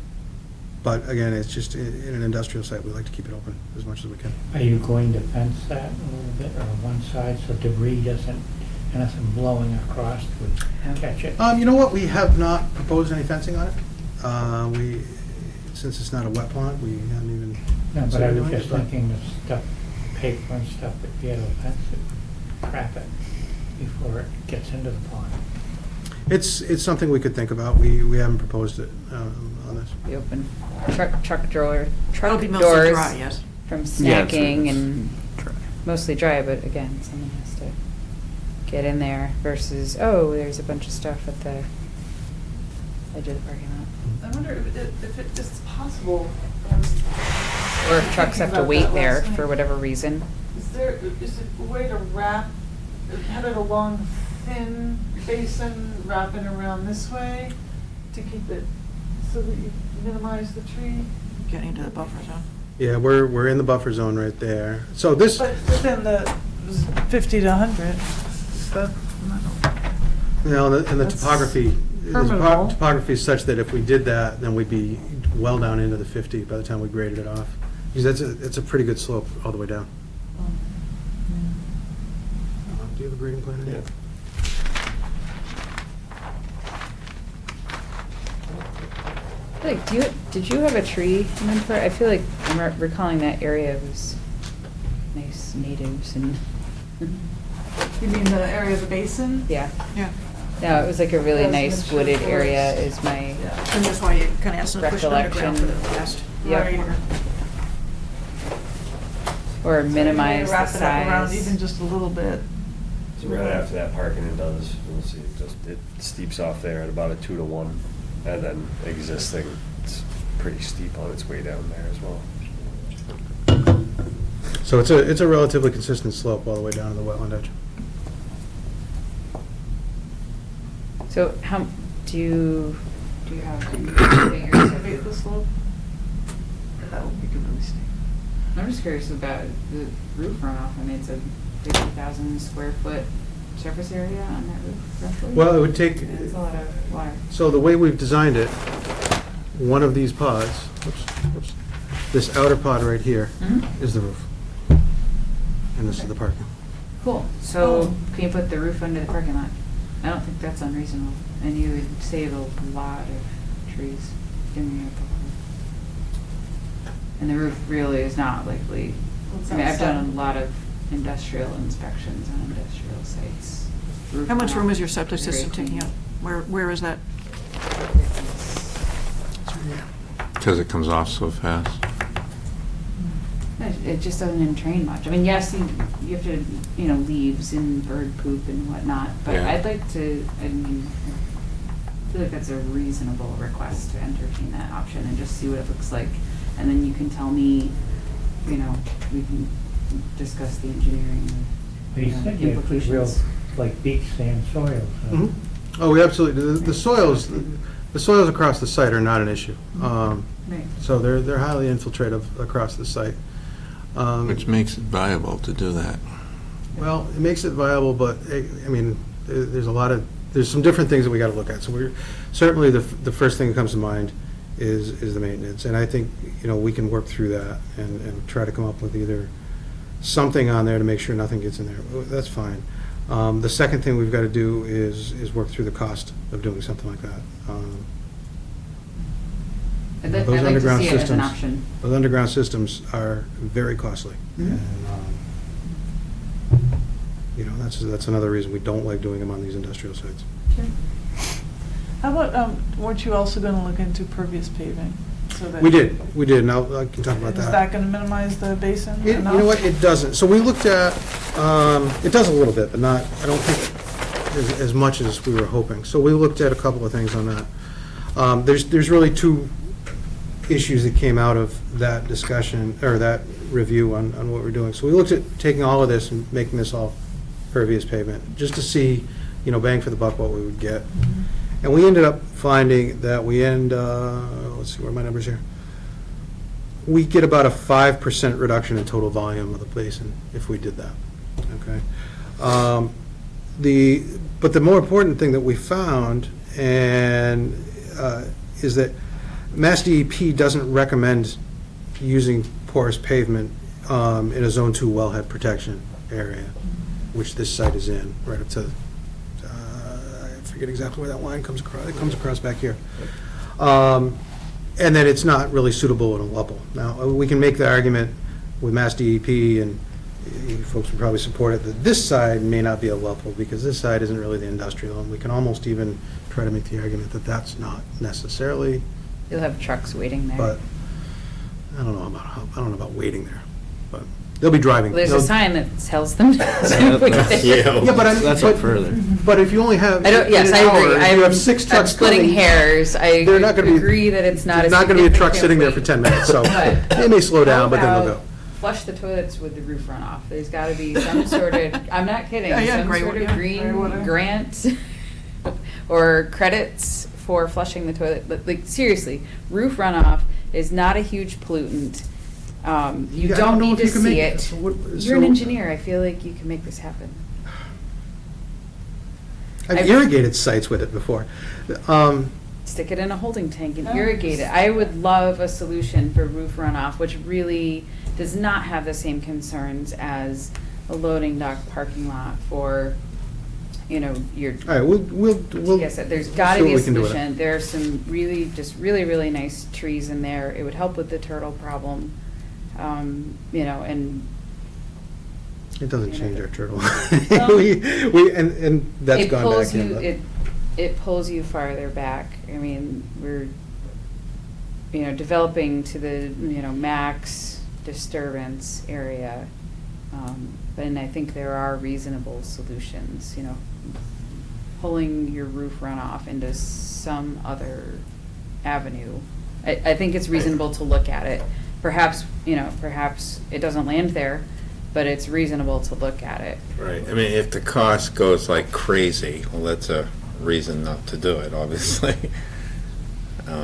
But again, it's just, in an industrial site, we like to keep it open as much as we can.
Are you going to fence that a little bit, or one side, so debris doesn't, anything blowing across would catch it?
You know what, we have not proposed any fencing on it. Since it's not a wet pond, we haven't even.
No, but I
considered
was
doing it,
just
but-
thinking of stuff, paper and stuff, if you had to fence it, trap it before it gets into the pond.
It's something we could think about. We haven't proposed it on this.
Be open. Truck
It'll
truck
be mostly
doors
dry, yes.
from
Yeah, it's-
snacking
it's
and mostly dry, but again, someone has to get in there versus, oh, there's a bunch of stuff at the edge of the parking lot.
I wonder if it's possible.
Or if trucks have to wait there for whatever reason.
Is it a way to wrap, have it a long, thin basin wrapping around this way to keep it, so that you minimize the tree?
Getting into the buffer zone.
Yeah, we're in the buffer zone right there. So this,
But within the 50 to 100, that,
and the
That's
topography,
permeable.
topography is such that if we did that, then we'd be well down into the 50 by the time we graded it off. Because it's a pretty good slope all the way down. Do you have a grading plan?
Yeah.
Like, did you have a tree inventory? I feel like I'm recalling that area was nice natives and,
You mean the area of the basin?
yeah.
Yeah.
No, it was like a really
That's
nice
mature
wooded
forest.
area is my,
Yeah.
And that's why you kind of asked them to push it underground for the
Recollection.
last.
Yep.
Right.
or minimize the
Wrap it up around
size.
even just a little bit.
So right after that parking, it does, you'll see, it steeps off there at about a 2-to-1, and then existing, it's pretty steep on its way down there as well.
So it's a relatively consistent slope all the way down to the wetland edge.
So how, do you have figures?
Elevate the slope. That would make it really steep.
I'm just curious about the roof runoff. I mean, it's a 50,000 square foot surface area on that roof roughly?
Well, it would take,
It's a lot of water.
so the way we've designed it, one of these pods, whoops, this outer pod right here
Mhm.
is the roof. And this is the parking.
Cool. So can you put the roof under the parking lot? I don't think that's unreasonable. And you would save a lot of trees doing it. And the roof really is not likely, I mean, I've done a lot of industrial inspections on industrial sites. Roof
How much room is your
runoff,
septic
very
system taking
clean.
up? Where is that?
Because it comes off so fast.
It just doesn't entrain much. I mean, yes, you have to, leaves and bird poop and whatnot, but
Yeah.
I'd like to, I feel like that's a reasonable request to entertain that option and just see what it looks like. And then you can tell me, we can discuss the engineering
But you said you have real,
implications.
like beach sand soils. huh?
Oh, we absolutely, the soils, The soils across the site are not an issue.
Right.
So they're highly infiltrative across the site.
Which makes it viable to do that.
Well, it makes it viable, but, I mean, there's some different things that we got to look at. So we're, certainly the first thing that comes to mind is the maintenance. And I think, we can work through that and try to come up with either something on there to make sure nothing gets in there. That's fine. The second thing we've got to do is work through the cost of doing something like that.
I'd
Those
like to
underground
see it as an
systems-
option.
Those underground systems are very costly.
Mhm.
And, that's another reason we don't like doing them on these industrial sites.
How about, weren't you also gonna look into pervious paving? So that-
We did, and I can talk about
Is
that.
that gonna minimize the basin
You
enough?
know what, it doesn't. So we looked at, it does a little bit, but not, I don't think as much as we were hoping. So we looked at a couple of things on that. There's really two issues that came out of that discussion, or that review on what we're doing. So we looked at taking all of this and making this all pervious pavement, just to see, bang for the buck, what we would get. And we ended up finding that let's see, where are my numbers here? We get about a 5% reduction in total volume of the basin if we did that, okay? But the more important thing that we found is that Mass DEP doesn't recommend using porous pavement in a Zone 2 wellhead protection area, which this site is in, right up to, I forget exactly where that line comes across. It comes across back here. And then it's not really suitable in a level. Now, we can make the argument with Mass DEP, and you folks would probably support it, that this side may not be a level, because this side isn't really the industrial, and we can almost even try to make the argument that that's not necessarily.
You'll have trucks waiting there.
But I don't know about waiting there, but they'll be driving.
Well, there's a sign that tells them to wait there.
Yeah, but
That's up further.
But if you only have,
Yes,
in
I
an hour,
agree.
if you have 6
I'm
trucks
splitting
coming,
hairs. I
they're not gonna be-
agree that it's not
there's
a
not going to be a truck
significant
sitting there for
wait.
10 minutes, so
But
they may slow down,
how
but then they'll
about
go.
Flush the toilets with the roof runoff. There's got to be some sort of, I'm not kidding,
Yeah,
some
gray
sort
water,
of
yeah,
green
gray water.
grant or credits for flushing the toilet. But like seriously, roof runoff is not a huge pollutant. You
Yeah, I
don't
know
need
if
to
you can
see
make
it.
so what-
You're an
so-
engineer. I feel like you can make this happen.
I've irrigated sites with it before.
Stick it in a holding tank and irrigate it. I would love a solution for roof runoff, which really does not have the same concerns as a loading dock parking lot for, your.
All right, we'll.
Like I said, there's got to
see
be
what
a
we can do with it.
solution. There are some really nice trees in there. It would help with the turtle problem, and
It doesn't
you know,
change our turtle.
Well,
And that's
it
gone
pulls
back
you.
in. but-
It pulls you farther back. I mean, we're, developing to the, max disturbance area. And I think there are reasonable solutions, pulling your roof runoff into some other avenue. I think it's reasonable to look at it. Perhaps it doesn't land there, but it's reasonable to look at it.
Right, I mean, if the cost goes like crazy, well, that's a reason not to do it, obviously.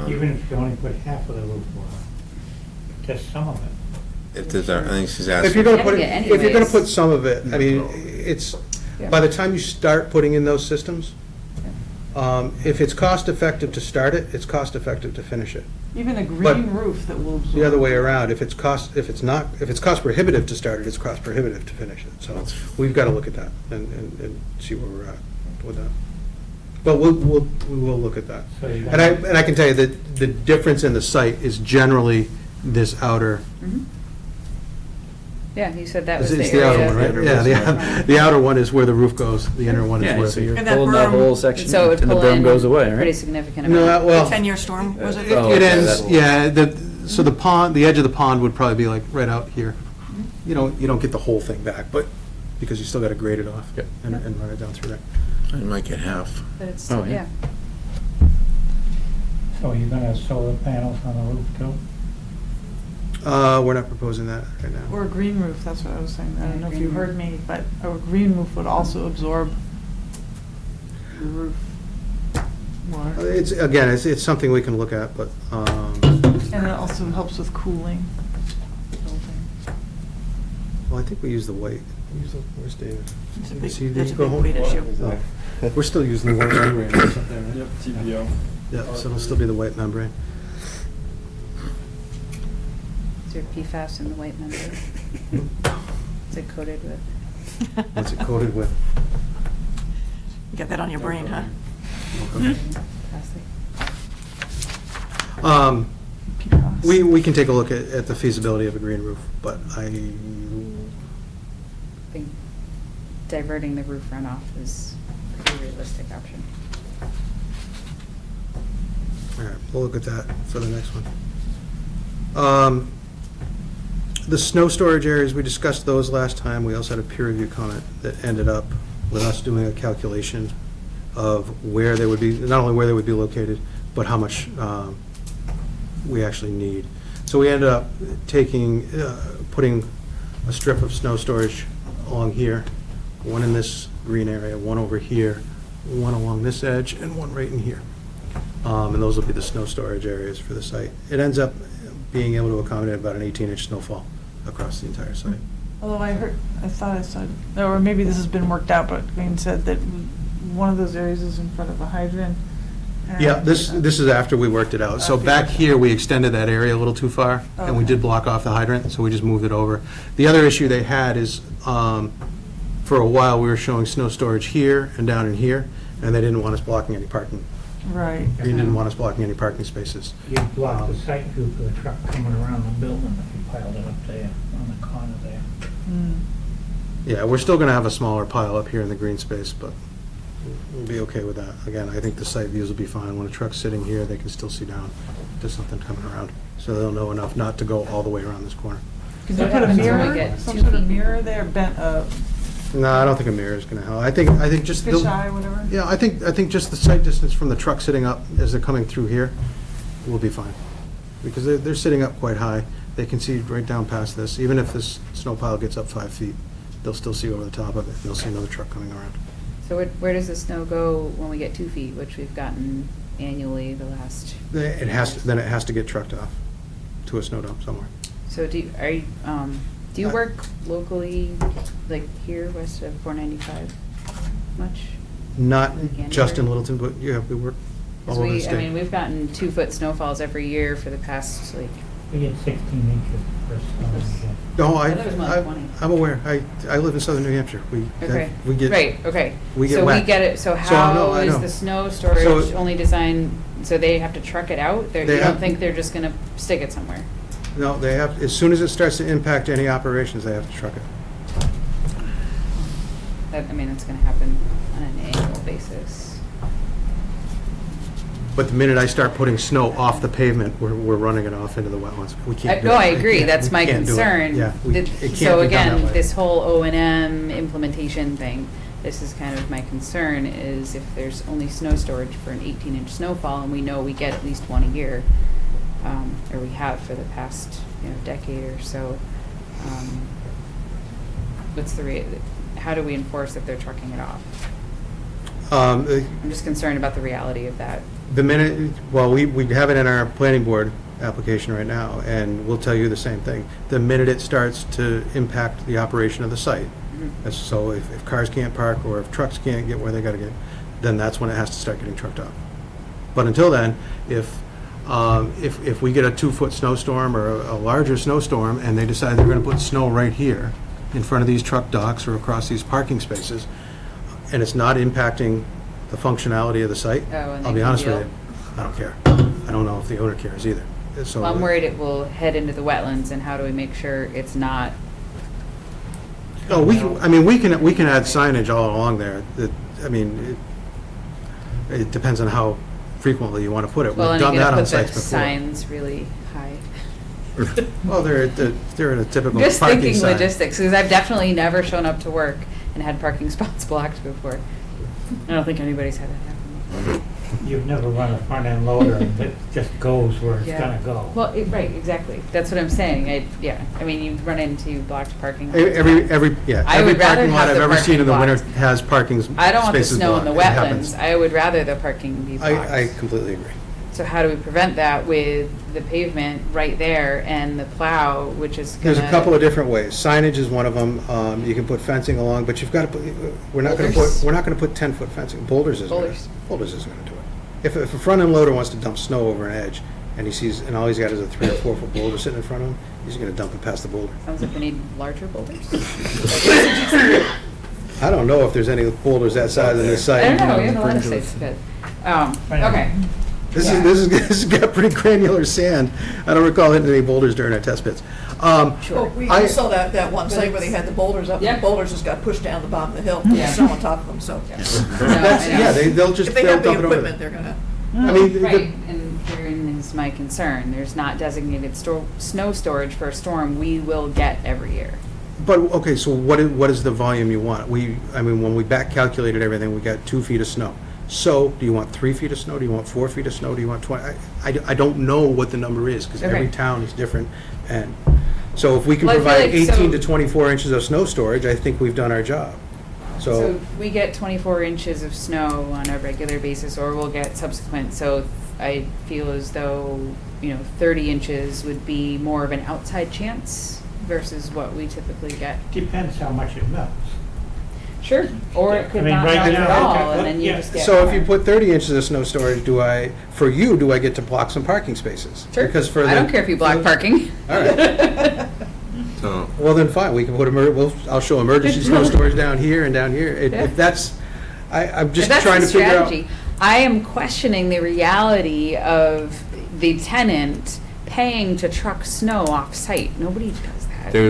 Even if you only put half of the roof on, just some of it.
If there's, I think she's
If
asking.
you're gonna
You
put,
gotta
it-
get
if you're gonna
anyways.
put some of it, I mean, it's,
Yeah.
by the time you start putting in those systems, if it's cost effective to start it, it's cost effective to finish it.
Even a
But
green roof that will absorb.
The other way around, if it's cost prohibitive to start it, it's cost prohibitive to finish it. So we've got to look at that and see where we're at with that. But we will look at that.
So you're
And I can tell you that the difference in the site is generally this outer,
Mhm. Yeah, you said that was
it's
the
the outer
area.
one, right? Yeah, the outer one is where the roof goes, the inner one is
Yeah,
where
so
the.
you're
And that
pulling that
berm-
whole section,
So it would
and the
pull
berm
in
goes away,
pretty
right?
significant
No,
amount.
well.
The 10-year storm, was it?
Oh,
It
okay,
ends,
that-
yeah, so the pond, the edge of the pond would probably be like right out here. You don't get the whole thing back, but, because you still got to grade it off
Yep.
and run it down through there.
I might get half.
But it's,
Oh,
yeah.
yeah.
So you're gonna have solar panels on the roof too?
We're not proposing that right now.
Or a green roof, that's what I was saying. I don't know if you
green
heard me, but a green roof would also absorb the roof. more.
It's something we can look at, but,
And it also helps with cooling.
well, I think we use the white. Where's David?
It's a
You
big-
see
that's
these
a
go
big
home?
weight issue.
Oh. We're still using the white membrane or something, right?
Yep, TPO.
Yeah, so it'll still be the white membrane.
Is there PFAS in the white membrane? Is it coated with?
What's it coated with?
You got that on your brain, huh?
Plastic?
We can take a look at the feasibility of a green roof, but
I think diverting the roof runoff is a pretty realistic option.
all right, we'll look at that for the next one. The snow storage areas, we discussed those last time. We also had a peer review comment that ended up with us doing a calculation of where they would be, not only where they would be located, but how much we actually need. So we ended up putting a strip of snow storage along here, one in this green area, one over here, one along this edge, and one right in here. And those will be the snow storage areas for the site. It ends up being able to accommodate about an 18-inch snowfall across the entire site.
Although I thought I said, or maybe this has been worked out, but Green said that one of those areas is in front of a hydrant.
Yeah, this is after we worked it out. So back here, we extended that area a little too far, and we
Okay.
did block off the hydrant, so we just moved it over. The other issue they had is, for a while, we were showing snow storage here and down in here, and they didn't want us blocking any parking.
Right.
Green didn't want us blocking any parking spaces.
You block the sight view for the truck coming around the building if you piled it up there on the corner there.
Yeah, we're still going to have a smaller pile up here in the green space, but we'll be okay with that. Again, I think the site views will be fine. When a truck's sitting here, they can still see down to something coming around, so they'll know enough not to go all the way around this corner.
Could
So
you
what
put a
happens when we
mirror,
get
some
2
sort of
feet?
mirror there, bent,
No, I don't think a mirror is going to help. I think just.
fish eye, whatever?
Yeah, I think just the sight distance from the truck sitting up as they're coming through here will be fine. Because they're sitting up quite high. They can see right down past this. Even if this snow pile gets up 5 feet, they'll still see over the top of it. They'll see another truck coming around.
So where does the snow go when we get 2 feet, which we've gotten annually the last?
Then it has to get trucked off to a snow dump somewhere.
So do you work locally, like here west of 495 much?
Not
In
just in
January?
Littleton, but yeah, we work all over the
Because
state.
we've gotten 2-foot snowfalls every year for the past, like,
We get 16 inches per storm.
No,
I thought it was more like 20.
I'm aware. I live in southern New Hampshire.
okay.
We get.
Right, okay.
we get
So we
whacked.
get it, so
I
how
know.
is the snow storage
So-
only designed, so they have to truck it out? You
They
don't
have-
think they're just gonna stick it somewhere?
No, they have, as soon as it starts to impact any operations, they have to truck it.
That's gonna happen on an annual basis.
But the minute I start putting snow off the pavement, we're running it off into the wetlands. We can't do it.
No, I agree,
Yeah,
that's
we
my
can't do it.
concern.
Yeah, it can't
So
be done that
again,
way.
this whole O&M implementation thing, this is kind of my concern, is if there's only snow storage for an 18-inch snowfall, and we know we get at least one a year, or we have for the past, decade or so, how do we enforce if they're trucking it off? I'm just concerned about the reality of that.
The minute, well, we have it in our planning board application right now, and we'll tell you the same thing. The minute it starts to impact the operation of the site, so if cars can't park or if trucks can't get where they gotta get, then that's when it has to start getting trucked off. But until then, if we get a 2-foot snowstorm or a larger snowstorm and they decide they're gonna put snow right here in front of these truck docks or across these parking spaces, and it's not impacting the functionality of the site,
and
I'll
they
be
can
honest with
deal.
you, I don't care. I don't know if the owner cares either. So
Well, I'm worried it will head into the wetlands, and how do we make sure it's not?
Oh, we can add signage all along there. It depends on how frequently you want to put it.
Well,
We've
and
done
you're
that
gonna
on
put the
sites before.
signs really high.
Well, they're at a typical
Just
parking
thinking
sign.
logistics, because I've definitely never shown up to work and had parking spots blocked before. I don't think anybody's had that happen before.
You've never run a front-end loader that just goes where it's
Yeah.
gonna go.
Well, right, exactly. That's what I'm saying. I mean, you run into blocked parking. all the
Every,
time. I
every
would rather
parking lot
have
I've
the
ever seen in the
parking
winter
blocked.
has parking spaces blocked.
I don't want the snow in the
It happens.
wetlands. I would rather the parking be blocked.
I completely agree.
So how do we prevent that with the pavement right there and the plow, which is gonna...
There's a couple of different ways. Signage is one of them. You can put fencing along, but you've got to put, we're not going to put 10-foot fencing. Boulders isn't going
Boulders.
to do it. If a front-end loader wants to dump snow over an edge, and he sees, and all he's got is a 3 or 4 foot boulder sitting in front of him, he's going to dump it past the boulder.
Sounds like we need larger boulders.
I don't know if there's any boulders that size in this site.
I don't know, we have a lot of sites, good. Okay.
This has got pretty granular sand. I don't recall hitting any boulders during our test pits.
Oh, we saw that one site where they had the boulders up, and
Yeah.
the boulders just got pushed down the bottom of the hill,
Yeah.
with snow on top of them, so.
They'll just,
If they
they'll
have the
dump it over
equipment,
there.
they're gonna.
I mean,
Right, and herein is my concern. There's not designated snow storage for a storm we will get every year.
But, okay, so what is the volume you want? I mean, when we back calculated everything, we got 2 feet of snow. So, do you want 3 feet of snow? Do you want 4 feet of snow? Do you want 20? I don't know what the number is, because every
Okay.
town is different. And so if we can
Well, I feel
provide
like
18 to 24 inches of snow storage, I think we've done our job.
So we get 24 inches of snow on a regular basis, or we'll get subsequent. So I feel as though, 30 inches would be more of an outside chance versus what we typically get.
Depends how much it melts.
Sure. Or it could
I mean,
not
right
melt at
now,
all, and then you
yeah.
just get.
So if you put 30 inches of snow storage, do I get to block some parking spaces?
Sure.
Because for
I don't care if you block parking.
All right.
So,
Well, then fine, we can put, I'll show emergency snow storage down here and down here.
Yeah.
If that's, I'm
If
just
that's
trying
the
to figure out.
strategy. I am questioning the reality of the tenant paying to truck snow off-site. Nobody does that.
they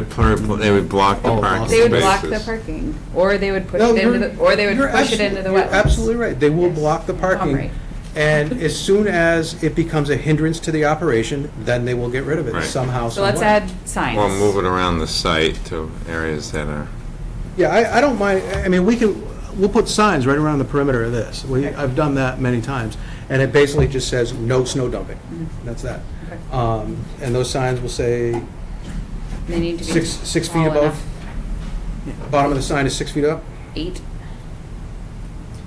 would block the parking
They would block the
spaces.
parking, or they would push
No,
it into
you're-
the, or they would
you're
push it into the
you're
wetlands.
absolutely right. They will block the parking.
right.
And as soon as it becomes a hindrance to the operation, then they will get rid of it
Right.
somehow,
So let's
some way.
add signs.
Or move it around the site to areas that are,
Yeah, I don't mind, I mean, we'll put signs right around the perimeter of this. I've done that many times. And it basically just says, no snow dumping. That's that.
Okay.
And those signs will say
They need to be
6 feet
small
above.
enough.
Bottom of the sign is 6 feet up.
8.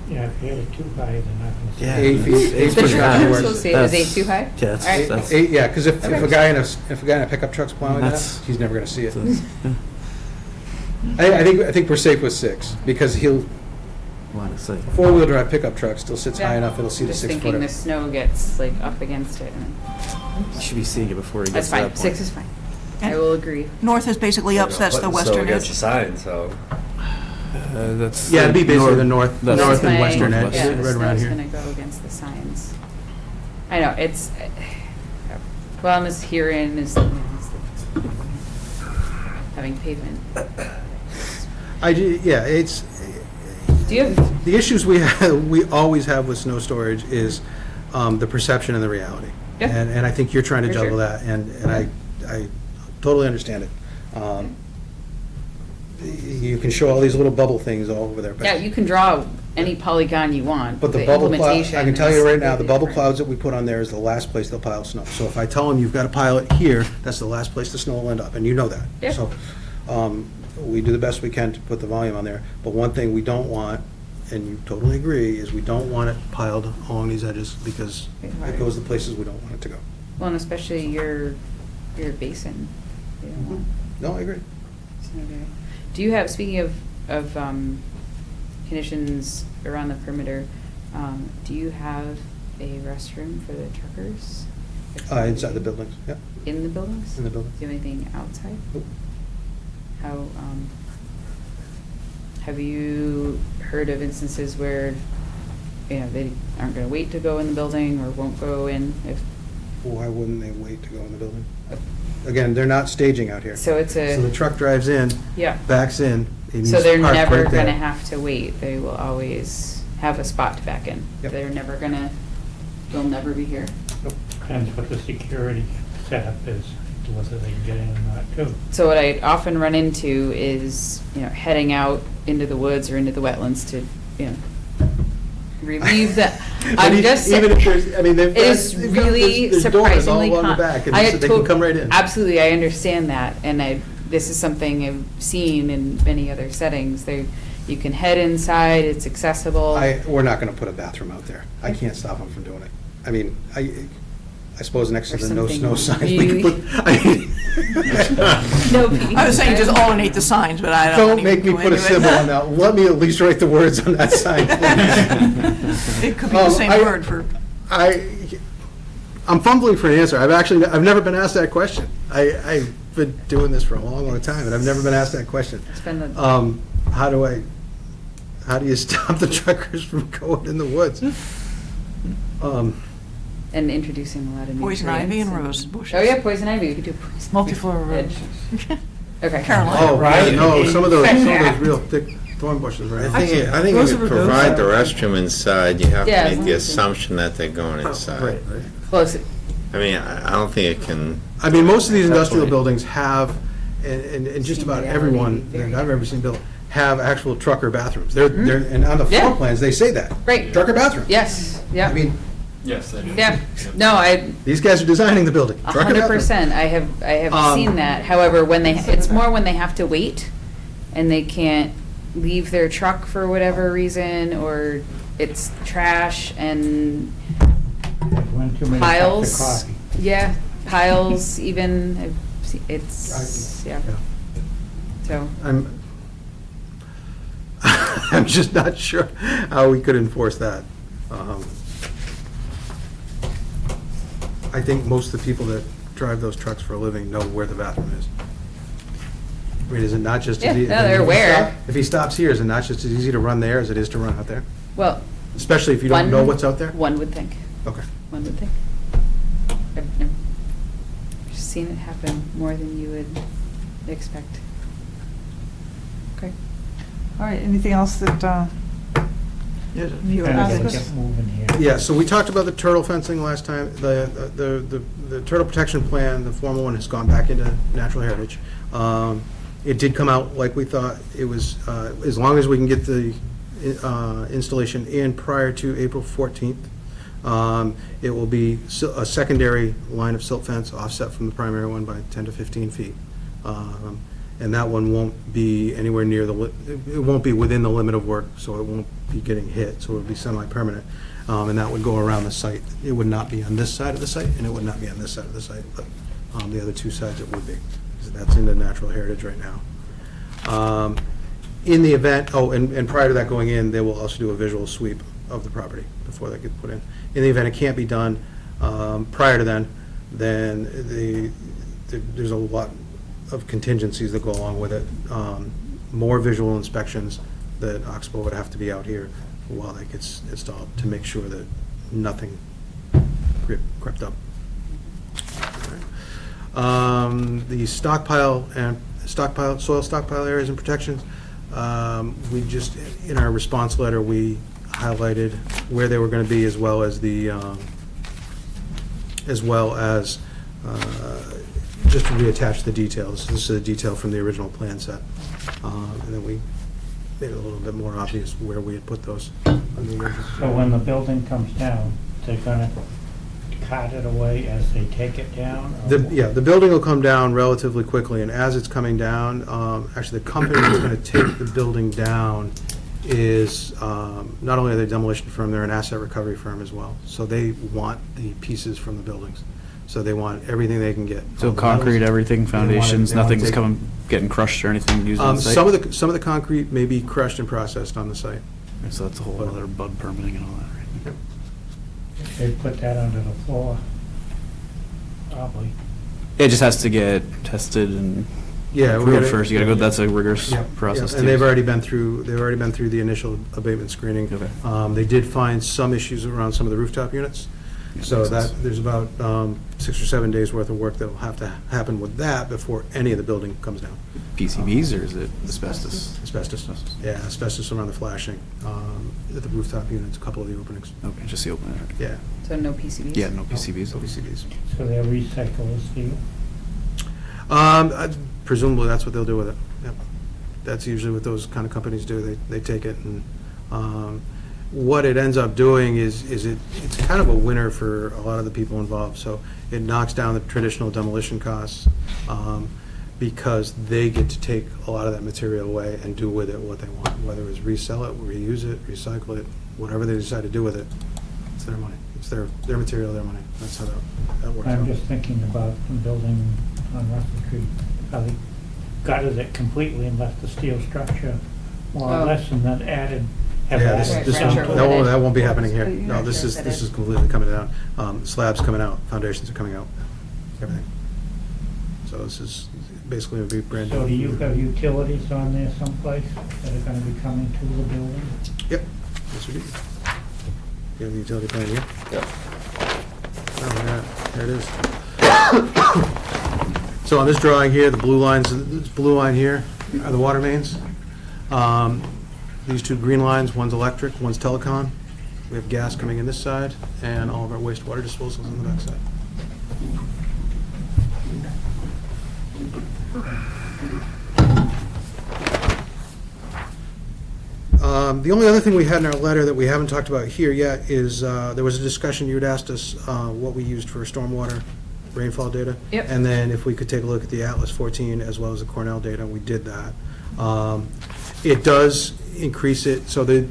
Yeah, if you had it too high, they're not gonna see.
Yeah.
8 feet.
It's
8
pretty
feet
high.
not
So
worse.
see, is 8 too high?
Yeah,
All right.
that's-
Yeah, because if
Okay.
a guy in a pickup truck's plowing that,
That's-
he's never gonna see it.
yeah.
I think we're safe with 6, because
Line of sight.
4-wheel drive pickup truck still sits high
Yeah.
enough, it'll see the
Just
6
thinking
footer.
the snow gets like up against it. And
You should be seeing it before he
that's
gets to that
fine.
point.
6 is fine. I will agree.
North is basically up, so that's the western
So against
edge.
the sign, so.
That's
Yeah, it'd be basically the north
That's
and
my-
western edge,
yeah,
right
the
around
snow's
here.
gonna go against the signs. I know, it's, well, I'm just hearing is having pavement.
Yeah, it's,
Do you have,
the issues we always have with snow storage is the perception and the reality.
Yeah.
And I think you're trying to
For
juggle
sure.
that, and I totally understand it. You can show all these little bubble things all over there. but-
yeah, you can draw any polygon you want.
But the bubble cloud,
implementation
I can tell you
is
right now, the
completely
bubble
different.
clouds that we put on there is the last place they'll pile snow. So if I tell them you've got to pile it here, that's the last place the snow will end up, and you know that.
Yeah.
So, we do the best we can to put the volume on there, but one thing we don't want, and you totally agree, is we don't want it piled along these edges, because
Right.
it goes the places we don't want it to go.
Well, and especially your basin. You don't want
No, I agree.
snow there. Do you have, speaking of conditions around the perimeter, do you have a restroom for the truckers?
Inside the buildings, yeah,
In the buildings?
in the building.
Do you have anything outside?
Nope.
How, have you heard of instances where, they aren't gonna wait to go in the building or won't go in if,
Why wouldn't they wait to go in the building? Again, they're not staging out here.
so it's
So the
a,
truck drives in,
yeah.
backs in, he needs
So
to
they're
park
never
right there.
gonna have to wait, they will always have a spot to back in.
Yep.
They're never gonna, they'll never be here.
Depends what the security setup is, whether they can get in or not too.
So what I often run into is, heading out into the woods or into the wetlands to, relieve the,
But
I'm just.
Even if there's, I mean, they've.
It is
they've got-
really
there's doors all
surprisingly.
along the back, and
I
so they can
tot-
come right in.
Absolutely, I understand that, and this is something I've seen in many other settings. You can head inside, it's accessible.
We're not gonna put a bathroom out there. I can't stop them from doing it. I mean, I suppose next to
Or
the no snow
something
signs, we could put, I mean.
No peas.
I was saying just alternate the signs, but I don't.
Don't make me put a symbol on that. Let me at least write the words on that sign, please.
It could be the same word for.
I'm fumbling for an answer. I've never been asked that question. I've been doing this for a long, long time, and I've never been asked that question.
It's been the-
How do you stop the truckers from going in the woods?
And introducing a lot of new
Poison
trees
ivy and rose bushes.
Oh, yeah, poison ivy, we could do poison.
Multiflora
ivy.
rose.
Okay.
Carolina.
Oh, right, no, some of those
Yeah.
real thick thorn bushes, right?
I think
Those
if you
are those
provide the
are-
restroom inside, you have
Yeah,
to
as
make the
long as-
assumption that they're going inside.
Right.
Close.
I mean, I don't think it can,
I mean, most of these industrial
Definitely.
buildings have, and just
Seen
about
reality
everyone
very
that I've ever seen built, have actual trucker bathrooms. They're, and on the
Yeah.
floor plans, they say that.
Right.
Trucker bathroom.
Yes, yeah.
I mean,
Yes, I do.
Yeah, no,
these guys are designing the building. Trucker bathroom.
100%. I have
Um,
seen that. However, it's more when they have to wait and they can't leave their truck for whatever reason, or it's trash and
One too many cups of
piles.
coffee.
Yeah, piles even. It's, yeah. So,
I'm just not sure how we could enforce that. I think most of the people that drive those trucks for a living know where the bathroom is. I mean, is it not just?
Yeah, no, they're aware.
If he stops here, is it not just as easy to run there as it is to run out there?
well.
Especially if you don't know what's out there?
One would think.
Okay.
One would think. I've seen it happen more than you would expect. Okay.
All right, anything else that, you
Kinda
asked
gotta
us?
get moving here.
Yeah, so we talked about the turtle fencing last time. The turtle protection plan, the formal one, has gone back into natural heritage. It did come out like we thought. It was, as long as we can get the installation in prior to April 14th, it will be a secondary line of silt fence offset from the primary one by 10 to 15 feet. And that one won't be anywhere near it won't be within the limit of work, so it won't be getting hit, so it'll be semi-permanent. And that would go around the site. It would not be on this side of the site, and it would not be on this side of the site, but the other two sides it would be. So that's into natural heritage right now. In the event, and prior to that going in, they will also do a visual sweep of the property before they get put in. In the event it can't be done prior to then there's a lot of contingencies that go along with it. More visual inspections that Oxbow would have to be out here while that gets installed to make sure that nothing crept up. The soil stockpile areas and protections, we just, in our response letter, we highlighted where they were going to be, as well as just to reattach the details. This is a detail from the original plan set. And then we made it a little bit more obvious where we had put those on the original.
So when the building comes down, they're gonna cart it away as they take it down? or-
The building will come down relatively quickly, and as it's coming down, actually, the company that's going to take the building down is, not only are they a demolition firm, they're an asset recovery firm as well. So they want the pieces from the buildings. So they want everything they can get.
So
All the
concrete,
metals.
everything,
They want it-
foundations,
they want
nothing's
to take-
getting crushed or anything used on the site?
Some of the concrete may be crushed and processed on the site.
So that's a whole other bug permitting and all that, right?
They put that under the floor, probably.
It just has to get tested and
Yeah, we
approved
gotta-
first. You gotta go, that's a rigorous
Yeah,
process.
yeah, and
too.
they've already been through the initial abatement screening.
Okay.
They did find some issues around some of the rooftop units. So
makes sense.
that, there's about 6 or 7 days worth of work that'll have to happen with that before any of the building comes down.
PCBs or is it asbestos?
Asbestos. Yeah, asbestos around the flashing, at the rooftop units, a couple of the openings.
Okay, just the opening.
Yeah.
So no PCBs?
Yeah, no PCBs.
No PCBs.
So they're recyclable steel?
Presumably, that's what they'll do with it. Yep. That's usually what those kind of companies do. They take it and, what it ends up doing is it's kind of a winner for a lot of the people involved. So it knocks down the traditional demolition costs, because they get to take a lot of that material away and do with it what they want, whether it's resell it, reuse it, recycle it, whatever they decide to do with it. It's their money. It's their material, their money. That's how that works
I'm
out.
just thinking about the building on Russell Street, how they gutted it completely and left the steel structure more or
Oh.
less, and then added. have
Yeah,
added
this
some
won't,
to it.
that won't be happening here.
You're
No,
not
this
sure
is,
if
this
it
is completely coming down. Slabs coming out, foundations are coming out, everything. So this is basically would be brand new.
So do you have utilities on there someplace that are gonna be coming to the building?
Yep, yes we do. You have the utility plan here?
Yep.
Oh, yeah, there it is. So on this drawing here, the blue lines, this blue line here are the water mains. These two green lines, one's electric, one's telecom. We have gas coming in this side, and all of our wastewater disposals on the back side. The only other thing we had in our letter that we haven't talked about here yet is, there was a discussion, you had asked us what we used for stormwater rainfall data.
Yep.
And then if we could take a look at the Atlas 14 as well as the Cornell data, we did that. It does increase it, so the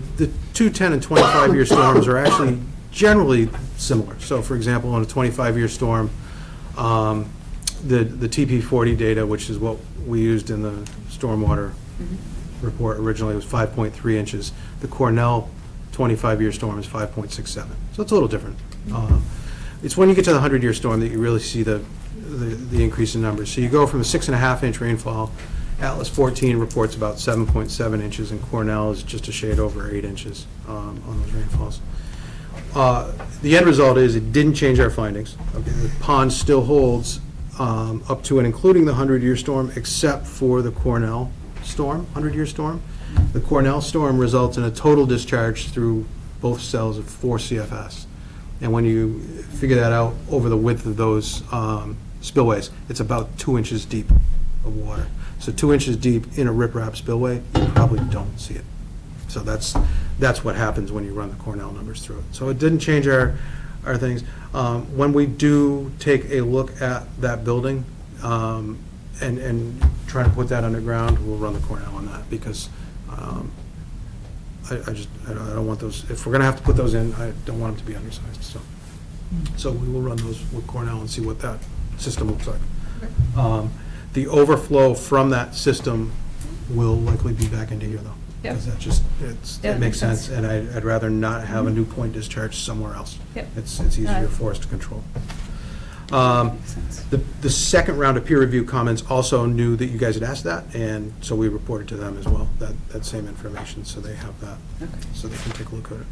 2, 10, and 25-year storms are actually generally similar. So for example, on a 25-year storm, the TP40 data, which is what we used in the stormwater report originally, was 5.3 inches. The Cornell 25-year storm is 5.67. So it's a little different. It's when you get to the 100-year storm that you really see the increase in numbers. So you go from a 6.5-inch rainfall. Atlas 14 reports about 7.7 inches, and Cornell is just a shade over 8 inches on those rainfalls. The end result is it didn't change our findings. Okay, the pond still holds up to and including the 100-year storm, except for the Cornell storm, 100-year storm. The Cornell storm results in a total discharge through both cells of 4 CFS. And when you figure that out over the width of those spillways, it's about 2 inches deep of water. So 2 inches deep in a riprap spillway, you probably don't see it. So that's what happens when you run the Cornell numbers through it. So it didn't change our things. When we do take a look at that building and try to put that underground, we'll run the Cornell on that, because I don't want those, if we're gonna have to put those in, I don't want them to be undersized, so we will run those with Cornell and see what that system looks like. The overflow from that system will likely be back into here, though.
Yep.
Because that just,
Yeah,
it makes sense, and I'd rather not have a new point discharge somewhere else.
Yep.
It's easier for us to control.
Makes sense.
The second round of peer review comments also knew that you guys had asked that, and so we reported to them as well, that same information, so they have that, so they can take a look at it.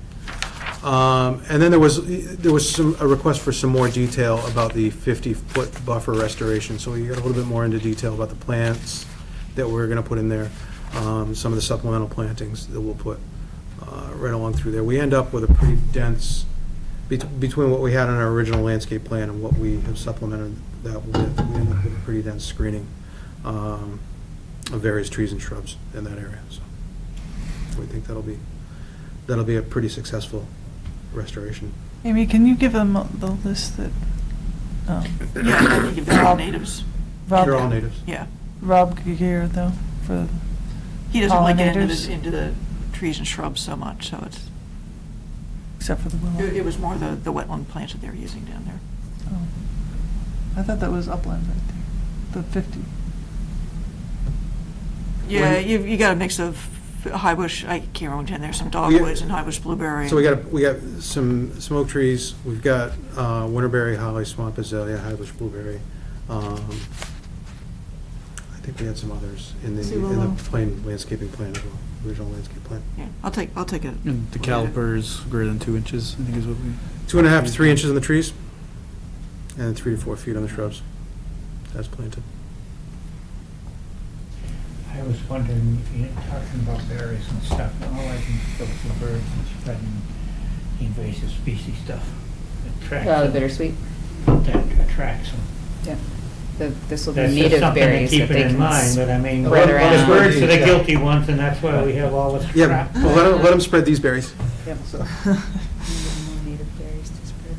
And then there was a request for some more detail about the 50-foot buffer restoration, so we got a little bit more into detail about the plants that we're gonna put in there, some of the supplemental plantings that we'll put right along through there. We end up with a pretty dense, between what we had on our original landscape plan and what we have supplemented that with, we end up with a pretty dense screening of various trees and shrubs in that area. So we think that'll be a pretty successful restoration.
Amy, can you give them the list that?
Yeah, I think they're all natives.
Rob-
They're all natives.
Yeah.
Rob Gear, though, for
He doesn't like get
pollinators?
into the trees and shrubs so much, so it's,
Except for the willow.
it was more the wetland plants that they were using down there.
Oh. I thought that was upland right there, the 50.
Yeah, you got a mix of high bush, I can't remember, and there's some dogwoods and high bush blueberry.
So we got some smoke trees, we've got winterberry, holly, swamp azalea, high bush blueberry. I think we had some others in the plain landscaping plan as well, original landscape plan.
Yeah, I'll take it.
And the calipers greater than 2 inches, I think is what we.
2.5 to 3 inches on the trees, and 3 to 4 feet on the shrubs. That's planted.
I was wondering, you know, talking about berries and stuff, and all I can go for birds and spreading invasive species stuff. Attracts them.
Bittersweet.
That attracts them.
Yeah. This will be
That's just
native
something to
berries that
keep
they
it in
can
mind, but I mean,
spread
the
around.
birds are the guilty ones, and that's why we have all this
Yeah,
crap.
well, let them spread these berries.
Yep.
So,
More native berries to spread.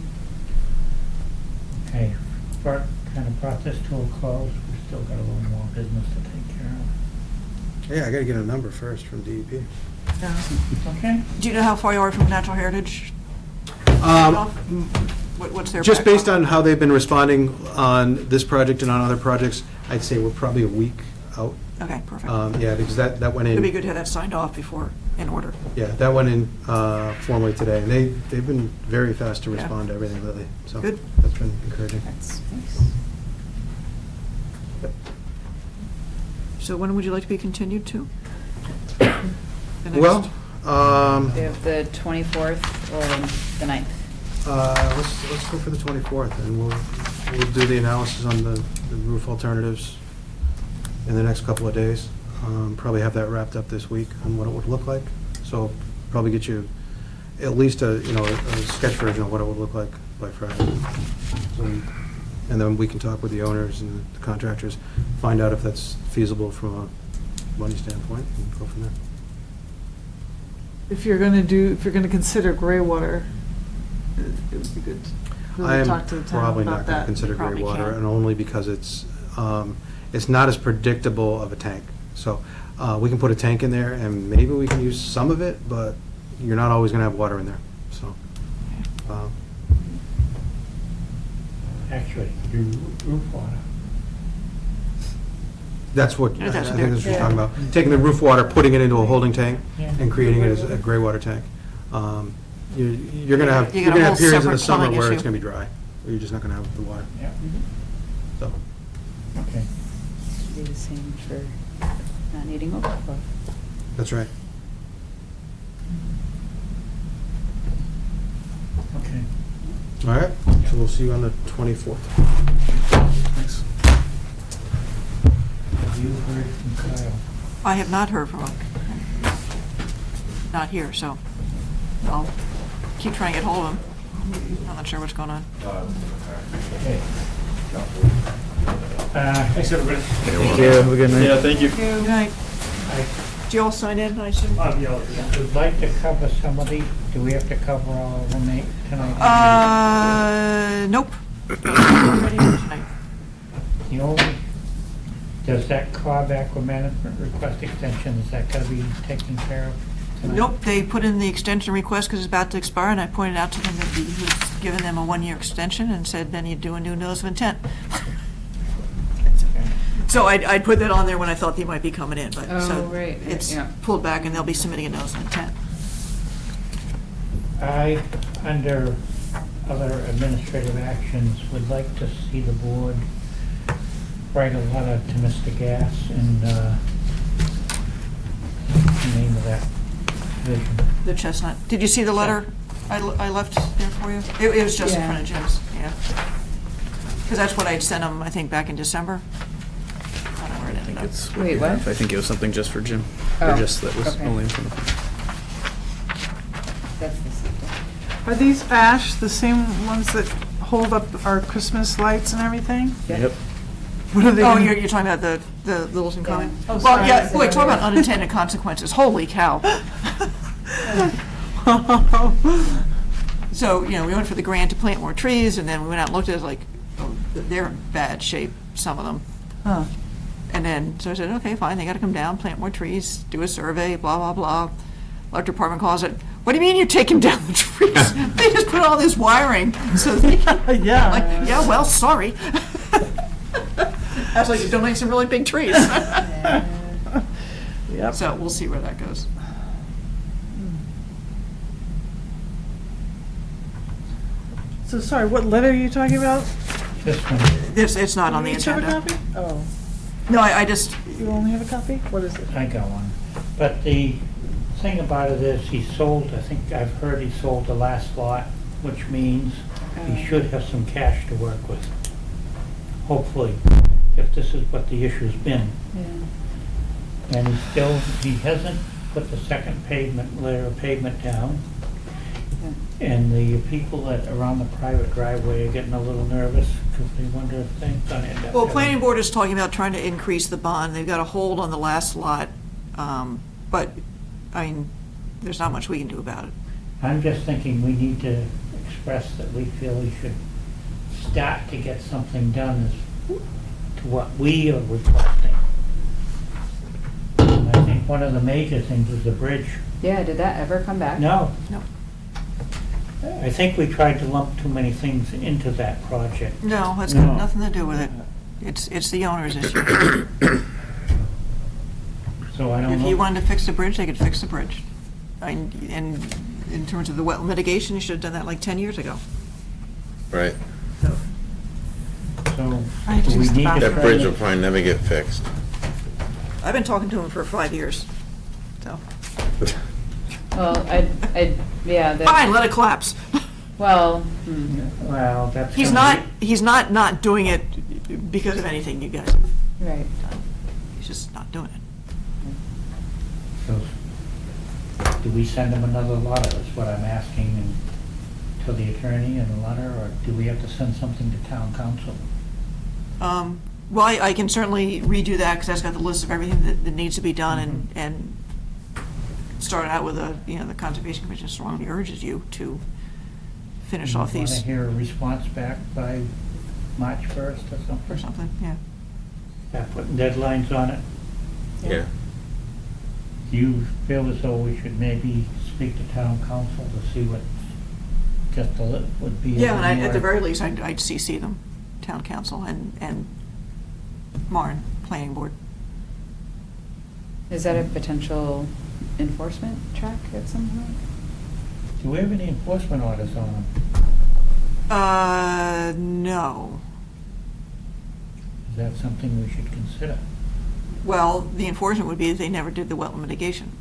Okay, kind of brought this to a close. We've still got a little more business to take care of.
yeah, I gotta get a number first from DEP.
Okay?
Do you know how far you are from Natural Heritage? What's their
Just based
background?
on how they've been responding on this project and on other projects, I'd say we're probably a week out.
Okay, perfect.
Yeah, because that went
It'd be
in,
good to have that signed off before, in order.
yeah, that went in formally today, and they've been very fast to
Yeah.
respond to everything lately, so.
Good.
That's been encouraging.
That's nice.
So when would you like to be continued to? The next-
Well,
We have the 24th or the 9th.
let's go for the 24th, and we'll do the analysis on the roof alternatives in the next couple of days. Probably have that wrapped up this week on what it would look like. So probably get you at least a sketch version of what it would look like by Friday. And then we can talk with the owners and the contractors, find out if that's feasible from a money standpoint, and go from there.
If you're gonna consider gray water, it would be good to
I
really
am
talk to the town
probably
about
not going to
that.
consider gray
Probably
water,
can't.
and only because it's not as predictable of a tank. So we can put a tank in there, and maybe we can use some of it, but you're not always going to have water in there, so.
Actually, do roof water.
That's what,
Yeah,
I
that's
think
what
that's what
they're-
you're talking about. Taking the roof water, putting it into a holding tank,
Yeah.
and creating it as a gray water tank. You're going to have
You got a whole
periods of the
separate
summer
plumbing
where
issue.
it's going to be dry, where you're just not going to have the water.
Yeah,
So,
okay.
Be the same for not needing overflow.
that's right.
Okay.
All right, so we'll see you on the 24th. Thanks.
Have you heard from Kyle?
I have not heard from him. Not here, so I'll keep trying to get hold of him. I'm not sure what's going on.
Okay.
Thanks, everybody.
Thank you. Have a good night.
Yeah, thank you.
Good night. Do you all sign in, I assume?
Would like to cover some of these. Do we have to cover all of them tonight?
Nope. Ready for tonight.
The only, does that clawback or management request extension, is that gonna be taken care of tonight?
Nope, they put in the extension request because it's about to expire, and I pointed out to them that he was giving them a one-year extension and said then you'd do a new notice of intent.
Okay.
So I'd put that on there when I thought they might be coming in, but,
Oh,
so
right,
it's
yeah.
pulled back and they'll be submitting a notice of intent.
I, under other administrative actions, would like to see the board write a letter to Mr. Gass and, what's the name of that division?
The Chestnut. Did you see the letter I left there for you? It was just in
Yeah.
front of Jim's, yeah. Because that's what I'd sent him, I think, back in December. I don't know where it ended up.
It's
Wait, what?
I think it was something just for Jim.
Oh,
Or just that was
okay.
only in front of him.
That's the second.
Are these ash the same ones that hold up our Christmas lights and everything?
Yep.
What are they?
Oh,
gonna-
you're talking about the Littleton comment?
Oh,
Well,
sorry.
yeah, boy, talk about unintended consequences, holy cow. So, we went for the grant to plant more trees, and then we went out and looked at it, like, oh, they're in bad shape, some of them.
Huh.
And then, so I said, okay, fine, they gotta come down, plant more trees, do a survey, blah, blah, blah. Electric department calls it, what do you mean you're taking down the trees? They just put all this wiring, so they can,
Yeah.
like, yeah, well, sorry. I was like, you're donating some really big trees.
Yep.
So we'll see where that goes.
So sorry, what letter are you talking about?
This one.
It's not on the
You each have a
agenda.
copy? Oh,
No, I just,
you only have a copy? What is it?
I got one. But the thing about it is, he sold, I think I've heard he sold the last lot, which means he should have some cash to work with. Hopefully, if this is what the issue's been.
Yeah.
And he hasn't put the second layer of pavement down. And the people that are on the private driveway are getting a little nervous because they wonder if things gonna end up.
Well,
having-
planning board is talking about trying to increase the bond. They've got a hold on the last lot, but, I mean, there's not much we can do about it.
I'm just thinking we need to express that we feel we should start to get something done as to what we are requesting. And I think one of the major things is the bridge.
Yeah, did that ever come back?
No.
No.
I think we tried to lump too many things into that project.
No, that's got
No.
nothing to do with it. It's the owner's issue.
So I don't know.
If you wanted to fix the bridge, they could fix the bridge. And in terms of the wetland mitigation, you should have done that like 10 years ago.
Right.
So
I
do we
just
need to
about-
That
try
bridge
to-
will probably never get fixed.
I've been talking to him for 5 years, so.
Well, yeah.
Fine, let it collapse.
Well,
Well, that's.
He's
gonna
not doing it because of anything you guys have
right.
done. He's just not doing it.
So, do we send him another letter, is what I'm asking, and to the attorney and a letter, or do we have to send something to town council?
Well, I can certainly redo that, because that's got the list of everything that needs to be done, and start out with the Conservation Commission strongly urges you to finish off
Want
these,
to hear a response back by March 1st or something?
or something, yeah.
Start putting deadlines on it.
Yeah.
Do you feel as though we should maybe speak to town council to see what just a little would be?
Yeah, and at the very least, I'd CC them, town council and Marne Planning Board.
Is that a potential enforcement track at some point?
Do we have any enforcement orders on them?
No.
Is that something we should consider?
Well, the enforcement would be that they never did the wetland mitigation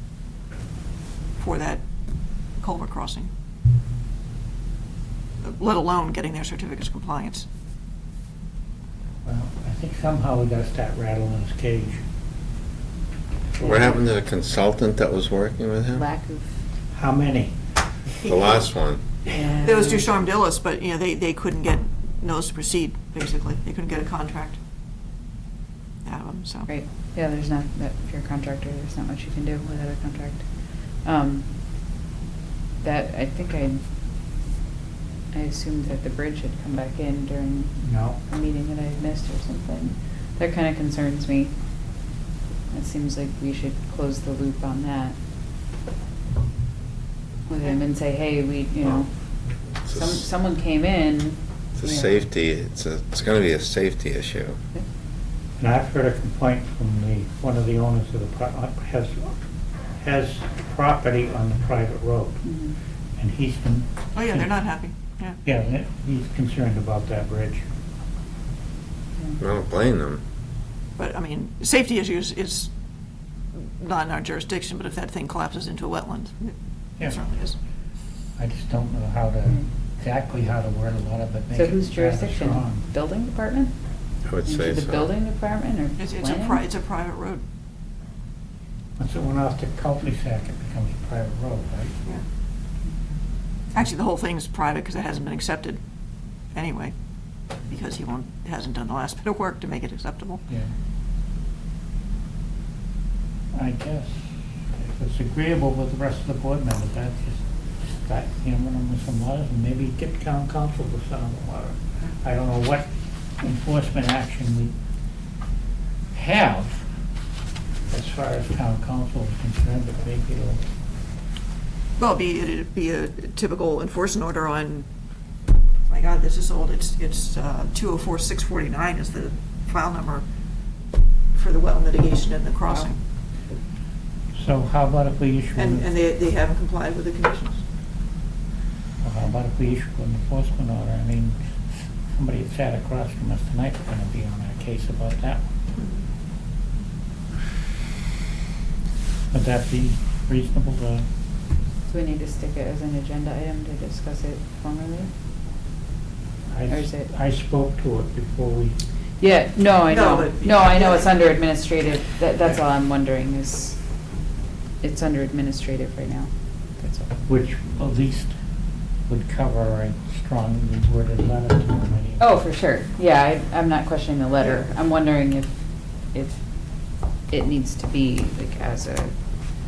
for that culvert crossing, let alone getting their certificates of compliance.
Well, I think somehow we gotta start rattling his cage.
What happened to the consultant that was working with him?
Lack of.
How many?
The last one.
There was Ducharme Dillis, but, they couldn't get notice to proceed, basically. They couldn't get a contract out of them, so.
Right. Yeah, there's not, if you're a contractor, there's not much you can do without a contract. That, I think I assumed that the bridge had come back in during
No.
a meeting that I had missed or something. That kind of concerns me. It seems like we should close the loop on that with him and say, hey, someone came in.
It's a safety, it's gonna be a safety issue.
And I've heard a complaint from one of the owners of the, has property on the private road.
Mhm.
And he's been.
Oh, yeah, they're not happy, yeah.
Yeah, he's concerned about that bridge.
I don't blame them.
But, I mean, safety issues is not in our jurisdiction, but if that thing collapses into a wetland,
Yeah.
it certainly is.
I just don't know exactly how to word a lot of it. make
So
it
whose
rather
jurisdiction?
strong.
Building department?
I would say
Into
so.
the building department or
It's
planning?
a private road.
Once it went off the cul-de-sac, it becomes a private road, right?
Yeah. Actually, the whole thing's private because it hasn't been accepted anyway, because he hasn't done the last bit of work to make it acceptable.
Yeah. I guess, if it's agreeable with the rest of the board members, I'd just start hammering them with some letters and maybe get town council to send them a letter. I don't know what enforcement action we have as far as town council is concerned, but maybe it'll.
Well, it'd be a typical enforcement order on, my God, this is old, it's 204-649 is the file number for the wetland mitigation and the crossing.
So how about if we issue?
And they haven't complied with the conditions.
Well, how about if we issue an enforcement order? I mean, somebody that sat across from us tonight is gonna be on our case about that. Would that be reasonable to?
Do we need to stick it as an agenda item to discuss it formally? Or is it?
I spoke to it before we.
Yeah, no, I
No,
know.
but-
No, I know it's under administrative. That's all I'm wondering is, it's under administrative right now. That's all.
Which, at least, would cover a strongly worded letter to them anyway.
Oh, for sure. Yeah, I'm not questioning the letter. I'm wondering if it needs to be like as a,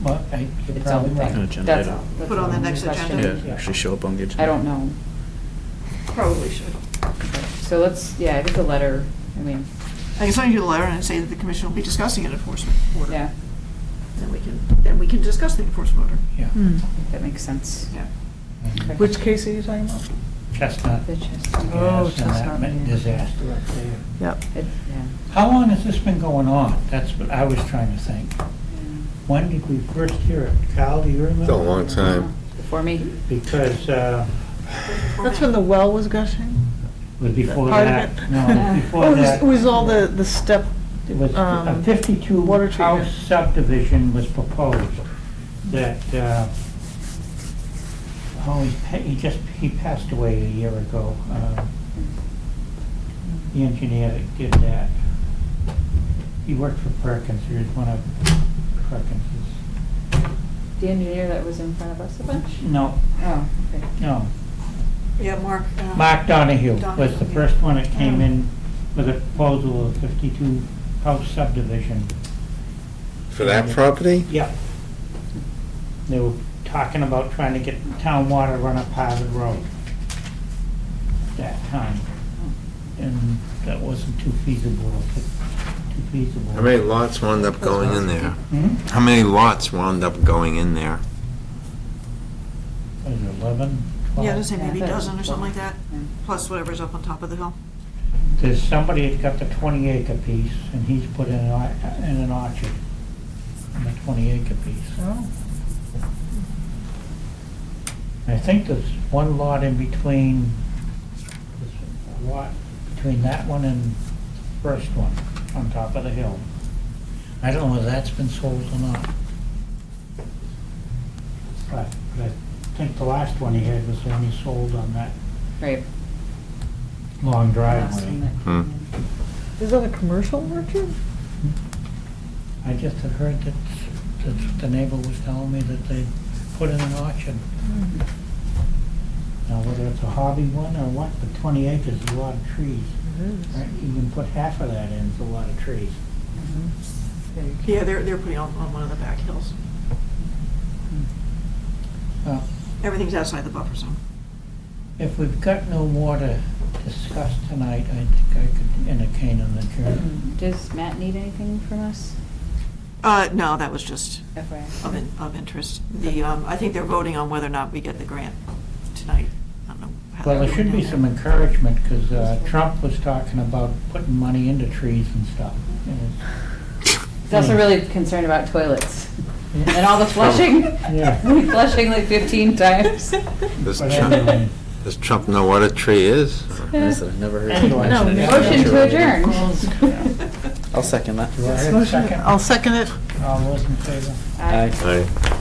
Well, you're
its
probably
own
right.
thing.
An agenda
That's
item.
all. That's
Put on
all.
the next
Question.
agenda.
Yeah, actually show up on the agenda.
I don't know.
Probably should.
So let's, yeah, I think the letter, I mean,
I can send you the letter and say that the commission will be discussing an enforcement order.
yeah,
Then we can discuss the enforcement order.
Yeah.
that makes sense.
Yeah.
Okay.
Which case are you talking about?
Chestnut.
The Chestnut.
Oh,
Gas and that
Chestnut, yeah.
disaster up there.
Yep.
Yeah.
How long has this been going on? That's what I was trying to think.
Yeah.
When did we first hear it? Cal, do you remember?
It's a long time.
Before me?
Because
That's when the well was gushing?
it was before
Part of
that.
it?
No, it was before
Oh,
that.
it was all the step,
It was a
water
52-house
treatment.
subdivision was proposed that, he passed away a year ago. The engineer that did that. He worked for Perkins, he was one of Perkins's.
The engineer that was in front of us a bunch?
No,
Oh, okay.
no.
Yeah, Mark.
Mark Donahue was
Donahue,
the
yeah.
first one that came in with a proposal of 52-house subdivision.
For that property?
Yep. They were talking about trying to get town water run up Harvard Road that time. And that wasn't too feasible.
How many lots wound up going in there?
Hmm?
How many lots wound up going in there?
Was it 11, 12?
Yeah, I'd say maybe
Yeah,
a
I thought it
dozen or
was
something like
12.
that,
Yeah.
plus whatever's up on top of the hill.
There's somebody that's got the 20-acre piece, and he's put in an orchard on the 20-acre piece.
oh,
I think there's one lot in between, there's a lot between that one and the first one on top of the hill. I don't know whether that's been sold or not. But I think the last one he had was the one he sold on that
Right.
long
Last one
driveway.
that
Hmm.
came in.
is that a commercial orchard?
I just had heard that the neighbor was telling me that they put in an orchard. Now, whether it's a hobby one or what, but 20 acres is a lot of trees. Right? You can put half of that in, it's a lot of trees.
Yeah, they're putting on one of the back hills.
Well,
Everything's outside the buffer zone.
if we've got no more to discuss tonight, I think I could entertain an adjournment.
Does Matt need anything from us?
No, that was just
FYI.
of interest. I think they're voting on whether or not we get the grant tonight. I don't know how
Well,
they're
there should
doing
be
that.
some encouragement, because Trump was talking about putting money into trees and stuff. And
He's also really concerned about toilets and all the flushing.
Yeah.
Flushing like 15 times.
Does
But
Trump,
anyway.
does Trump know what a tree is?
I've never heard
Anyway.
mention it.
Motion to adjourn.
I'll second that.
Do I hear a second?
I'll second it.
All those in favor?
Aye.
Aye.